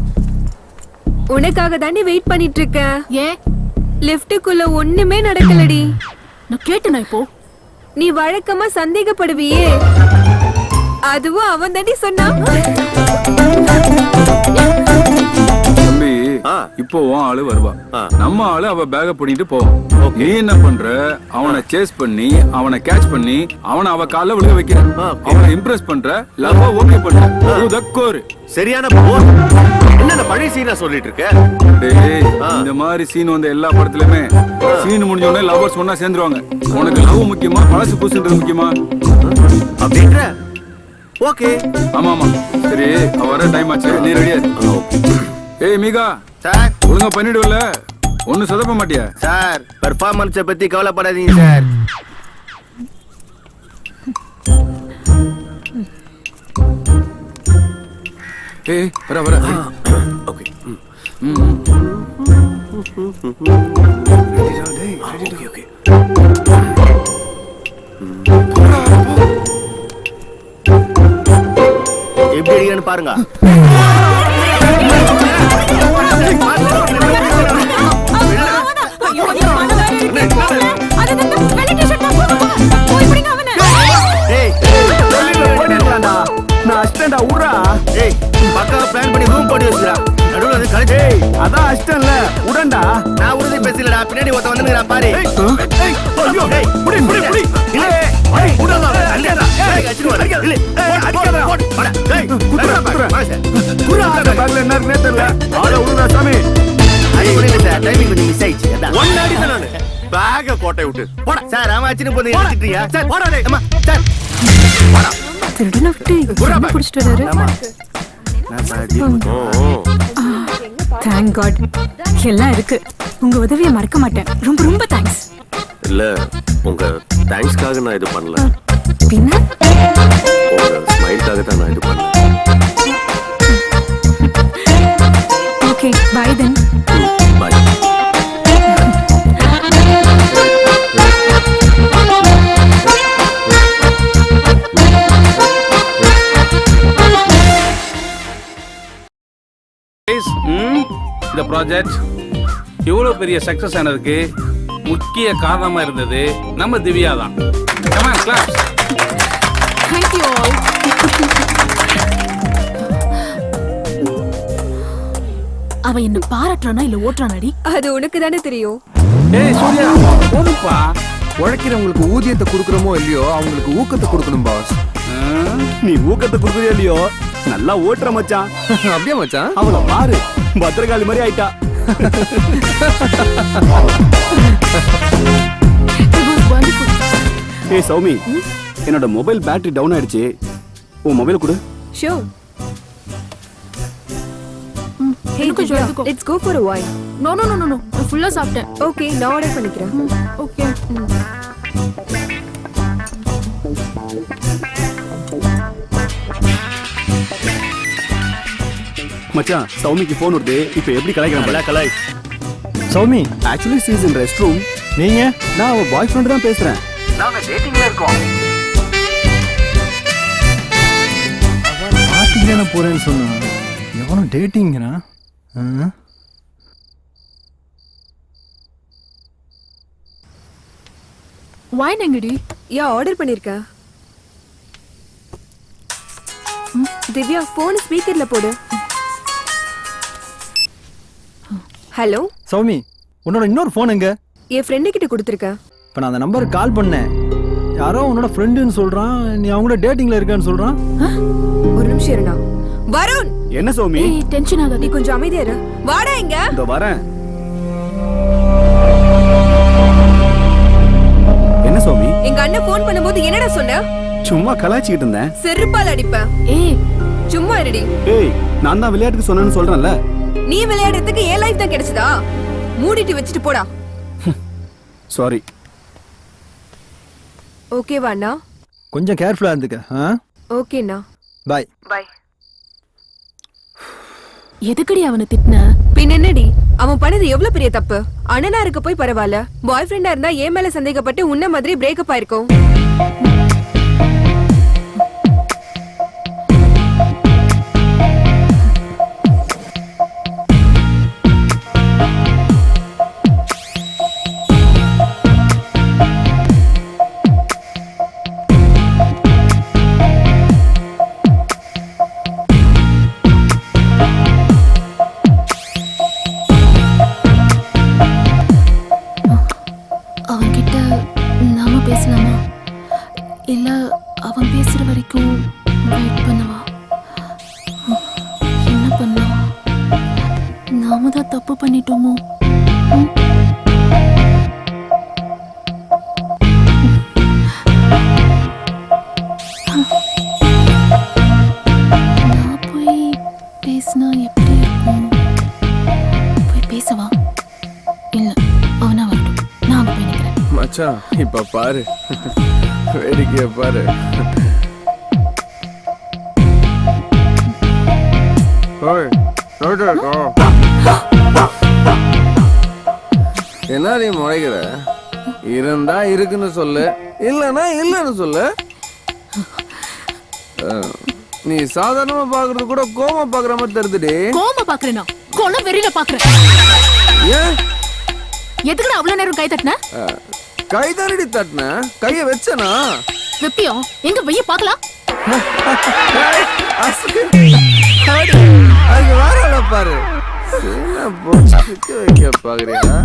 உனக்காக தாண்டி வெயிட் பண்ணிட்டு இருக்கேன். ஏன்? லிஃப்ட்டுக்குள்ள ஒண்ணுமே நடக்கலடி. நான் கேட்டேனா இப்போ? நீ வழக்கமா சந்தேகப்படுவியே, அதுவும் அவன் தாண்டி சொன்னான். தம்பி, இப்போ உன் ஆளு வருவா. நம்ம ஆளு அவ பேக பண்ணிட்டு போவோம். நீ என்ன பண்ற? அவனை சேஸ் பண்ணி, அவனை கேட்ச் பண்ணி, அவனை அவ கால்ல விழுக வைக்கிற. அவனை இம்ப்ரெஸ் பண்ற, லவ் ஓகே பண்ற. உதக்கோரு சரியான போர். என்ன பழைய சீனா சொல்லிட்டு இருக்க? டேய், இந்த மாதிரி சீன் வந்த எல்லா படத்துலயுமே சீன் முடிஞ்ச உடனே லவ்வர்ஸ் ஒண்ணா சேர்ந்துருவாங்க. உனக்கு லவ் முக்கியமா, பழசு புதுசுன்றது முக்கியமா? அப்படின்ற ஓகே. ஆமா. சரி, அவ வர டைம் ஆச்சு. நீ ரெடியா? ஏய் மீகா சார், ஒழுங்கா பண்ணிடுவல? ஒன்னும் சொதப்ப மாட்டியா? சார் பெர்ஃபார்மன்ஸை பத்தி கவலைப்படாதீங்க சார். ஏய் வர. ஓகே. ஓகே. எப்படி அடிக்கன்னு பாருங்க. நான் அஷ்டன்டா ஊரா. ஏய் பக்காவா பிளான் பண்ணி ரூம் போட்டு வச்சுடா. நடுவுல வந்து கலெக்ட். ஏய் அதான் அஷ்டன்ல உடன்டா. நான் உறுதி பேசலடா. பின்னாடி ஒருத்த வந்துங்கடா பாரு. ஏய் ஐயோ ஏய் புடி. இல்ல ஏய் உடடா. அல்லடா. ஏய் அடிச்சு வர. இல்ல அடிக்கடா. போடா. ஏய் குறா பேக்ல என்ன இருக்குனே தெரியல. ஆள உடுடா சாமி. அடி புரியல சார். டைமிங் கொஞ்சம் மிஸ் ஆயிடுச்சு. அதான் ஒண்ணு அடிதான் நானு. பேக கோட்டை விட்டு போடா. சார் அவன் அடிச்சு போய் எடுத்துட்டீங்க. சார் போடா டேய். அம்மா சார் போடா. திருடன விட்டு என்ன புடிச்சிட்டு வராரு. ஆமா. நான் சாடி. Thank God. எல்லாம் இருக்கு. உங்க உதவியை மறக்க மாட்டேன். ரொம்ப தேங்க்ஸ். இல்ல உங்க தேங்க்ஸ்க்காக நான் இது பண்ணல. பின்ன உங்க ஸ்மைல்காக தான் நான் இது பண்ணேன். Okay bye then. பை. இந்த ப்ராஜெக்ட் இவ்வளவு பெரிய சக்சஸ் ஆனதுக்கு முக்கிய காரணமா இருந்தது நம்ம திவ்யா தான். Come on, claps. Thank you all. அவ என்ன பாராட்டுறானா இல்ல ஓட்டுறானாடி? அது உனக்கு தானே தெரியும். ஏய் சூர்யா, போடுப்பா. உழைக்கிறவங்களுக்கு ஊதியத்தை கொடுக்குறோமோ இல்லையோ, அவங்களுக்கு ஊக்கத்தை கொடுக்கணும் பாஸ். நீ ஊக்கத்தை கொடுக்குறியோ இல்லையோ, நல்லா ஓட்டுற மச்சான். அப்படியே மச்சான். அவளை பாரு, பத்திரகாளி மாதிரி ஆயிட்டா. It was wonderful. ஏய் சௌமி, என்னோட மொபைல் பேட்டரி டவுன் ஆயிடுச்சு. உன் மொபைல் கொடு. Sure. Hey Divya, let's go for a while. No. நான் ஃபுல்லா சாப்பிட்டேன். Okay, நான் ஆர்டர் பண்ணிக்கிறேன். ஓகே. மச்சான், சௌமிக்கு ஃபோன் வருது. இப்போ எப்படி கலாய்க்கிறான்? கலாய். Soumi, actually she is in rest room. நீங்க? நான் அவ பாய் ஃப்ரெண்ட் தான் பேசுறேன். நாங்க டேட்டிங்ல இருக்கோம். பார்ட்டிக்கு தானே போறேன்னு சொன்னா, எவனும் டேட்டிங்கிறா? வைன் எங்கடி? யா ஆர்டர் பண்ணிருக்கேன். திவ்யா போன் ஸ்பீக்கர்ல போடு. ஹலோ சௌமி, உன்னோட இன்னொரு ஃபோன் எங்க? என் ஃப்ரெண்டு கிட்ட கொடுத்துருக்கேன். இப்போ நான் அந்த நம்பருக்கு கால் பண்ணேன். யாரோ உன்னோட ஃப்ரெண்டுன்னு சொல்றான், நீ அவங்களோட டேட்டிங்ல இருக்கான்னு சொல்றான். ஒரு நிமிஷம் இருடா. வருண், என்ன சௌமி? டென்ஷன் ஆகாத, நீ கொஞ்சம் அமைதியா இரு. வாடா இங்க. இதோ வரேன். என்ன சௌமி? எங்க அண்ணன் ஃபோன் பண்ணும்போது என்னடா சொன்ன? சும்மா கலாய்ச்சிக்கிட்டு இருந்தேன். செருப்பால் அடிப்பேன். ஏய் சும்மா இருடி. ஏய், நான் தான் விளையாட்டுக்கு சொன்னேன்னு சொல்றேன்ல. நீ விளையாடுறதுக்கு ஏன் லைஃப் தான் கிடைச்சதா? மூடிட்டு வச்சுட்டு போடா. சாரி. ஓகேவா அண்ணா? கொஞ்சம் கேர்ஃபுல்லா இருந்துக்க. ஓகேண்ணா. பை. பை. எதுக்கடி அவனை திட்டின? பின் என்னடி, அவன் பண்ணது எவ்வளவு பெரிய தப்பு. அண்ணனா இருக்க போய் பரவாயில்ல, பாய் ஃப்ரெண்டா இருந்தா ஏன் மேல சந்தேகப்பட்டு உன்ன மாதிரி பிரேக்கப் ஆயிருக்கும். அவன்கிட்ட நாம பேசலாமா, இல்ல அவன் பேசுற வரைக்கும் வெயிட் பண்ணவா? என்ன பண்ணலாம்? நாம தான் தப்பு பண்ணிட்டோமோ? நான் போய் பேசினா எப்படி இருக்கும்? போய் பேசவா? இல்ல, அவனா வரட்டும், நான் போய் நிக்கிறேன். மச்சான் இப்ப பாரு, வேடிக்கைய பாரு. என்ன நீ முறைகிற? இருந்தா இருக்குன்னு சொல்லு, இல்லன்னா இல்லன்னு சொல்லு. நீ சாதாரணமா பாக்குறது கூட கோமா பாக்குற மாதிரி தெரியுதுடி. கோமா பாக்குறேனா? கொலை வெறியில பாக்குறேன். ஏன் எதுக்குடா அவ்வளவு நேரம் கை தட்டின? கை தானடி தட்டின, கைய வச்சனா? வெப்பியோ எங்க வெய்ய பாக்கலாம். அதுக்கு வேற பாரு, வைக்க பாக்குறியா?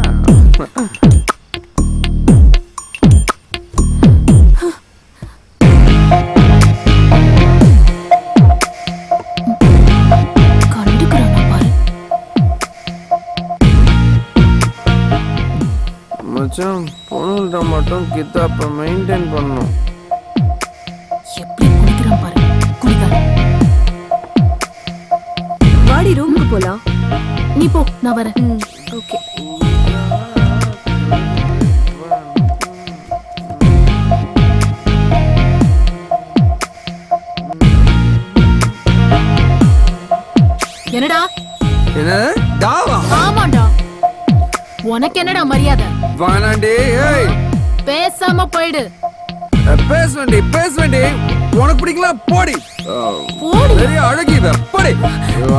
மச்சான், பொண்ணுகிட்ட மட்டும் கித்தாப்ப மெயின்டைன் பண்ணணும். எப்படி குடிக்கிறான் பாரு, குடிக்காரன். வாடி ரூமுக்கு போலாம். நீ போ, நான் வரேன். ஓகே. என்னடா? என்ன டாவா? ஆமாடா. உனக்கு என்னடா மரியாதை? வானாண்டி, ஏய் பேசாம போயிடு. பேசுவேண்டி பேசுவேண்டி. உனக்கு பிடிக்கலாம், போடி. போடி. பெரிய அழகி இவ, போடி.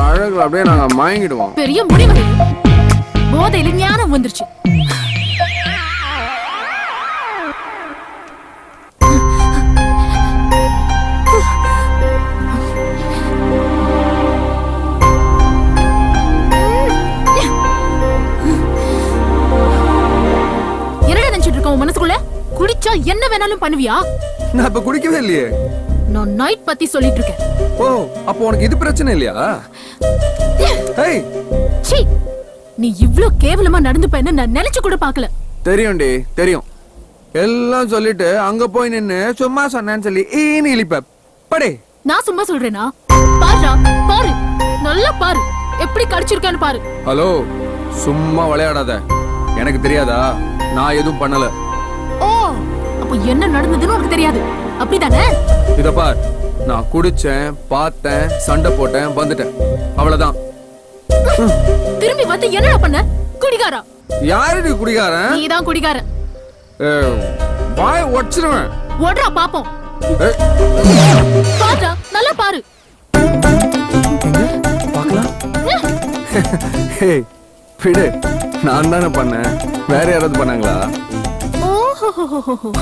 அழகு அப்படியே நாங்க மயங்கிடுவோம். பெரிய முடி வருது, போதையில ஞானம் வந்துருச்சு. மனசுக்குள்ள குடிச்சா என்ன வேணாலும் பண்ணுவியா? நான் இப்ப குடிக்கவே இல்லையே. நான் நைட் பத்தி சொல்லிட்டு இருக்கேன். ஓ, அப்போ உனக்கு இது பிரச்சனை இல்லையா? ஏய் சீ, நீ இவ்ளோ கேவலமா நடந்துப்பேன்னு நான் நினைச்சு கூட பார்க்கல. தெரியும்டி, தெரியும். எல்லாம் சொல்லிட்டு அங்க போய் நின்னு சும்மா சொன்னேன்னு சொல்லி ஈனி இழிப்ப. படே. நான் சும்மா சொல்றேனா? பாருடா, பாரு, நல்லா பாரு, எப்படி கடிச்சிருக்கான்னு பாரு. ஹலோ, சும்மா விளையாடாத. எனக்கு தெரியாதா? நான் எதுவும் பண்ணல. ஓ, அப்ப என்ன நடந்ததுன்னு உனக்கு தெரியாது, அப்படிதானே? இத பார், நான் குடிச்சேன், பார்த்தேன், சண்டை போட்டேன், வந்துட்டேன், அவ்வளவுதான். திரும்பி வந்து என்னடா பண்ண? குடிகாரா? யாருடி குடிகாரன்? நீதான் குடிகாரன். வாய் உடைச்சிருவேன். ஓடுறா பாப்போம். பாருடா, நல்லா பாரு. பார்க்கலாம். ஹே, விடு. நான் தானே பண்ணேன், வேற யாராவது பண்ணாங்களா?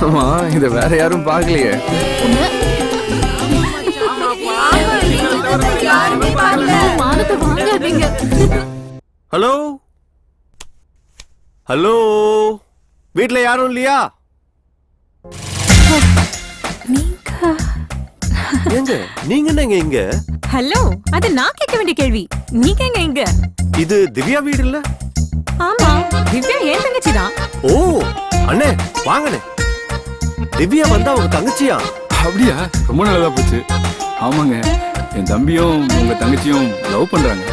ஆமா, இத வேற யாரும் பார்க்கலையே. ஹலோ ஹலோ, வீட்ல யாரும் இல்லையா? ஏங்க நீங்க என்னங்க இங்க? ஹலோ, அது நான் கேட்க வேண்டிய கேள்வி. நீங்க எங்க இங்க? இது திவ்யா வீடு இல்ல? ஆமா, திவ்யா ஏன் தங்கச்சி தான். ஓ அண்ணே வாங்கண்ணே. திவ்யா வந்தா உங்க தங்கச்சியா? அப்படியா? ரொம்ப நல்லதா போச்சு. ஆமாங்க, என் தம்பியும் உங்க தங்கச்சியும் லவ் பண்றாங்க.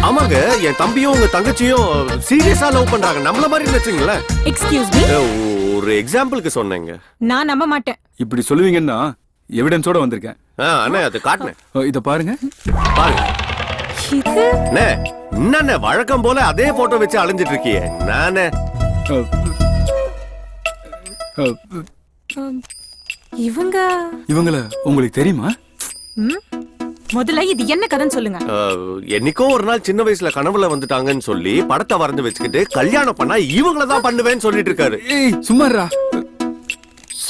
ஆமாங்க, என் தம்பியும் உங்க தங்கச்சியும் சீரியஸா லவ் பண்றாங்க. நம்மள மாதிரி நினைச்சீங்களே. Excuse me. ஒரு எக்ஸாம்பிளுக்கு சொன்னேங்க. நான் நம்ப மாட்டேன். இப்படி சொல்லுவீங்கன்னா எவிடன்ஸோட வந்திருக்கேன். அண்ணே அது காட்டுனேன். இத பாருங்க. பாருங்க. இது என்ன வழக்கம் போல அதே போட்டோ வச்சு அலைஞ்சிட்டு இருக்கியே. நானே இவங்கள உங்களுக்கு தெரியுமா? முதல்ல இது என்ன கதைன்னு சொல்லுங்க. என்னைக்கோ ஒரு நாள் சின்ன வயசுல கனவுல வந்துட்டாங்கன்னு சொல்லி படத்தை வரைஞ்சு வச்சுக்கிட்டு கல்யாணம் பண்ணா இவங்கள தான் பண்ணுவேன்னு சொல்லிட்டு இருக்காரு. ஏய் சும்மாரா.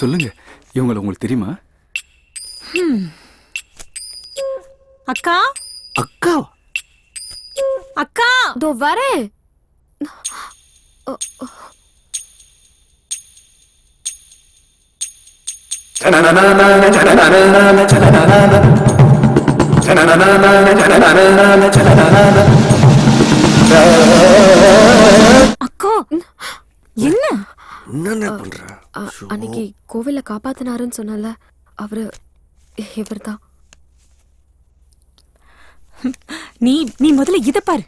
சொல்லுங்க, இவங்கள உங்களுக்கு தெரியுமா? அக்கா அக்கா அக்கா தோ வரேன். அக்கா என்ன என்ன பண்ற? அன்னைக்கு கோவில்ல காப்பாத்தினாருன்னு சொன்னல அவரு இவர்தான். நீ முதல்ல இத பாரு.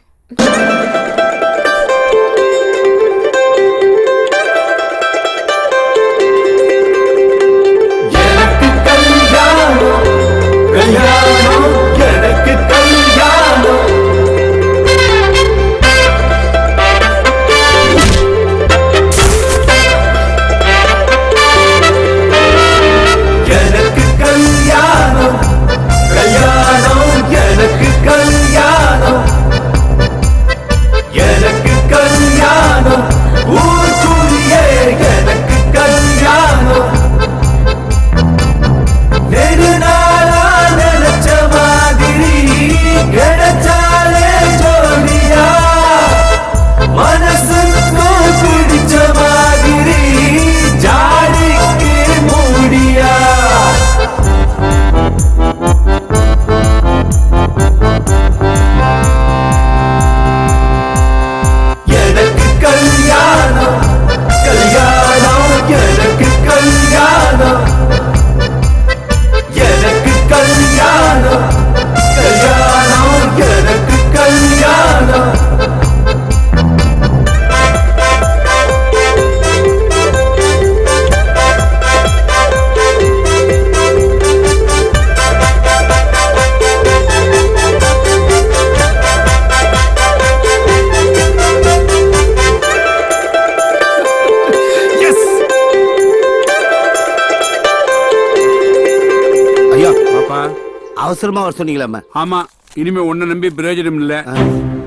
அவசரமா வர சொன்னீங்களா? ஆமா, இனிமே உன்னை நம்பி பிரயோஜனம் இல்ல.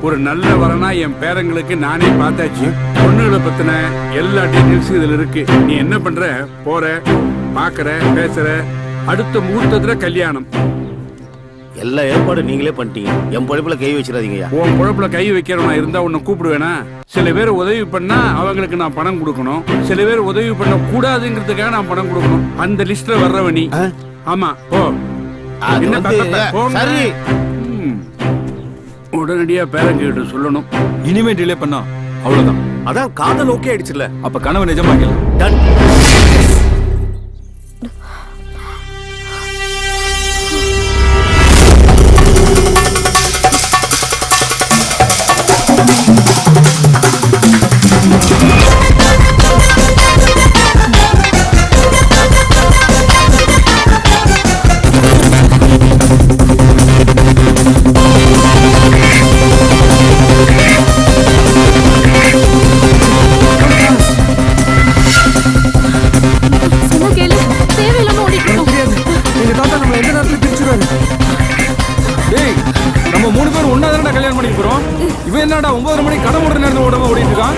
ஒரு நல்ல வரனா என் பேரங்களுக்கு நானே பார்த்தாச்சு. பொண்ணுகளை பத்தின எல்லா டீடைல்ஸும் இதுல இருக்கு. நீ என்ன பண்ற? போற, பாக்குற, பேசுற, அடுத்த முகூர்த்தத்துல கல்யாணம். எல்லா ஏற்பாடு நீங்களே பண்ணிட்டீங்க. என் பொழப்புல கை வச்சிடாதீங்கய்யா. உன் பொழப்புல கை வைக்கிறவனா இருந்தா உன்னை கூப்பிடுவேனா? சில பேர் உதவி பண்ணா அவங்களுக்கு நான் பணம் கொடுக்கணும். சில பேர் உதவி பண்ண கூடாதுங்கிறதுக்காக நான் பணம் கொடுக்கணும். அந்த லிஸ்ட்ல வர்றவனி. ஆமா, போ. உடனடியா பேரங்கிட்ட சொல்லணும். இனிமே டிலே பண்ணா அவ்வளவுதான். அதான் காதல் ஓகே ஆயிடுச்சுல. அப்ப கனவு நிஜமாக்கல. டன். என்னடா 9:30 மணிக்கு கடை மூடுற நேரத்துல ஓடாம ஓடிட்டு இருக்கான்?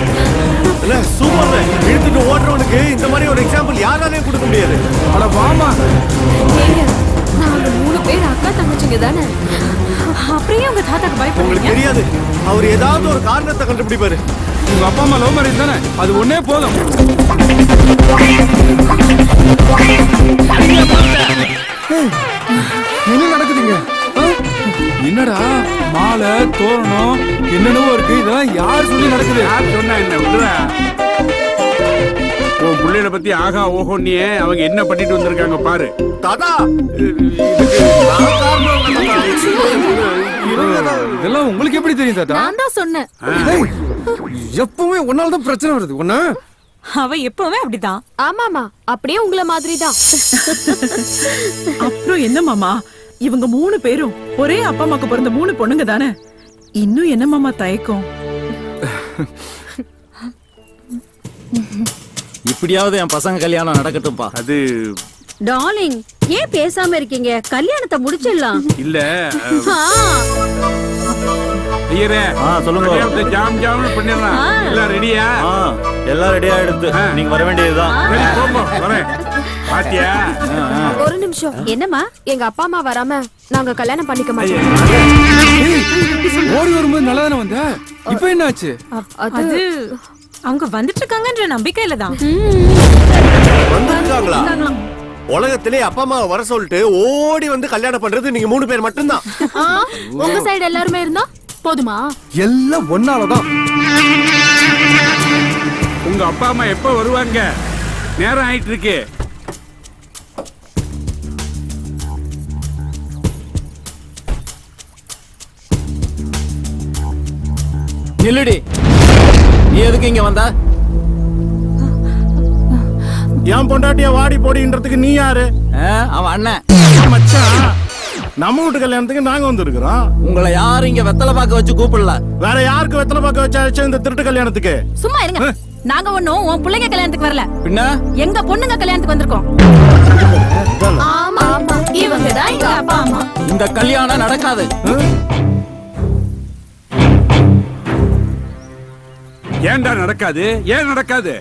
இல்ல சூப்பர். இழுத்துட்டு ஓடுறவனுக்கு இந்த மாதிரி ஒரு எக்ஸாம்பிள் யாராலையும் கொடுக்க முடியாது. அட வாமா. நாங்க 3 பேர் அக்கா தங்கச்சிங்க தானே. அப்படியே உங்க தாத்தாக்கு பயப்படுறீங்க? உங்களுக்கு தெரியாது, அவர் ஏதாவது ஒரு காரணத்தை கண்டுபிடிப்பாரு. உங்க அப்பா அம்மா லவ் மேரேஜ் தானே, அது ஒன்னே போதும். என்ன விடுறா. உன் பிள்ளைகளை பத்தி ஆகா ஓஹோ நீ அவங்க என்ன பண்ணிட்டு வந்திருக்காங்க பாரு. தாத்தா இதெல்லாம் உங்களுக்கு எப்படி தெரியும் தாத்தா? நான் தான் சொன்னேன். எப்பவுமே ஒன்னால தான் பிரச்சனை வருது. ஒன்னா அவ எப்பவுமே அப்படிதான். ஆமாமா, அப்படியே உங்கள மாதிரி தான். அப்புறம் என்ன மாமா, இவங்க 3 பேரும் ஒரே அப்பா அம்மாக்கு பிறந்த 3 பொண்ணுங்க தானே. இன்னும் என்ன மாமா தயக்கம்? இப்படியாவது என் பசங்க கல்யாணம் நடக்கட்டும்பா. அது டார்லிங், ஏன் பேசாம இருக்கீங்க? கல்யாணத்தை முடிச்சிடலாம். இல்ல ஐயரே, சொல்லுங்க. கல்யாணத்தை ஜாம் ஜாம்னு பண்ணிடலாம். எல்லாம் ரெடியா? எல்லாம் ரெடியா எடுத்து நீங்க வர வேண்டியதுதான். சரி, போங்க, வரேன். பாத்தியா? ஒரு நிமிஷம். என்னம்மா? எங்க அப்பா அம்மா வராம நாங்க கல்யாணம் பண்ணிக்க மாட்டோம். ஓடி வரும்போது நல்லா தானே வந்த, இப்ப என்ன ஆச்சு? அது அவங்க வந்துட்டு இருக்காங்கன்ற நம்பிக்கையில தான். வந்துருக்காங்களா? உலகத்திலே அப்பா அம்மா வர சொல்லிட்டு ஓடி வந்து கல்யாணம் பண்றது நீங்க 3 பேர் மட்டும்தான். உங்க சைடு எல்லாருமே இருந்தா போதுமா? எல்லாம் ஒன்னாலதான். உங்க அப்பா அம்மா எப்ப வருவாங்க? நேரம் ஆயிட்டு இருக்கு. நில்லுடி, நீ எதுக்கு இங்க வந்த? என் பொண்டாட்டிய வாடி போடின்றதுக்கு நீ யாரு? அவன் அண்ணன். மச்சான், நம்ம வீட்டு கல்யாணத்துக்கு நாங்க வந்திருக்கிறோம். உங்களை யாரும் இங்க வெத்தலை பாக்க வச்சு கூப்பிடல. வேற யாருக்கு வெத்தலை பாக்க வச்சாச்சு இந்த திருட்டு கல்யாணத்துக்கு? சும்மா இருங்க. நாங்க ஒண்ணும் உன் பிள்ளைங்க கல்யாணத்துக்கு வரல. பின்ன எங்க பொண்ணுங்க கல்யாணத்துக்கு வந்திருக்கோம். ஆமா, இவங்க தான் எங்க அப்பா அம்மா. இந்த கல்யாணம் நடக்காது. ஏன்டா நடக்காது? ஏன் நடக்காது?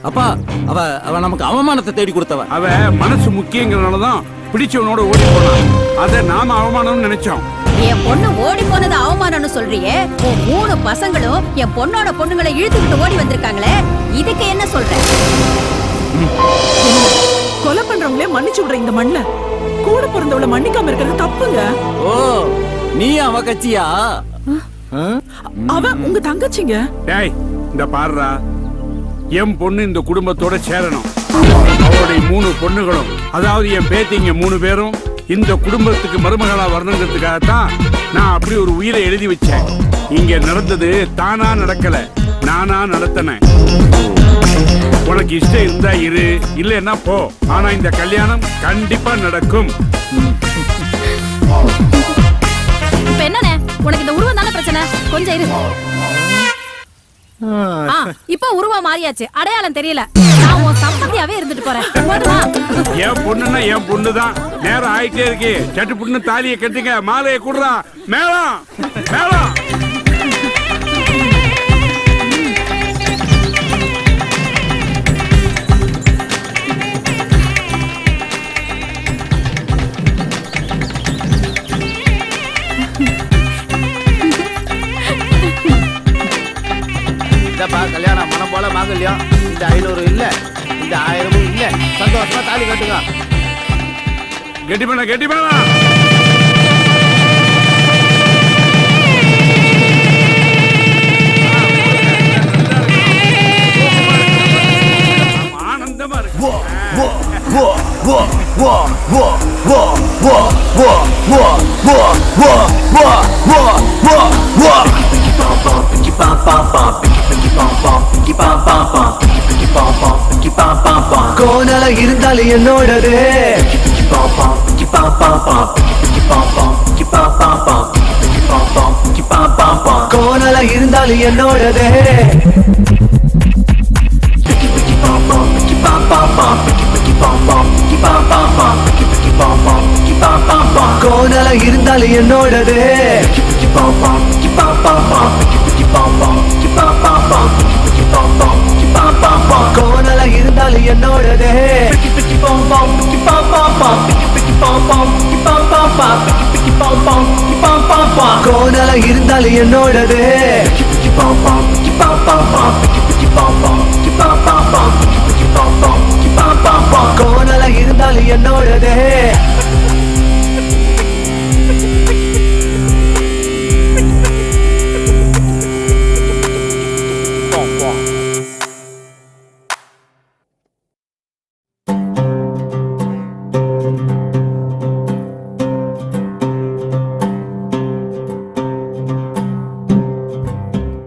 அப்பா, அவ நமக்கு அவமானத்தை தேடி கொடுத்தவ. அவ மனசு முக்கியங்கிறனாலதான் பிடிச்சவனோட ஓடி போனான். அத நாம அவமானம்னு நினைச்சோம். என் பொண்ணு ஓடி போனது அவமானம்னு சொல்றியே? உன் 3 பசங்களும் என் பொண்ணோட பொண்ணுங்களை இழுத்துக்கிட்டு ஓடி வந்திருக்காங்களே, இதுக்கு என்ன சொல்ற? கொலை பண்றவங்களே மன்னிச்சு விடுற இந்த மண்ண கூட பிறந்தவள மன்னிக்காம இருக்கிறது தப்புங்க. ஓ, நீ அவ கட்சியா? அவ உங்க தங்கச்சிங்க. டேய், இந்த பாருடா, என் பொண்ணு இந்த குடும்பத்தோட சேரணும். அவருடைய 3 பொண்ணுகளும், அதாவது என் பேத்திங்க 3 பேரும் இந்த குடும்பத்துக்கு மருமகளா வரணுங்கிறதுக்காகத்தான் நான் அப்படி ஒரு உயிரை எழுதி வச்சேன். இங்க நடந்தது தானா நடக்கல, நானா நடத்தினேன். உனக்கு இஷ்டம் இருந்தா இரு, இல்லைன்னா போ. ஆனா இந்த கல்யாணம் கண்டிப்பா நடக்கும். இப்ப என்னண்ணே, உனக்கு இந்த உருவம் தானே பிரச்சனை? கொஞ்சம் இரு. இப்ப உருவம் மாறியாச்சு, அடையாளம் தெரியல. நான் உன் சம்பந்தியாவே இருந்துட்டு போறேன். என் பொண்ணுன்னா என் பொண்ணுதான். நேரம் ஆயிட்டே இருக்கு. சட்டு பொண்ணு தாலியை கட்டுங்க, மாலையை குடுறா. மேளம் மேளம். கல்யாணம் மனம் போல மாங்கல்யம். இந்த 500 இல்ல, இந்த 1000 இல்ல. சந்தோஷமா தாலி கட்டுங்க. கெட்டி பண்ண கெட்டி பண்ண. ஆனந்தமா இருக்கு. கோணல இருந்தாலும் என்னோடது, கோணல இருந்தாலும் என்னோடது, கோணல இருந்தாலும் என்னோடது, கோணல இருந்தாலும் என்னோடது, கோணல இருந்தாலும் என்னோடது, கோணல இருந்தாலும் என்னோடது.